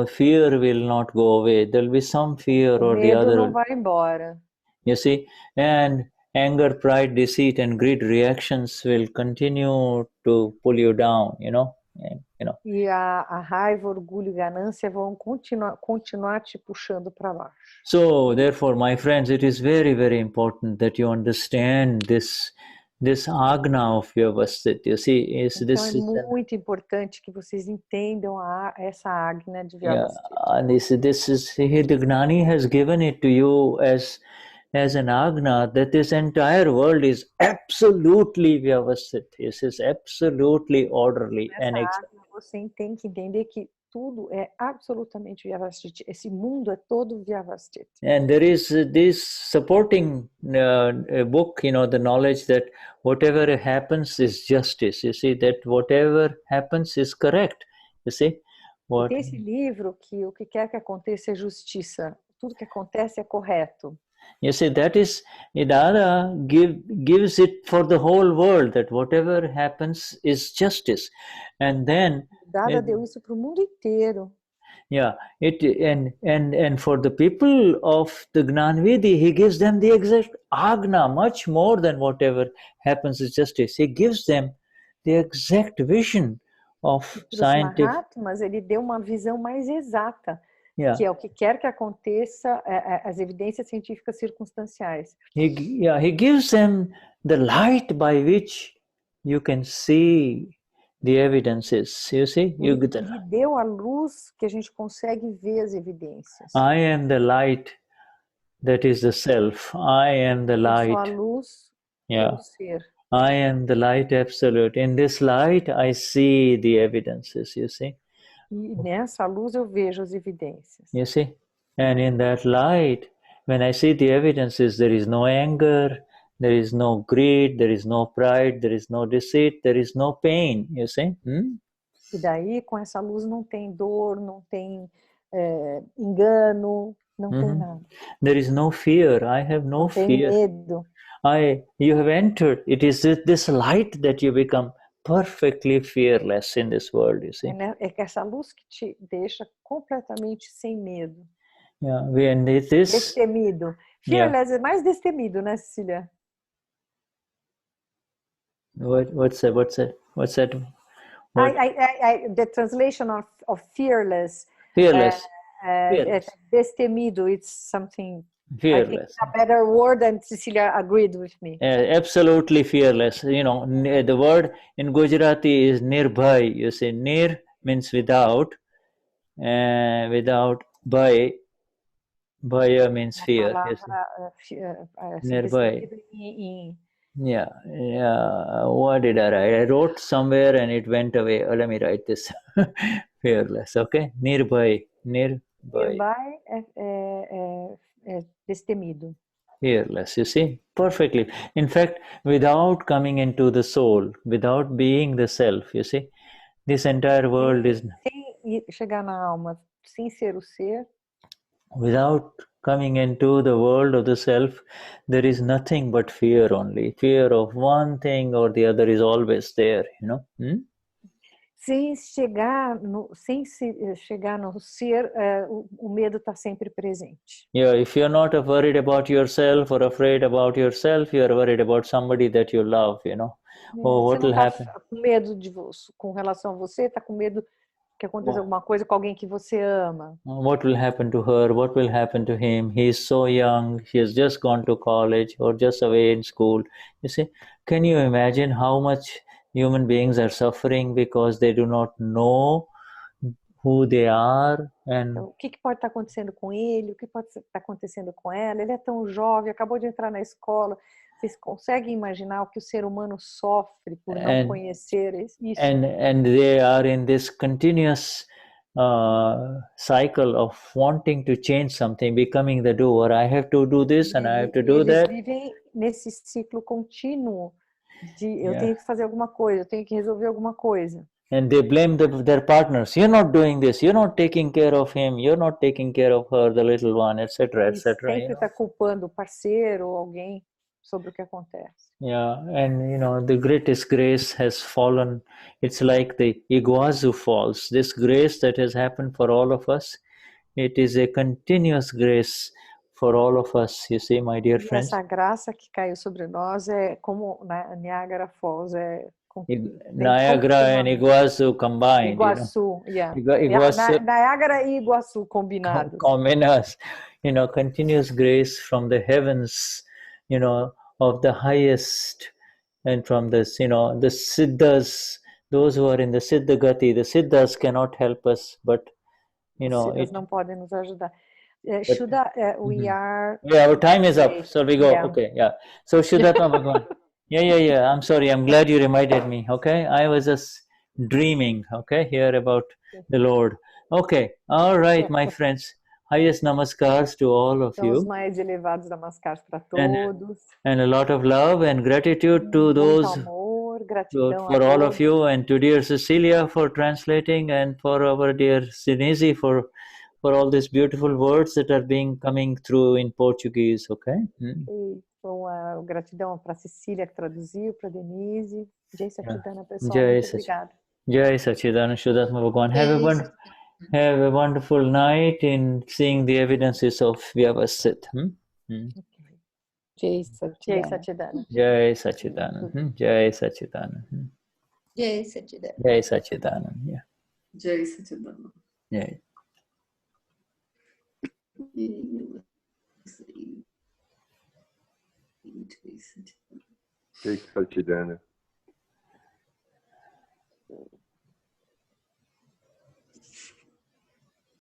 fear will not go away. There will be some fear o or the medo other. não vai embora. You see, and anger, pride, deceit, and greed reactions will continue to pull you down. E a raiva, orgulho e ganância vão continuar te puxando para baixo. So, therefore, my friends, it is very, very important that you understand this agna of Vyavasthit. You see, então é muito importante que vocês entendam essa agna de Vyavasthit. And this is the Gnani has given it to you as an agna that this entire world is absolutely Vyavasthit. This is absolutely orderly and agna, você tem que entender que tudo é absolutamente Vyavasthit. Esse mundo é todo Vyavasthit. And there is this supporting book, the knowledge that whatever happens is justice. You see, that whatever happens is correct. You see. Tem esse livro que o que quer que aconteça é justiça. Tudo que acontece é correto. You see, that is, Idara gives it for the whole world, that whatever happens is justice. And then Dada deu isso para o mundo inteiro. Yeah, and for the people of the Gnanvidhi, he gives them the exact agna, much more than whatever happens is justice. He gives them the exact vision of scientific. Mahatmas, ele deu uma visão mais exata. Yeah. Que é o que quer que aconteça, as evidências científicas circunstanciais. He gives them the light by which you can see the evidences. You see, Ele deu a luz que a gente consegue ver as evidências. I am the light that is the self. I am the light. Eu sou a luz do ser. I am the light absolute. In this light, I see the evidences. You see. E nessa luz eu vejo as evidências. You see? And in that light, when I see the evidences, there is no anger, there is no greed, there is no pride, there is no deceit, there is no pain. You see? E daí, com essa luz, não tem dor, não tem engano, não tem nada. There is no fear. I have no fear. Tem medo. You have entered. It is this light that you become perfectly fearless in this world, you see. É que essa luz que te deixa completamente sem medo. Yeah, when it is destemido. Fearless é mais destemido, né, Cecília? What's that? The translation of fearless. Fearless. Destemido. It's something. Fearless. I think it's a better word, and Cecilia agreed with me. Absolutely fearless. The word in Gujarati is nirbhay. You say nir means without, without bhaya. Bhaya means fear. Nirbhay. Yeah. What did I write? I wrote somewhere and it went away. Oh, let me write this. Fearless. Okay. Nirbhay. Nirbhay destemido. Fearless, you see, perfectly. In fact, without coming into the soul, without being the self, you see, this entire world is. Sem chegar na alma, sem ser o ser. Without coming into the world of the self, there is nothing but fear only. Fear of one thing or the other is always there, Sem chegar no ser, o medo está sempre presente. Yeah, if you're not worried about yourself or afraid about yourself, you are worried about somebody that you love, Oh, what will happen? Com medo com relação a você, está com medo que aconteça alguma coisa com alguém que você ama. What will happen to her? What will happen to him? He is so young. He has just gone to college or just away in school. You see, can you imagine how much human beings are suffering because they do not know who they are? And o que pode estar acontecendo com ele? O que pode estar acontecendo com ela? Ele é tão jovem, acabou de entrar na escola. Vocês conseguem imaginar o que o ser humano sofre por não conhecer isso? And they are in this continuous cycle of wanting to change something, becoming the doer. I have to do this and I have to do Eles that. vivem nesse ciclo contínuo de eu tenho que fazer alguma coisa, eu tenho que resolver alguma coisa. And they blame their partners. You're not doing this. You're not taking care of him. You're not taking care of her, the little one, etc., etc. Sempre está culpando o parceiro ou alguém sobre o que acontece. Yeah, and the greatest grace has fallen. It's like the iguazu falls. This grace that has happened for all of us, it is a continuous grace for all of us. You see, my dear friends. Essa graça que caiu sobre nós é como na Niagara Falls, Niagara and Iguazu combined. Iguaçu, Iguazu, Niagara e Iguaçu combinados. Combinados, continuous grace from the heavens, of the highest, and from this, the Siddhas, those who are in the Siddha Gati, the Siddhas cannot help us, but, Siddhas não podem nos ajudar. Shuddha, we are... Yeah, our time is up, so we go, yeah. okay, yeah. So Vishuddhatma Bhagwan. Yeah, I'm sorry, I'm glad you reminded me, okay? I was just dreaming, okay, here about the Lord. Okay, all right, my friends. Highest namaskars to all of you. Os mais elevados namaskars para todos. And a lot of love and gratitude to those, amor, gratidão for all of you, and to dear Cecilia for translating, and for our dear Sinisi for all these beautiful words that are coming through in Portuguese, okay? Então, gratidão para a Cecília que traduziu, para a Denise. Jai Satchidana, pessoal. Jai Muito obrigada. Jai Satchidana, Vishuddhatma Bhagwan. Have a wonderful night in seeing the evidences of Vyavasthit. Jai Satchidana. Jai Satchidana. Jai Satchidana. Jai Satchidana. Jai Satchidana. Yeah. Jai Satchidana. Yeah. Jai Satchidana.